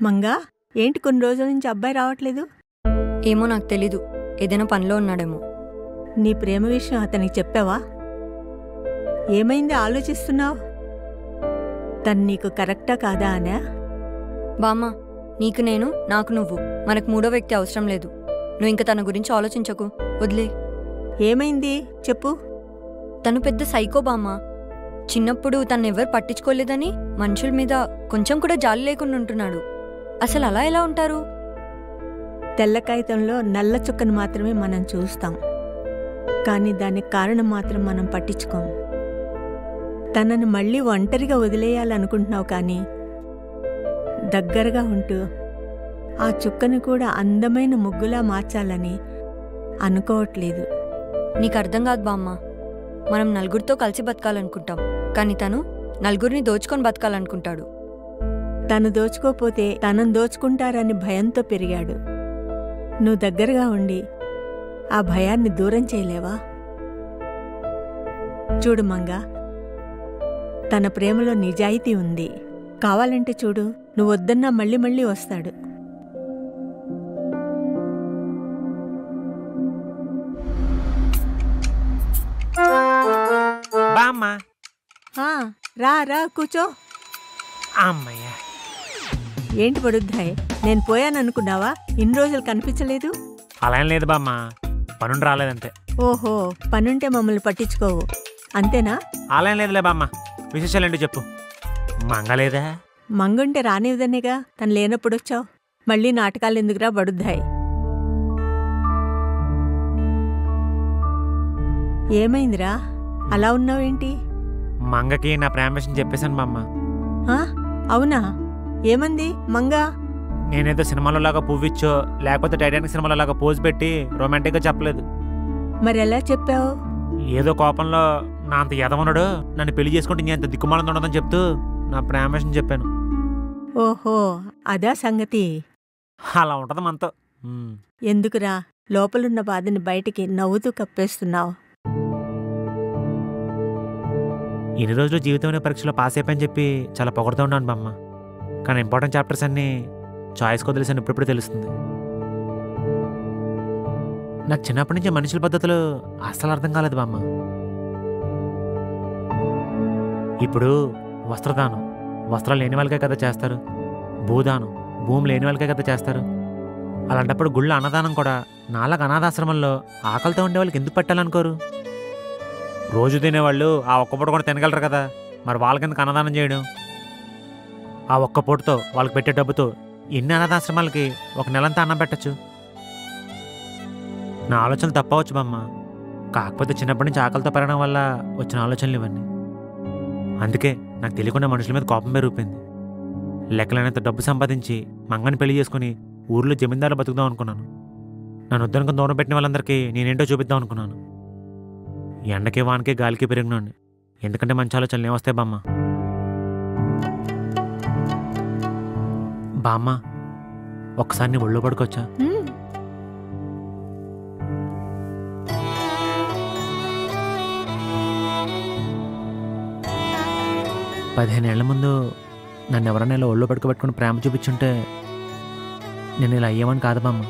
మంగా, ఏంటి కొన్ని రోజుల నుంచి అబ్బాయి రావట్లేదు? ఏమో నాకు తెలీదు, ఏదైనా పనిలో ఉన్నాడేమో. నీ ప్రేమ విషయం అతనికి చెప్పావా? ఏమైంది ఆలోచిస్తున్నావు? తను నీకు కరెక్టా కాదా అనా? బామ్మ, నీకు నేను, నాకు నువ్వు, మనకు మూడో వ్యక్తి అవసరం లేదు. నువ్వు ఇంక తన గురించి ఆలోచించకు, వదిలే. ఏమైంది చెప్పు. తను పెద్ద సైకో బామ్మ. చిన్నప్పుడు తన్నెవ్వరు పట్టించుకోలేదని మనుషుల మీద కొంచెం కూడా జాలి లేకుండా ఉంటున్నాడు. అసలు అలా ఎలా ఉంటారు? తెల్ల కాగితంలో నల్ల చుక్కను మాత్రమే మనం చూస్తాం, కానీ దానికి కారణం మాత్రం మనం పట్టించుకోం. తనను మళ్ళీ ఒంటరిగా వదిలేయాలనుకుంటున్నావు, కానీ దగ్గరగా ఉంటూ ఆ చుక్కను కూడా అందమైన ముగ్గులా మార్చాలని అనుకోవట్లేదు. నీకు అర్థం కాదు బామ్మ. మనం నలుగురితో కలిసి బతకాలనుకుంటాం, కానీ తను నలుగురిని దోచుకొని బతకాలనుకుంటాడు. తను దోచుకోపోతే తనను దోచుకుంటారని భయంతో పెరిగాడు. నువ్వు దగ్గరగా ఉండి ఆ భయాన్ని దూరం చేయలేవా? చూడు మంగా, తన ప్రేమలో నిజాయితీ ఉంది. కావాలంటే చూడు, నువ్వు వద్దన్నా మళ్ళీ మళ్ళీ వస్తాడు. బామ్మా, రా రా కూర్చో. అమ్మయ్యా, ఏంటి పడుద్దాయ్, నేను పోయాననుకున్నావా? ఇన్ని రోజులు కనిపించలేదు. అలా ఏం లేదు బామ్మ, పనుండి రాలేదంతే. ఓహో, పనుంటే మమ్మల్ని పట్టించుకోవు అంతేనా? అలా ఏం లేదులే బామ్మ, విశేషాలేంటి చెప్పు. మంగలేదా? మంగుంటే రానివ్వదనేగా, తను లేనప్పుడు వచ్చావు. మళ్ళీ నాటకాలు ఎందుకురా బడుద్దాయ్? ఏమైందిరా అలా ఉన్నావేంటి? మంగకి నా ప్రేమ విషయం చెప్పేశాను బామ్మ. అవునా? ఏమంది మంగా? నేనేదో సినిమాలో లాగా పువ్విచ్చో లేకపోతే టైటానిక్ సినిమాలో లాగా పోజ్ పెట్టి రొమాంటిక్గా చెప్పలేదు. మరి ఎలా చెప్పావు? ఏదో కోపంలో నా అంత ఎదవనుడు నన్ను పెళ్లి చేసుకుంటే నేను అంత దిక్కుమాలంగా ఉండదని చెప్తూ నా ప్రేమ విషయం చెప్పాను. ఓహో, అదా సంగతి. అలా ఉంటుంది మనతో. ఎందుకురా లోపలున్న బాధని బయటికి నవ్వుతూ కప్పేస్తున్నావు? ఇన్ని రోజులు జీవితంలో పరీక్షలో పాస్ అయిపోయని చెప్పి చాలా పొగడుతూ ఉన్నాను బామ్మ. కానీ ఇంపార్టెంట్ చాప్టర్స్ అన్నీ చాయిస్కో తెలిసాను ఇప్పుడిప్పుడు తెలుస్తుంది. నాకు చిన్నప్పటి నుంచి మనుషుల పద్ధతులు అస్సలు అర్థం కాలేదు బామ్మ. ఇప్పుడు వస్త్రదానం వస్త్రాలు లేని వాళ్ళకే కదా చేస్తారు, భూదానం భూమి లేని వాళ్ళకే కదా చేస్తారు. అలాంటప్పుడు గుళ్ళ అన్నదానం కూడా నాలుగు అనాథాశ్రమంలో ఆకలితో ఉండే వాళ్ళకి ఎందుకు పెట్టాలనుకోరు? రోజు తినేవాళ్ళు ఆ ఒక్క పూట కూడా తినగలరు కదా, మరి వాళ్ళకెందుకు అన్నదానం చేయడం? ఆ ఒక్క పూటతో వాళ్ళకి పెట్టే డబ్బుతో ఎన్ని అనాథాశ్రమాలకి ఒక నెలంతా అన్నం పెట్టచ్చు. నా ఆలోచనలు తప్పవచ్చు బామ్మ, కాకపోతే చిన్నప్పటి నుంచి ఆకలితో పెరగడం వల్ల వచ్చిన ఆలోచనలు ఇవన్నీ. అందుకే నాకు తెలియకుండా మనుషుల మీద కోపం పెరిగిపోయింది. లెక్కలైనంత డబ్బు సంపాదించి మంగని పెళ్లి చేసుకుని ఊర్లో జమీందారులు బతుకుదాం అనుకున్నాను. నన్ను ఉద్దరికి దూరం పెట్టిన వాళ్ళందరికీ నేనేంటో చూపిద్దాం అనుకున్నాను. ఎండకి వానకి గాలికి పెరిగినాను, ఎందుకంటే మంచి ఆలోచనలు ఏమొస్తాయి బామ్మ. బామ్మ, ఒకసారి నీ ఒళ్ళో పడుకోవచ్చా? 15 ఏళ్ల ముందు నన్ను ఎవరైనా ఇలా ఒళ్ళో పడుకోబెట్టుకుని ప్రేమ చూపించుంటే నేను ఇలా అయ్యేమని కాదు బామ్మ.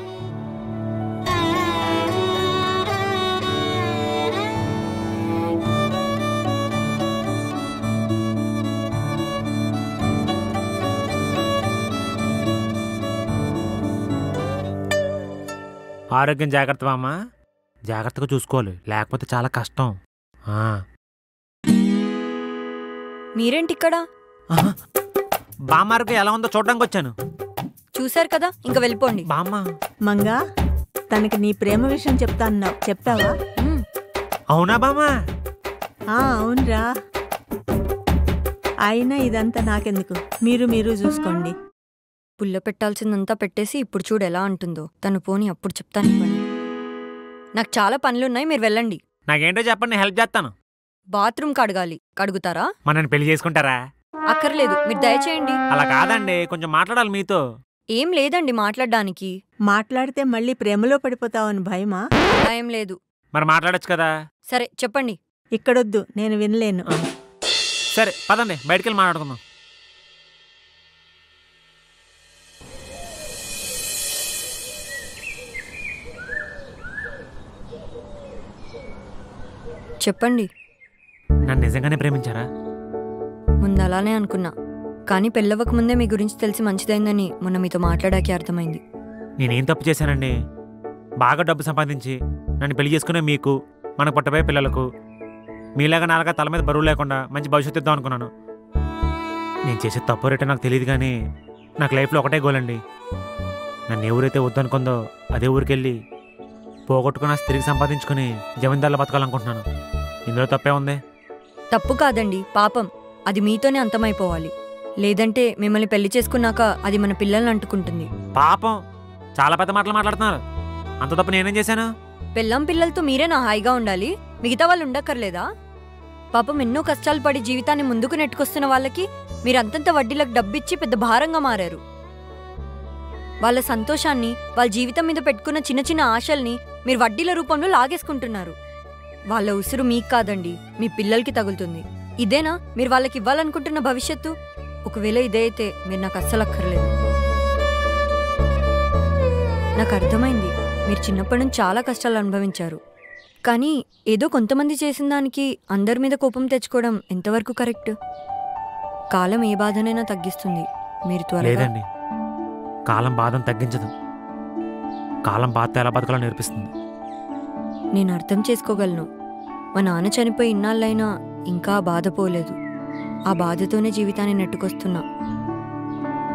ఆరోగ్యం జాగ్రత్త బామ్మ, జాగ్రత్తగా చూసుకోవాలి, లేకపోతే చాలా కష్టం. మీరేంటి ఇక్కడ? బామ్మ ఆరోగ్యం ఎలా ఉందో చూడడానికి వచ్చాను. చూశారు కదా, ఇంకా వెళ్ళిపోండి. బామ్మ, మంగా తనకి నీ ప్రేమ విషయం చెప్తా అన్నావు, చెప్తావా? అవునా బామ్మ? అవునరా. అయినా ఇదంతా నాకెందుకు, మీరు చూసుకోండి. పుల్ల పెట్టాల్సిందంతా పెట్టేసి ఇప్పుడు చూడు ఎలా అంటుందో. తను పోని అప్పుడు చెప్తాను పని. నాకు చాలా పనులున్నాయి, మీరు వెళ్ళండి. నాకేంటో చెప్పండి, నేను హెల్ప్ చేస్తాను. బాత్రూమ్ కడగాలి, కడుగుతారా? నన్ను పెళ్లి చేసుకుంటారా? అక్కర్లేదు, మీరు దయచేయండి. అలా కాదండి, కొంచెం మాట్లాడాలి మీతో. ఏం లేదండి మాట్లాడడానికి. మాట్లాడితే మళ్ళీ ప్రేమలో పడిపోతావని భయమా? భయం లేదు. మరి మాట్లాడొచ్చు కదా. సరే చెప్పండి. ఇక్కడొద్దు, నేను వినలేను. సరే పదండి, బయటికి వెళ్ళి మాట్లాడుకుందాం. చెప్పండి. నన్ను నిజంగానే ప్రేమించారా? ముందు అలానే అనుకున్నా, కానీ పెళ్ళవక ముందే మీ గురించి తెలిసి మంచిదైందని మొన్న మీతో మాట్లాడాకే అర్థమైంది. నేనేం తప్పు చేశానండి? బాగా డబ్బు సంపాదించి నన్ను పెళ్లి చేసుకునే మీకు, మనకు పుట్టబోయే పిల్లలకు మీలాగా నాలుగా తల మీద బరువు లేకుండా మంచి భవిష్యత్తు ఇద్దాం అనుకున్నాను. నేను చేసే తప్పు రేటో నాకు తెలియదు, కానీ నాకు లైఫ్లో ఒకటే గోల్ అండి. నన్ను ఎవరైతే వద్దనుకుందో అదే ఊరికెళ్ళి పోగొట్టుకుని తిరిగి సంపాదించుకుని జమీందారులో బతకాలనుకుంటున్నాను. ఇందులో తప్పే ఉంది? తప్పు కాదండి, పాపం. అది మీతోనే అంతమైపోవాలి. లేదంటే మిమ్మల్ని పెళ్లి చేసుకున్నాక అది మన పిల్లల్ని అంటుకుంటుంది. పాపం, చాలా పెద్ద మాటలు మాట్లాడుతున్నారు. అంత తప్పు నేనేం చేశాను? పెళ్ళం పిల్లలతో మీరే నా హాయిగా ఉండాలి, మిగతా వాళ్ళు ఉండక్కర్లేదా? పాపం ఎన్నో కష్టాలు పడి జీవితాన్ని ముందుకు నెట్టుకొస్తున్న వాళ్ళకి మీరు అంతంత వడ్డీలకు డబ్బిచ్చి పెద్ద భారంగా మారారు. వాళ్ళ సంతోషాన్ని, వాళ్ళ జీవితం మీద పెట్టుకున్న చిన్న చిన్న ఆశల్ని మీరు వడ్డీల రూపంలో లాగేసుకుంటున్నారు. వాళ్ళ ఉసురు మీకు కాదండి, మీ పిల్లలకి తగులుతుంది. ఇదేనా మీరు వాళ్ళకి ఇవ్వాలనుకుంటున్న భవిష్యత్తు? ఒకవేళ ఇదే అయితే మీరు నాకు అస్సలు అక్కర్లేదు. నాకు అర్థమైంది, మీరు చిన్నప్పటి నుంచి చాలా కష్టాలు అనుభవించారు. కానీ ఏదో కొంతమంది చేసిన దానికి అందరి మీద కోపం తెచ్చుకోవడం ఎంతవరకు కరెక్ట్? కాలం ఏ బాధనైనా తగ్గిస్తుంది. మీరు త్వరగా లేదండి, కాలం బాధను తగ్గించదు. కాలం బాధ ఎలా బతకాలో నేర్పిస్తుంది. నేను అర్థం చేసుకోగలను. మా నాన్న చనిపోయి ఇన్నాళ్ళైనా ఇంకా బాధపోలేదు. ఆ బాధతోనే జీవితాన్ని నెట్టుకొస్తున్నా.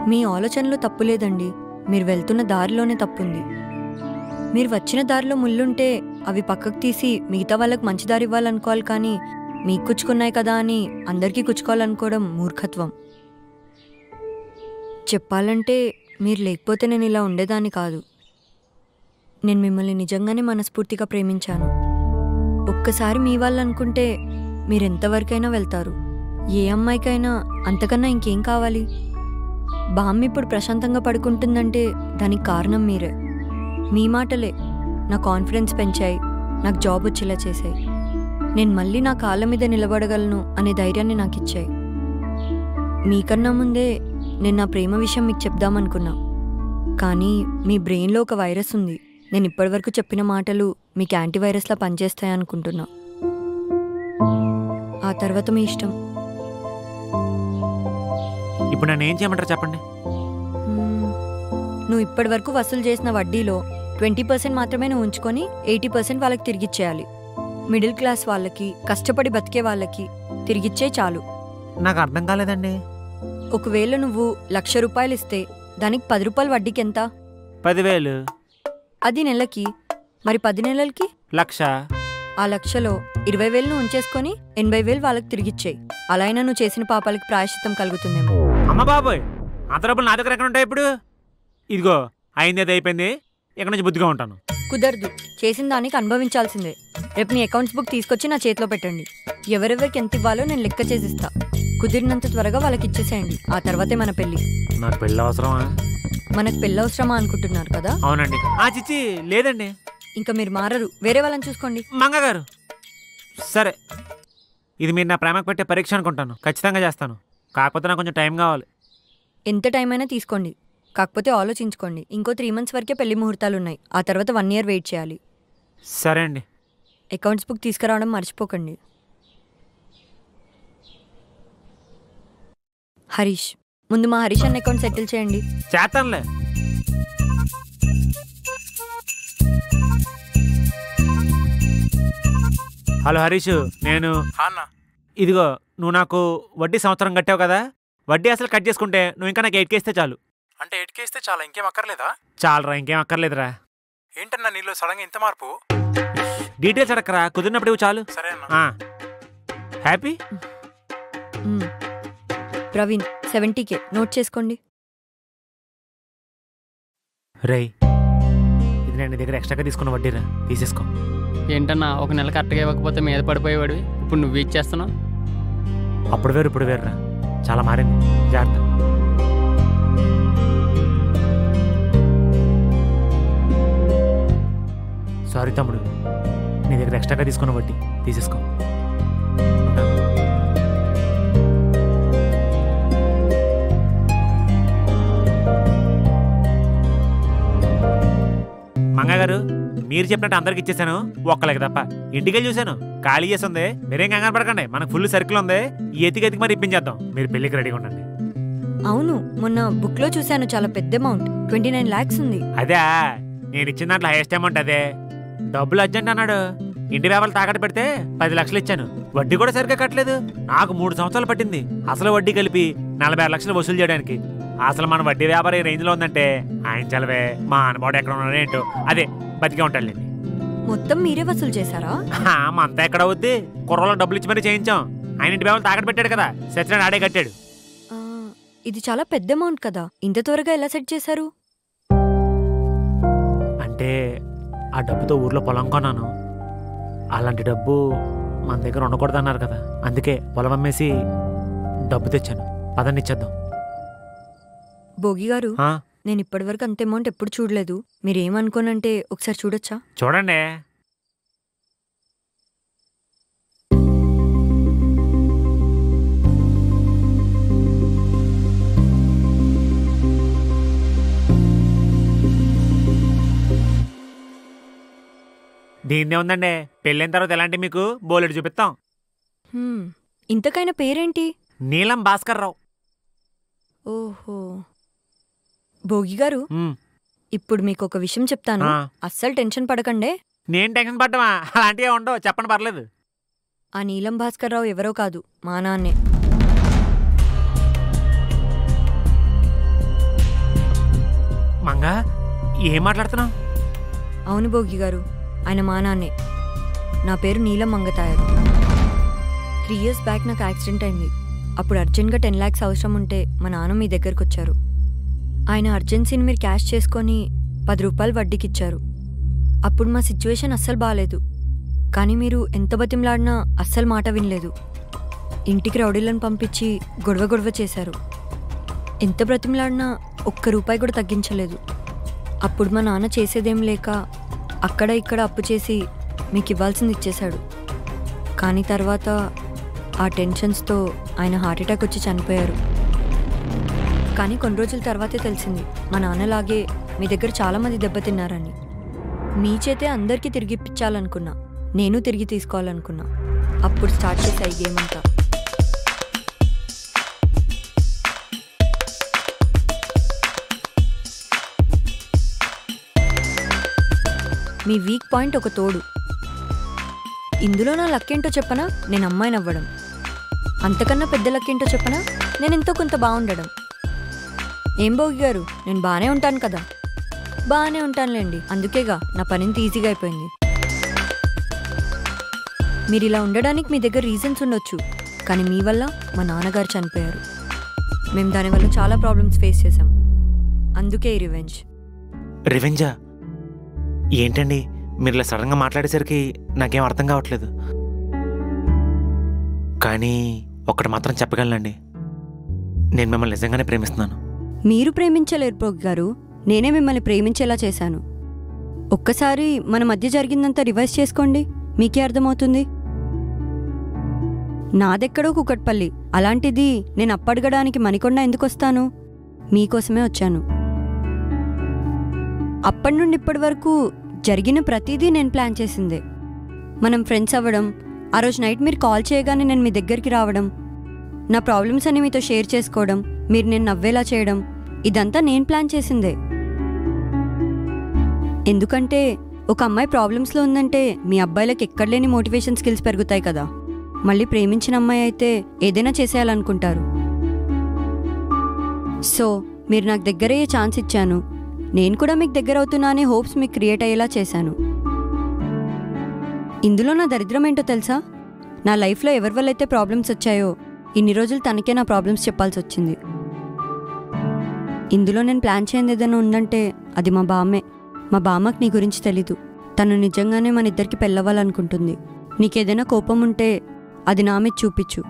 మీ ఆలోచనలో తప్పు లేదండి, మీరు వెళ్తున్న దారిలోనే తప్పుంది. మీరు వచ్చిన దారిలో ముళ్ళుంటే అవి పక్కకు తీసి మిగతా వాళ్ళకి మంచి దారి ఇవ్వాలనుకోవాలి, కానీ మీకు కుచ్చుకున్నాయి కదా అని అందరికీ కుచ్చుకోవాలనుకోవడం మూర్ఖత్వం. చెప్పాలంటే మీరు లేకపోతే నేను ఇలా ఉండేదాన్ని కాదు. నేను మిమ్మల్ని నిజంగానే మనస్ఫూర్తిగా ప్రేమించాను. ఒక్కసారి మీ వాళ్ళు అనుకుంటే మీరెంతవరకైనా వెళ్తారు. ఏ అమ్మాయికైనా అంతకన్నా ఇంకేం కావాలి? బామ్మ ఇప్పుడు ప్రశాంతంగా పడుకుంటుందంటే దానికి కారణం మీరే. మీ మాటలే నా కాన్ఫిడెన్స్ పెంచాయి, నాకు జాబ్ వచ్చేలా చేశాయి. నేను మళ్ళీ నా కాళ్ళ మీద నిలబడగలను అనే ధైర్యాన్ని నాకు ఇచ్చాయి. మీకన్నా ముందే నేను నా ప్రేమ విషయం మీకు చెప్దామనుకున్నా, కానీ మీ బ్రెయిన్లో ఒక వైరస్ ఉంది. నేను ఇప్పటివరకు చెప్పిన మాటలు మీకు యాంటీవైరస్లా పనిచేస్తాయనుకుంటున్నా. ఆ తర్వాత మీ ఇష్టం. ఇప్పుడు నన్ను ఏం చేయమంటారు చెప్పండి? నువ్వు ఇప్పటి వరకు వసూలు చేసిన వడ్డీలో 20% మాత్రమే నువ్వు ఉంచుకొని 80% వాళ్ళకి తిరిగిచ్చేయాలి. మిడిల్ క్లాస్ వాళ్ళకి, కష్టపడి బతికే వాళ్ళకి తిరిగిచ్చే చాలు. నాకు అర్థం కాలేదండి. ఒకవేళ నువ్వు 1,00,000 రూపాయలు ఇస్తే దానికి 10 రూపాయలు వడ్డీకి ఎంత? 10,000. అది నెలకి. మరి 10 నెలలకి 1,00,000. ఆ 1,00,000లో 20,000 నువ్వు ఉంచేసుకొని 80,000 వాళ్ళకి తిరిగిచ్చేయి. అలా అయినా నువ్వు చేసిన పాపాలకి ప్రాయశ్చిత్తం కలుగుతుందేమో. అమ్మ బాబోయ్, అంత డబ్బులు నా దగ్గర ఎక్కడ ఉంటాయి ఇప్పుడు? ఇదిగో అయింది, అది అయిపోయింది. ఇక్కడ నుంచి బుద్ధిగా ఉంటాను. కుదరదు, చేసిన దానికి అనుభవించాల్సిందే. రేపు మీ అకౌంట్స్ బుక్ తీసుకొచ్చి నా చేతిలో పెట్టండి. ఎవరెవరికి ఎంత ఇవ్వాలో నేను లెక్క చేసిస్తా. కుదిరినంత త్వరగా వాళ్ళకి ఇచ్చేసేయండి. ఆ తర్వాతే మన పెళ్ళి. నాకు పెళ్ళి అవసరమా? మనకు పెళ్ళి అవసరమా అనుకుంటున్నారు కదా? అవునండి. చిచ్చి లేదండి. ఇంకా మీరు మారరు, వేరే వాళ్ళని చూసుకోండి. మంగగారు, సరే, ఇది మీరు నా ప్రేమకు పెట్టే పరీక్ష అనుకుంటాను. ఖచ్చితంగా చేస్తాను. కాకపోతే నాకు కొంచెం టైం కావాలి. ఎంత టైం అయినా తీసుకోండి, కాకపోతే ఆలోచించుకోండి. ఇంకో 3 months వరకే పెళ్లి ముహూర్తాలు ఉన్నాయి. ఆ తర్వాత 1 year వెయిట్ చేయాలి. సరే అండి. అకౌంట్స్ బుక్ తీసుకురావడం మర్చిపోకండి. హరీష్, ముందు మా హరీష్ అన్న అకౌంట్ సెటిల్ చేయండి. చేస్తానులే. హలో హరీష్, నేను ఇదిగో నువ్వు నాకు వడ్డీ సంవత్సరం కట్టావు కదా, వడ్డీ అసలు కట్ చేసుకుంటే నువ్వు ఇంకా నాకు 8K ఇస్తే చాలు. అంటే 8K ఇస్తే చాలా, ఇంకేం అక్కర్లేదా? చాలరా, ఇంకేం అక్కర్లేదురా. ఏంటన్నా నీలో సడన్గా ఇంత మార్పు? డీటెయిల్స్ అడక్కరా, కుదిరినప్పుడు ఇవి చాలు. సరే హ్యాపీ. ప్రవీణ్ 70K నోట్ చేసుకోండి. రేయ్, ఇది నేను నీ దగ్గర ఎక్స్ట్రాగా తీసుకున్న వడ్డీరా, తీసేసుకో. ఏంటన్నా ఒక నెల కరెక్ట్గా ఇవ్వకపోతే మీద పడిపోయేవాడివి, ఇప్పుడు నువ్వు ఇచ్చేస్తున్నావు. అప్పుడు వేరు ఇప్పుడు వేరురా, చాలా మారింది. జాగ్రత్త. సారీ తమ్ముడు, నీ దగ్గర ఎక్స్ట్రాగా తీసుకున్న వడ్డీ తీసేసుకో. మంగగారు, మీరు చెప్పినట్టు అందరికి ఇచ్చేసాను, ఒక్కలకి తప్ప. ఇంటికి వెళ్ళి చూశాను, ఖాళీ చేసి ఉంది. మీరేం కంగారు పడకండి, మనకు ఫుల్ సర్కిల్ ఉంది. ఈ ఎతికి మరి ఇప్పించేద్దాం. మీరు పెళ్లికి రెడీగా ఉండండి. అవును, మొన్న బుక్ లో చూశాను, చాలా పెద్ద అమౌంట్, 29 lakhs ఉంది. అదే నేను ఇచ్చిన దాంట్లో హైయెస్ట్ అమౌంట్ అదే. డబ్బులు అర్జెంట్ అన్నాడు. ఇంటి వ్యాపారాలు తాకట్టు పెడితే 10 లక్షలు ఇచ్చాను. వడ్డీ కూడా సరిగ్గా కట్టలేదు. నాకు 3 సంవత్సరాలు పట్టింది అసలు వడ్డీ కలిపి 46 లక్షలు వసూలు చేయడానికి. అసలు మన వడ్డీ వ్యాపారం ఈ రేంజ్ లో ఉందంటే ఆయన చలవే, మా అనుభవం ఎక్కడ ఉన్నాడో ఏంటో. అదే బతికే ఉంటాడులేండి. మొత్తం మీరే వసూలు చేశారా? అంతా ఎక్కడ అవుద్ది, కుర్రలో డబ్బులు ఇచ్చి మరీ చేయించాం. ఆయన ఇంటి వ్యాపారం తాకట్టు పెట్టాడు కదా, సచ్చినాడు ఆడే కట్టాడు. ఇది చాలా పెద్ద అమౌంట్ కదా, ఇంత త్వరగా ఎలా సెట్ చేశారు? అంటే ఆ డబ్బుతో ఊర్లో పొలం కొన్నాను. అలాంటి డబ్బు మన దగ్గర ఉండకూడదు అన్నారు కదా, అందుకే పొలం అమ్మేసి డబ్బు తెచ్చాను. పదండి ఇచ్చేద్దాం. భోగి గారు, నేను ఇప్పటివరకు అంత అమౌంట్ ఎప్పుడు చూడలేదు. మీరేమనుకోనంటే ఒకసారి చూడొచ్చా? చూడండి. దీన్నే ఉందండి, పెళ్ళైన తర్వాత ఎలాంటి మీకు బోలెడు చూపిస్తాం. ఇంతకైన పేరేంటి? నీలం భాస్కర్ రావు. ఓహో. భోగి గారు, ఇప్పుడు మీకు ఒక విషయం చెప్తాను, అస్సలు టెన్షన్ పడకండే. నేను టెన్షన్ పడ్డమా? అలాంటివి ఉండవు, చెప్పండి పర్లేదు. ఆ నీలం భాస్కర్ రావు ఎవరో కాదు, మా నాన్నే. మంగా ఏం మాట్లాడుతున్నావు? అవును భోగి గారు, ఆయన మా నాన్నే. నా పేరు నీలం మంగతాయరు. 3 years బ్యాక్ నాకు యాక్సిడెంట్ అయింది. అప్పుడు అర్జెంట్గా 10 lakhs అవసరం ఉంటే మా నాన్న మీ దగ్గరకు వచ్చారు. ఆయన అర్జెన్సీని మీరు క్యాష్ చేసుకొని 10 రూపాయలు వడ్డీకి ఇచ్చారు. అప్పుడు మా సిచ్యువేషన్ అస్సలు బాగాలేదు. కానీ మీరు ఎంత బతిమలాడినా అస్సలు మాట వినలేదు. ఇంటికి రౌడీలను పంపించి గొడవ చేశారు. ఎంత బ్రతిమలాడినా ₹1 కూడా తగ్గించలేదు. అప్పుడు మా నాన్న చేసేదేం లేక అక్కడ ఇక్కడ అప్పు చేసి మీకు ఇవ్వాల్సింది ఇచ్చేశాడు. కానీ తర్వాత ఆ టెన్షన్స్తో ఆయన హార్ట్అటాక్ వచ్చి చనిపోయారు. కానీ కొన్ని రోజుల తర్వాతే తెలిసింది మా నాన్నలాగే మీ దగ్గర చాలామంది దెబ్బతిన్నారని. మీ చేతే అందరికీ తిరిగి ఇప్పించాలనుకున్నా, నేను తిరిగి తీసుకోవాలనుకున్నా. అప్పుడు స్టార్ట్ చేసా ఈ గేమ్ అంతా. మీ వీక్ పాయింట్ ఒక తోడు. ఇందులో నా లక్ ఏంటో చెప్పనా? నేను అమ్మాయిని అవ్వడం. అంతకన్నా పెద్ద లక్ ఏంటో చెప్పనా? నేను ఎంతో కొంత బాగుండడం. ఏం భోగి గారు, నేను బాగానే ఉంటాను కదా? బాగానే ఉంటానులేండి, అందుకేగా నా పనింత ఈజీగా అయిపోయింది. మీరు ఇలా ఉండడానికి మీ దగ్గర రీజన్స్ ఉండొచ్చు, కానీ మీ వల్ల మా నాన్నగారు చనిపోయారు. మేము దానివల్ల చాలా ప్రాబ్లమ్స్ ఫేస్ చేసాం. అందుకే ఈ రివెంజ్. రివెంజా? ఏంటండి మీరు ఇలా సడన్గా మాట్లాడేసరికి నాకేం అర్థం కావట్లేదు. కానీ ఒక్కటి మాత్రం చెప్పగలనండి, నేను మిమ్మల్ని నిజంగానే ప్రేమిస్తున్నాను. మీరు ప్రేమించలేరు భోగి గారు, నేనే మిమ్మల్ని ప్రేమించేలా చేశాను. ఒక్కసారి మన మధ్య జరిగిందంతా రివైజ్ చేసుకోండి, మీకే అర్థమవుతుంది. నాదెక్కడో కుకట్పల్లి, అలాంటిది నేను అప్పడగడానికి మణికొండ ఎందుకు వస్తాను? మీకోసమే వచ్చాను. అప్పటి నుండి ఇప్పటి వరకు జరిగిన ప్రతిదీ నేను ప్లాన్ చేసిందే. మనం ఫ్రెండ్స్ అవ్వడం, ఆ రోజు నైట్ మీరు కాల్ చేయగానే నేను మీ దగ్గరికి రావడం, నా ప్రాబ్లమ్స్ అన్ని మీతో షేర్ చేసుకోవడం, మీరు నేను నవ్వేలా చేయడం, ఇదంతా నేను ప్లాన్ చేసిందే. ఎందుకంటే ఒక అమ్మాయి ప్రాబ్లమ్స్లో ఉందంటే మీ అబ్బాయిలకు ఎక్కడలేని మోటివేషన్ స్కిల్స్ పెరుగుతాయి కదా. మళ్ళీ ప్రేమించిన అమ్మాయి అయితే ఏదైనా చేసేయాలనుకుంటారు. సో మీరు నాకు దగ్గరయ్యే ఛాన్స్ ఇచ్చాను, నేను కూడా మీకు దగ్గర అవుతున్నా అనే హోప్స్ మీకు క్రియేట్ అయ్యేలా చేశాను. ఇందులో నా దరిద్రం ఏంటో తెలుసా? నా లైఫ్లో ఎవరి వల్ల అయితే ప్రాబ్లమ్స్ వచ్చాయో ఇన్ని రోజులు తనకే నా ప్రాబ్లమ్స్ చెప్పాల్సి వచ్చింది. ఇందులో నేను ప్లాన్ చేయని ఏదైనా ఉందంటే అది మా బామ్మే. మా బామ్మకి నీ గురించి తెలీదు. తను నిజంగానే మన ఇద్దరికి పెళ్ళవ్వాలనుకుంటుంది. నీకేదైనా కోపం ఉంటే అది నా మీద చూపించు,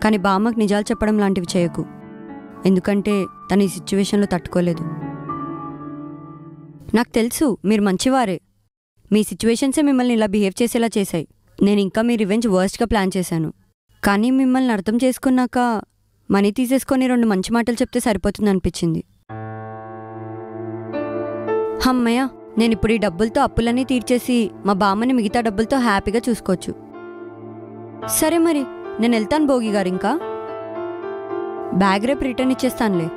కానీ బామ్మకి నిజాలు చెప్పడం లాంటివి చేయకు. ఎందుకంటే తను ఈ సిచ్యువేషన్లో తట్టుకోలేదు. నాకు తెలుసు మీరు మంచివారే, మీ సిచ్యువేషన్సే మిమ్మల్ని ఇలా బిహేవ్ చేసేలా చేశాయి. నేను ఇంకా మీ రివెంజ్ వర్స్ట్గా ప్లాన్ చేశాను. కానీ మిమ్మల్ని అర్థం చేసుకున్నాక మనీ తీసేసుకొని 2 మంచి మాటలు చెప్తే సరిపోతుంది అనిపించింది. అమ్మయ్య, నేను ఇప్పుడు ఈ డబ్బులతో అప్పులన్నీ తీర్చేసి మా బామ్మని మిగతా డబ్బులతో హ్యాపీగా చూసుకోవచ్చు. సరే మరి నేను వెళ్తాను భోగి గారు. ఇంకా బ్యాగ్ రేపు రిటర్న్ ఇచ్చేస్తానులే.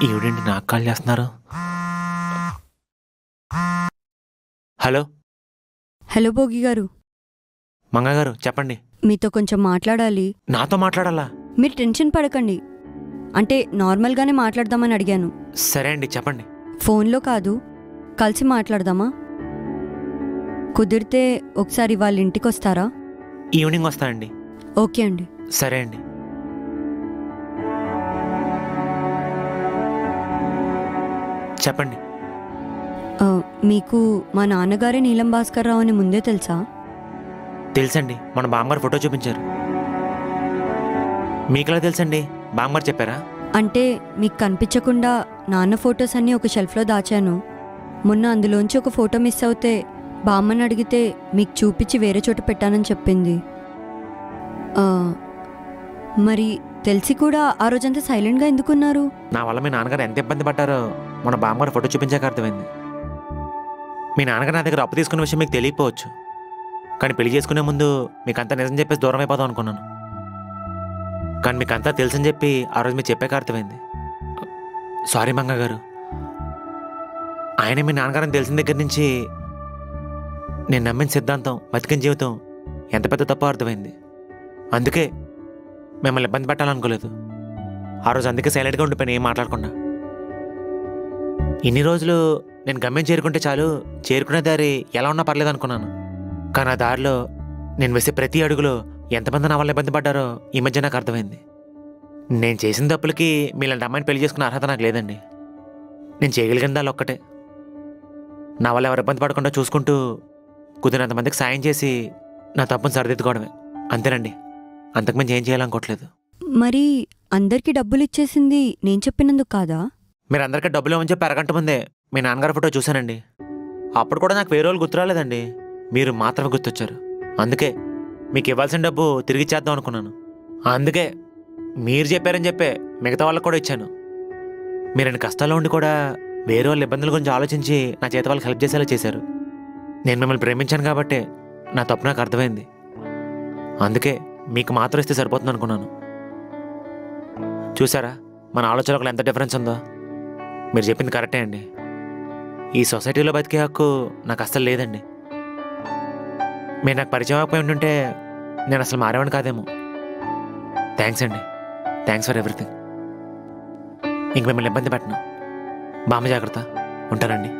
ఈవిడేంటి నాకు కాల్ చేస్తున్నారు? హలో హలో భోగి గారు. మంగ గారు చెప్పండి. మీతో కొంచెం మాట్లాడాలి. నాతో మాట్లాడాలా? మీరు టెన్షన్ పడకండి. అంటే నార్మల్గానే మాట్లాడదామని అడిగాను. సరే అండి చెప్పండి. ఫోన్లో కాదు, కలిసి మాట్లాడదామా? కుదిరితే ఒకసారి వాళ్ళ ఇంటికి వస్తారా? ఈవినింగ్ వస్తా అండి. ఓకే అండి. సరే అండి. చెప్పండి. మీకు మా నాన్నగారే నీలం భాస్కర్ రావు అని ముందే తెలుసా? తెలుసండి, మన బామ్మగారు ఫోటో చూపించారు. మీకెలా తెలుసండి? బామ్మగారు చెప్పారా? అంటే మీకు కనిపించకుండా నాన్న ఫొటోస్ అన్నీ ఒక షెల్ఫ్లో దాచాను. మొన్న అందులోంచి ఒక ఫోటో మిస్ అవుతే బామ్మని అడిగితే మీకు చూపించి వేరే చోట పెట్టానని చెప్పింది. మరి తెలిసి కూడా ఆ రోజంతా సైలెంట్గా ఎందుకున్నారు? నా వల్ల మీ నాన్నగారు ఎంత ఇబ్బంది పడ్డారో మన బామ్మగారు ఫోటో చూపించాక అర్థమైంది. మీ నాన్నగారు నా దగ్గర అప్పు తీసుకున్న విషయం మీకు తెలియకపోవచ్చు, కానీ పెళ్లి చేసుకునే ముందు మీకంతా నిజం చెప్పేసి దూరం అయిపోదాం అనుకున్నాను. కానీ మీకు అంతా తెలుసని చెప్పి ఆ రోజు మీరు చెప్పాక అర్థమైంది. సారీ మంగ గారు. ఆయన మీ నాన్నగారని తెలిసిన దగ్గర నుంచి నేను నమ్మిన సిద్ధాంతం, బతికిన జీవితం ఎంత పెద్ద తప్పో అర్థమైంది. అందుకే మిమ్మల్ని ఇబ్బంది పెట్టాలనుకోలేదు ఆ రోజు. అందుకే సైలెంట్గా ఉండిపోయినా, ఏం మాట్లాడకుండా. ఇన్ని రోజులు నేను గమ్యం చేరుకుంటే చాలు, చేరుకునే దారి ఎలా ఉన్నా పర్లేదు అనుకున్నాను. కానీ ఆ దారిలో నేను వేసే ప్రతి అడుగులో ఎంతమంది నా వల్ల ఇబ్బంది పడ్డారో ఈ మధ్య నాకు అర్థమైంది. నేను చేసిన తప్పులకి మీలాంటి అమ్మాయిని పెళ్లి చేసుకునే అర్హత నాకు లేదండి. నేను చేయగలిగిన దాన్ని ఒక్కటే, నా వల్ల ఎవరు ఇబ్బంది పడకుండా చూసుకుంటూ కుదిరినంతమందికి సాయం చేసి నా తప్పును సరిదిద్దుకోవడమే. అంతేనండి, అంతకుమించి ఏం చేయాలనుకోవట్లేదు. మరి అందరికీ డబ్బులు ఇచ్చేసింది నేను చెప్పినందుకు కాదా? మీరు అందరికీ డబ్బులు ఇవ్వని చెప్పి అరగంట ముందే మీ నాన్నగారి ఫోటో చూశానండి. అప్పుడు కూడా నాకు వేరే వాళ్ళు గుర్తురాలేదండి, మీరు మాత్రమే గుర్తొచ్చారు. అందుకే మీకు ఇవ్వాల్సిన డబ్బు తిరిగి ఇచ్చేద్దాం అనుకున్నాను. అందుకే మీరు చెప్పారని చెప్పే మిగతా వాళ్ళకు కూడా ఇచ్చాను. మీరన్ని కష్టాల్లో ఉండి కూడా వేరే వాళ్ళ ఇబ్బందుల గురించి ఆలోచించి నా చేత వాళ్ళకి హెల్ప్ చేసేలా చేశారు. నేను మిమ్మల్ని ప్రేమించాను కాబట్టి నా తప్పు నాకు అర్థమైంది. అందుకే మీకు మాత్రం ఇస్తే సరిపోతుంది అనుకున్నాను. చూసారా మన ఆలోచనలో ఎంత డిఫరెన్స్ ఉందో? మీరు చెప్పింది కరెక్టే అండి. ఈ సొసైటీలో బతికే హక్కు నాకు అస్సలు లేదండి. మీరు నాకు పరిచయం అవ్వకపోయి ఉంటుంటే నేను అసలు మారేవాడిని కాదేమో. థ్యాంక్స్ అండి, థ్యాంక్స్ ఫర్ ఎవ్రీథింగ్. ఇంక మిమ్మల్ని ఇబ్బంది పెట్టను. బామ్మ జాగ్రత్త, ఉంటానండి.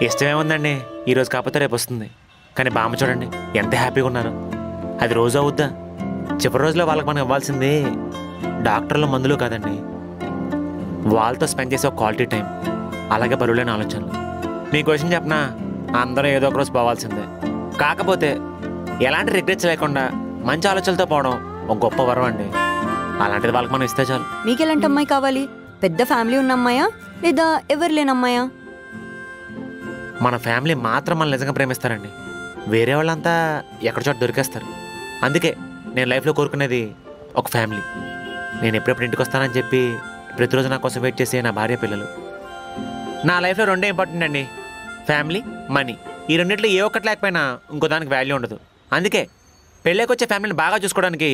ఇష్టమేముందండి, ఈరోజు కాకపోతే రేపు వస్తుంది. కానీ బామ్మ చూడండి ఎంత హ్యాపీగా ఉన్నారు. అది రోజు అవుద్దా? చివరి రోజులో వాళ్ళకి మనం ఇవ్వాల్సింది డాక్టర్లు, మందులు కాదండి, వాళ్ళతో స్పెండ్ చేసే ఒక క్వాలిటీ టైం, అలాగే బరువులేని ఆలోచనలు. మీకు విషయం చెప్పనా, అందరూ ఏదో ఒక రోజు పోవాల్సిందే. కాకపోతే ఎలాంటి రిగ్రెట్స్ లేకుండా మంచి ఆలోచనలతో పోవడం ఒక గొప్ప వరం అండి. అలాంటిది వాళ్ళకి మనం ఇస్తే చాలు. మీకు ఎలాంటి అమ్మాయి కావాలి? పెద్ద ఫ్యామిలీ ఉన్న అమ్మాయా లేదా ఎవరు లేని అమ్మాయా? మన ఫ్యామిలీ మాత్రం మనం నిజంగా ప్రేమిస్తారండి, వేరే వాళ్ళంతా ఎక్కడి చోట దొరికేస్తారు. అందుకే నేను లైఫ్లో కోరుకునేది ఒక ఫ్యామిలీ. నేను ఎప్పుడెప్పుడు ఇంటికి వస్తానని చెప్పి ప్రతిరోజు నా కోసం వెయిట్ చేసే నా భార్య, పిల్లలు. నా లైఫ్లో రెండే ఇంపార్టెంట్ అండి, ఫ్యామిలీ, మనీ. ఈ రెండింటిలో ఏ ఒక్కటి లేకపోయినా ఇంకో దానికి వాల్యూ ఉండదు. అందుకే పెళ్ళికి వచ్చే ఫ్యామిలీని బాగా చూసుకోవడానికి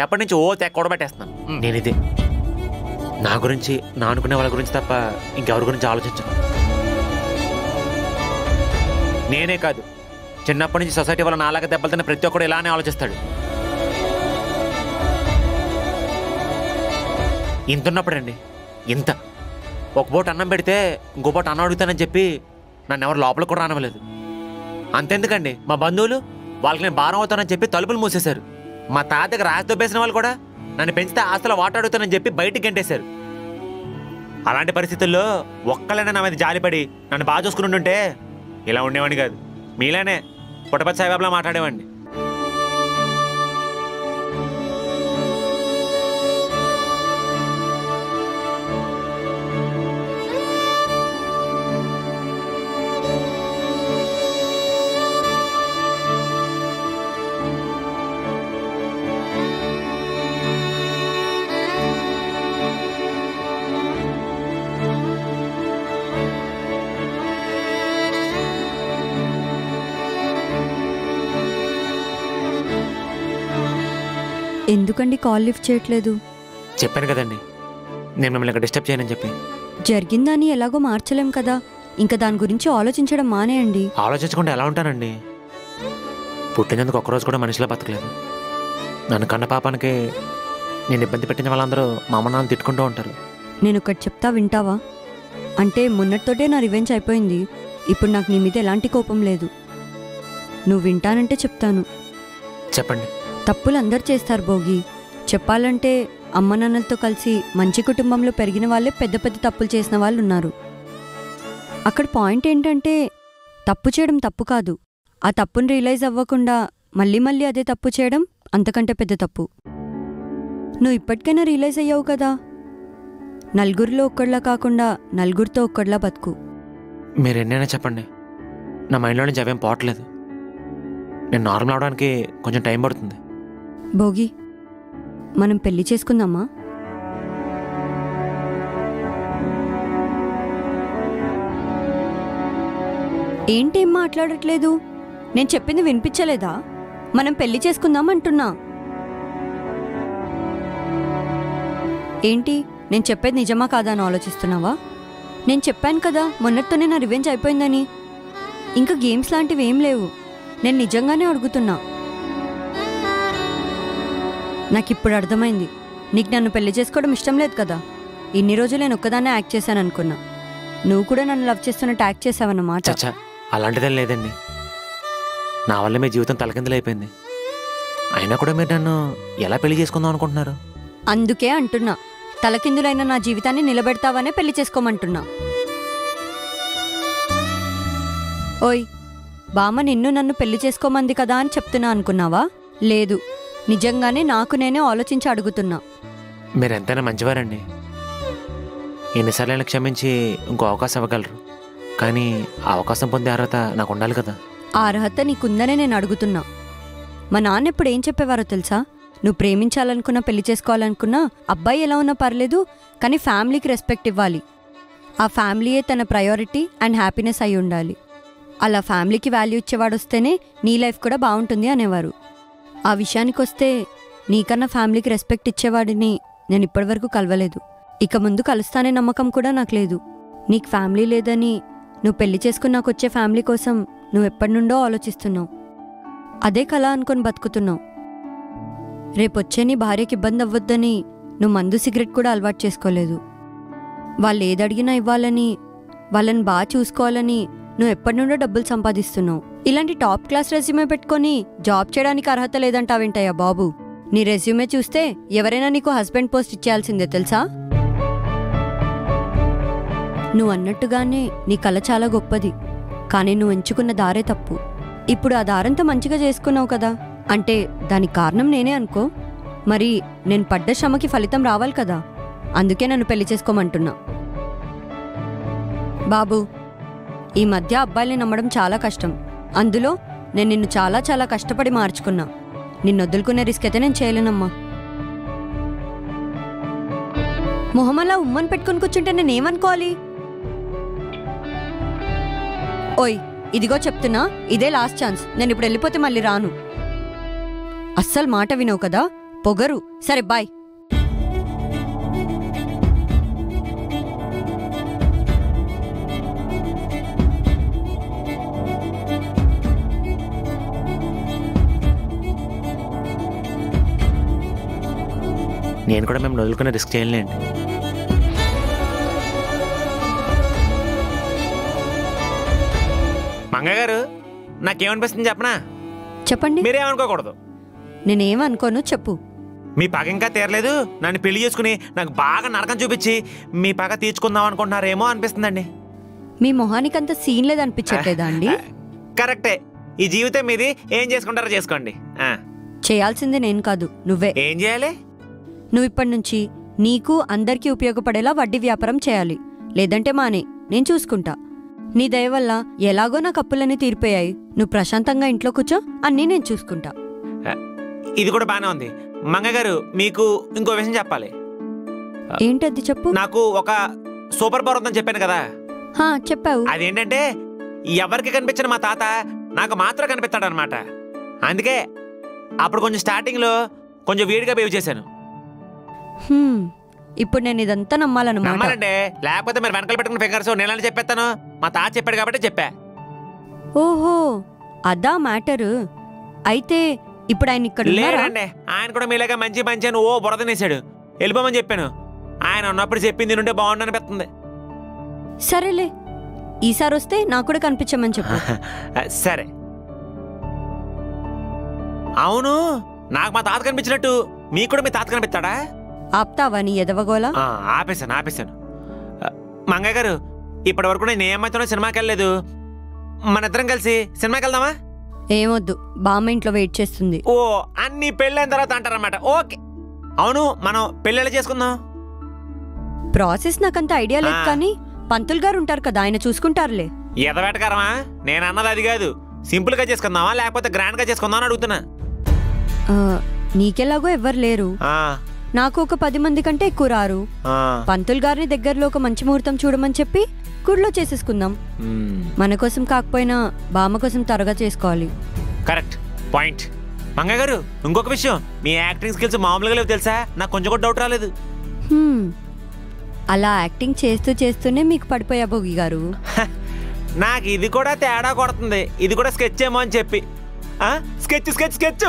ఎప్పటి నుంచి కూడబెట్టేస్తున్నాను. నేను ఇదే నా గురించి, నా అనుకునే వాళ్ళ గురించి తప్ప ఇంకెవరి గురించి ఆలోచించను. నేనే కాదు, చిన్నప్పటి నుంచి సొసైటీ వల్ల నాలాగా దెబ్బలుతున్న ప్రతి ఒక్కడు ఇలానే ఆలోచిస్తాడు. ఇంతున్నప్పుడండి ఇంత ఒక పూట అన్నం పెడితే ఇంకో పూట అన్నం అడుగుతానని చెప్పి నన్ను ఎవరు లోపల కూడా రానవలేదు. అంతెందుకండి, మా బంధువులు వాళ్ళకి నేను భారం అవుతానని చెప్పి తలుపులు మూసేశారు. మా తాతకి రాసి దొబ్బేసిన వాళ్ళు కూడా నన్ను పెంచితే ఆస్తులు వాట అడుగుతానని చెప్పి బయటికి గంటేశారు. అలాంటి పరిస్థితుల్లో ఒక్కళ్ళైనా నా మీద జాలిపడి నన్ను బాగా చూసుకుంటుంటే ఇలా ఉండేవాడిని కాదు. మీలానే పుట్టపతి సాయిబాబులా మాట్లాడేవాడిని. ఎందుకండి కాల్ లిఫ్ట్ చేయట్లేదు? చెప్పాను కదండి నేను మిమ్మల్ని ఇక్కడ డిస్టర్బ్ చేయనని చెప్పి. జరిగిందని ఎలాగో మార్చలేం కదా, ఇంకా దాని గురించి ఆలోచించడం మానేయండి. ఆలోచించకుండా ఎలా ఉంటానండి? పుట్టినందుకు ఒక్కరోజు కూడా మనిషిలా బతకలేదు. నన్ను కన్న పాపానికి నేను ఇబ్బంది పెట్టిన వాళ్ళందరూ మా అమ్మ నాన్న తిట్టుకుంటూ ఉంటారు. నేను ఒకటి చెప్తా, వింటావా? అంటే మొన్నటితోటే నా రివెంజ్ అయిపోయింది. ఇప్పుడు నాకు నీ మీద ఎలాంటి కోపం లేదు. నువ్వు వింటానంటే చెప్తాను. చెప్పండి. తప్పులు అందరు చేస్తారు భోగి. చెప్పాలంటే అమ్మ నాన్నలతో కలిసి మంచి కుటుంబంలో పెరిగిన వాళ్ళే పెద్ద పెద్ద తప్పులు చేసిన వాళ్ళు ఉన్నారు. అక్కడ పాయింట్ ఏంటంటే తప్పు చేయడం తప్పు కాదు, ఆ తప్పును రియలైజ్ అవ్వకుండా మళ్ళీ మళ్ళీ అదే తప్పు చేయడం అంతకంటే పెద్ద తప్పు. నువ్వు ఇప్పటికైనా రియలైజ్ అయ్యావు కదా, నలుగురిలో ఒక్కడిలా కాకుండా నలుగురితో ఒక్కడిలా బతుకు. మీరు ఎన్నైనా చెప్పండి, నా మైండ్లో నుంచి అవేం పోవట్లేదు. నేను నార్మల్ అవడానికి కొంచెం టైం పడుతుంది. భోగి, మనం పెళ్లి చేసుకుందామా? ఏంటేం మాట్లాడట్లేదు? నేను చెప్పింది వినిపించలేదా? మనం పెళ్లి చేసుకుందాం అంటున్నా. ఏంటి, నేను చెప్పేది నిజమా కాదా అని ఆలోచిస్తున్నావా? నేను చెప్పాను కదా మొన్నటితోనే నా రివెంజ్ అయిపోయిందని. ఇంకా గేమ్స్ లాంటివి ఏం లేవు. నేను నిజంగానే అడుగుతున్నా. నాకు ఇప్పుడు అర్థమైంది, నీకు నన్ను పెళ్లి చేసుకోవడం ఇష్టం లేదు కదా. ఇన్ని రోజులు నేను ఒక్కదాన్నే యాక్ట్ చేశాను అనుకున్నా. నువ్వు కూడా నన్ను లవ్ చేస్తున్నట్టు యాక్ట్ చేసావన్నమాట. చచ్చా, అలాంటిదేం లేదండి. నా వల్ల మీ జీవితం తలకిందులైపోయింది. అయినా కూడా మీరు నన్ను ఎలా పెళ్లి చేసుకుందాం అనుకుంటున్నారు? అందుకే అంటున్నా, తలకిందులైన నా జీవితాన్ని నిలబెడతావనే పెళ్లి చేసుకోమంటున్నా. ఓయ్ బామ్మ, నిన్ను నన్ను పెళ్లి చేసుకోమంది కదా అని చెప్తున్నా అనుకున్నావా? లేదు, నిజంగానే నాకు నేనే ఆలోచించి అడుగుతున్నా. మీరెంతైనా మంచివారండి. ఎన్నిసార్లైనా క్షమించి ఇంకో అవకాశం ఇవ్వగలరు. కానీ ఆ అవకాశం పొందే అర్హత నాకు ఉండాలి కదా. ఆ అర్హత నీకుందనే నేను అడుగుతున్నా. మా నాన్న ఇప్పుడు ఏం చెప్పేవారో తెలుసా? నువ్వు ప్రేమించాలనుకున్నా పెళ్లి చేసుకోవాలనుకున్నా అబ్బాయి ఎలా ఉన్నా పర్లేదు, కానీ ఫ్యామిలీకి రెస్పెక్ట్ ఇవ్వాలి. ఆ ఫ్యామిలీయే తన ప్రయారిటీ అండ్ హ్యాపీనెస్ అయి ఉండాలి. అలా ఫ్యామిలీకి వాల్యూ ఇచ్చేవాడు వస్తేనే నీ లైఫ్ కూడా బాగుంటుంది అనేవారు. ఆ విషయానికి వస్తే నీకన్నా ఫ్యామిలీకి రెస్పెక్ట్ ఇచ్చేవాడిని నేను ఇప్పటివరకు కలవలేదు. ఇక ముందు కలుస్తానే నమ్మకం కూడా నాకు లేదు. నీకు ఫ్యామిలీ లేదని నువ్వు పెళ్లి చేసుకుని నాకు వచ్చే ఫ్యామిలీ కోసం నువ్వు ఎప్పటి నుండో ఆలోచిస్తున్నావు. అదే కళ అనుకొని బతుకుతున్నావు. రేపొచ్చే నీ భార్యకి ఇబ్బంది అవ్వద్దని నువ్వు మందు సిగరెట్ కూడా అలవాటు చేసుకోలేదు. వాళ్ళు ఏదడిగినా ఇవ్వాలని, వాళ్ళని బాగా చూసుకోవాలని నువ్వు ఎప్పటి నుండో డబ్బులు సంపాదిస్తున్నావు. ఇలాంటి టాప్ క్లాస్ రెజ్యూమే పెట్టుకొని జాబ్ చేయడానికి అర్హత లేదంటావేంటయ్యా బాబు? నీ రెజ్యూమే చూస్తే ఎవరైనా నీకు హస్బెండ్ పోస్ట్ ఇచ్చేయాల్సిందే తెలుసా? నువ్వు అన్నట్టుగానే నీ కళ చాలా గొప్పది, కానీ నువ్వు ఎంచుకున్న దారే తప్పు. ఇప్పుడు ఆ దారంతా మంచిగా చేసుకున్నావు కదా, అంటే దానికి కారణం నేనే అనుకో. మరి నేను పడ్డ శ్రమకి ఫలితం రావాలి కదా, అందుకే నన్ను పెళ్లి చేసుకోమంటున్నా. బాబు, ఈ మధ్య అబ్బాయిల్ని నమ్మడం చాలా కష్టం. అందులో నేను నిన్ను చాలా చాలా కష్టపడి మార్చుకున్నా. నిన్ను వదులుకునే రిస్క్ అయితే నేను చేయలేనమ్మా. మొహమల్లా ఉమ్మని పెట్టుకుని కూర్చుంటే నేనేమనుకోవాలి? ఓయ్ ఇదిగో చెప్తున్నా, ఇదే లాస్ట్ ఛాన్స్. నేను ఇప్పుడు వెళ్ళిపోతే మళ్ళీ రాను. అస్సలు మాట వినవు కదా, పొగరు. సరే బాయ్. నేను కూడా మేము వదులుకునే రిస్క్ చేయలేండి. మంగ గారు, నాకేమనిపిస్తుంది చెప్పనా? చెప్పండి. మీరేమనుకోకూడదు. నేనేమనుకోను, చెప్పు. మీ పగ ఇంకా తీరలేదు. నన్ను పెళ్లి చేసుకుని నాకు బాగా నరకం చూపించి మీ పగ తీర్చుకుందాం అనుకుంటున్నారేమో అనిపిస్తుందండి. మీ మొహానికంత సీన్ లేదనిపించట్లేదా అండి? కరెక్టే. ఈ జీవితం మీది, ఏం చేసుకుంటారో చేసుకోండి. చేయాల్సింది నేను కాదు, నువ్వే. ఏం చేయాలి? నువ్వు ఇప్పటి నుంచి నీకు అందరికీ ఉపయోగపడేలా వడ్డీ వ్యాపారం చేయాలి. లేదంటే మానే, నేను చూసుకుంటా. నీ దయ వల్ల ఎలాగో నాకు అప్పులన్నీ తీరిపోయాయి. నువ్వు ప్రశాంతంగా ఇంట్లో కూర్చో, అన్నీ నేను చూసుకుంటా. ఇది కూడా బానే ఉంది. మంగగారు, మీకు ఇంకో విషయం చెప్పాలి. ఏంటది చెప్పు. నాకు ఒక సూపర్ పవర్ ఉందని చెప్పాను కదా. చెప్పావు. అదేంటంటే ఎవరికి కనిపించిన మా తాత నాకు మాత్రం కనిపిస్తాడు అనమాట. అందుకే అప్పుడు కొంచెం స్టార్టింగ్ లో కొంచెం వేడిగా బిహేవ్ చేశాను. ఇప్పుడు నేను ఇదంతా నమ్మాలంటే, లేకపోతే మీరు వెనకాల పెట్టుకున్న ఫింగర్స్ నేను చెప్పేస్తాను. మా తాత చెప్పాడు కాబట్టి చెప్పా. ఓహో, అదా మ్యాటరు. అయితే ఇప్పుడు ఆయన ఇక్కడ లేరండి. ఆయన కూడా మీలాగా మంచి మంచి అని బురదనేసాడు. వెళ్ళిపోమని చెప్పాను. ఆయన ఉన్నప్పుడు చెప్పింది నుండే బాగుండు అనిపిస్తుంది. సరేలే, ఈసారి వస్తే నాకు కూడా కనిపించమని చెప్పు. సరే. అవును, నాకు మా తాత కనిపించినట్టు మీకు కూడా మీ తాత కనిపిస్తాడా? ఆప్తావా నీ ఎదవగోలా? ఆపేశాను. మంగయ్య గారు, ఇప్పటి వరకు నేను ఏ అమ్మాయితోనో సినిమాకి వెళ్ళలేదు. మన ఇద్దరం కలిసి సినిమాకి వెళ్దామా? ఏమొద్దు, బామ్మ ఇంట్లో వెయిట్ చేస్తుంది. ఓ, అన్ని పెళ్ళైన తర్వాత అంటారన్నమాట. ఓకే. అవును, మనం పెళ్ళి ఎలా చేసుకుందాం? ప్రాసెస్ నాకంత ఐడియా లేదు, కానీ పంతులు గారు ఉంటారు కదా, ఆయన చూసుకుంటారులే. ఎదవేటకారమా? నేను అన్నది అది కాదు. సింపుల్ గా చేసుకుందామా లేకపోతే గ్రాండ్ గా చేసుకుందాం అని అడుగుతున్నా. నీకెలాగో ఎవ్వరు లేరు, నాకు ఒక 10 మంది కంటే ఎక్కువ రారు. పంతులు గారిని దగ్గరలో ఒక మంచి ముహూర్తం చూడమని చెప్పి గుడిలో చేసేసుకుందాం. మన కోసం కాకపోయినా బామ్మ కోసం త్వరగా చేసుకోవాలి. Correct point. మంగయ్య గారు, ఇంకొక విషయం, మీ యాక్టింగ్ స్కిల్స్ మామూలుగా లేవు తెలుసా? నాకు కొంచెం కూడా డౌట్ రాలేదు. అలా యాక్టింగ్ చేస్తూ చేస్తూనే మీకు పడిపోయా భోగి గారు. నాకు ఇది కూడా తేడా కొడుతుంది. ఇది కూడా స్కెచ్ ఏమో అని చెప్పి. Sketch sketch sketch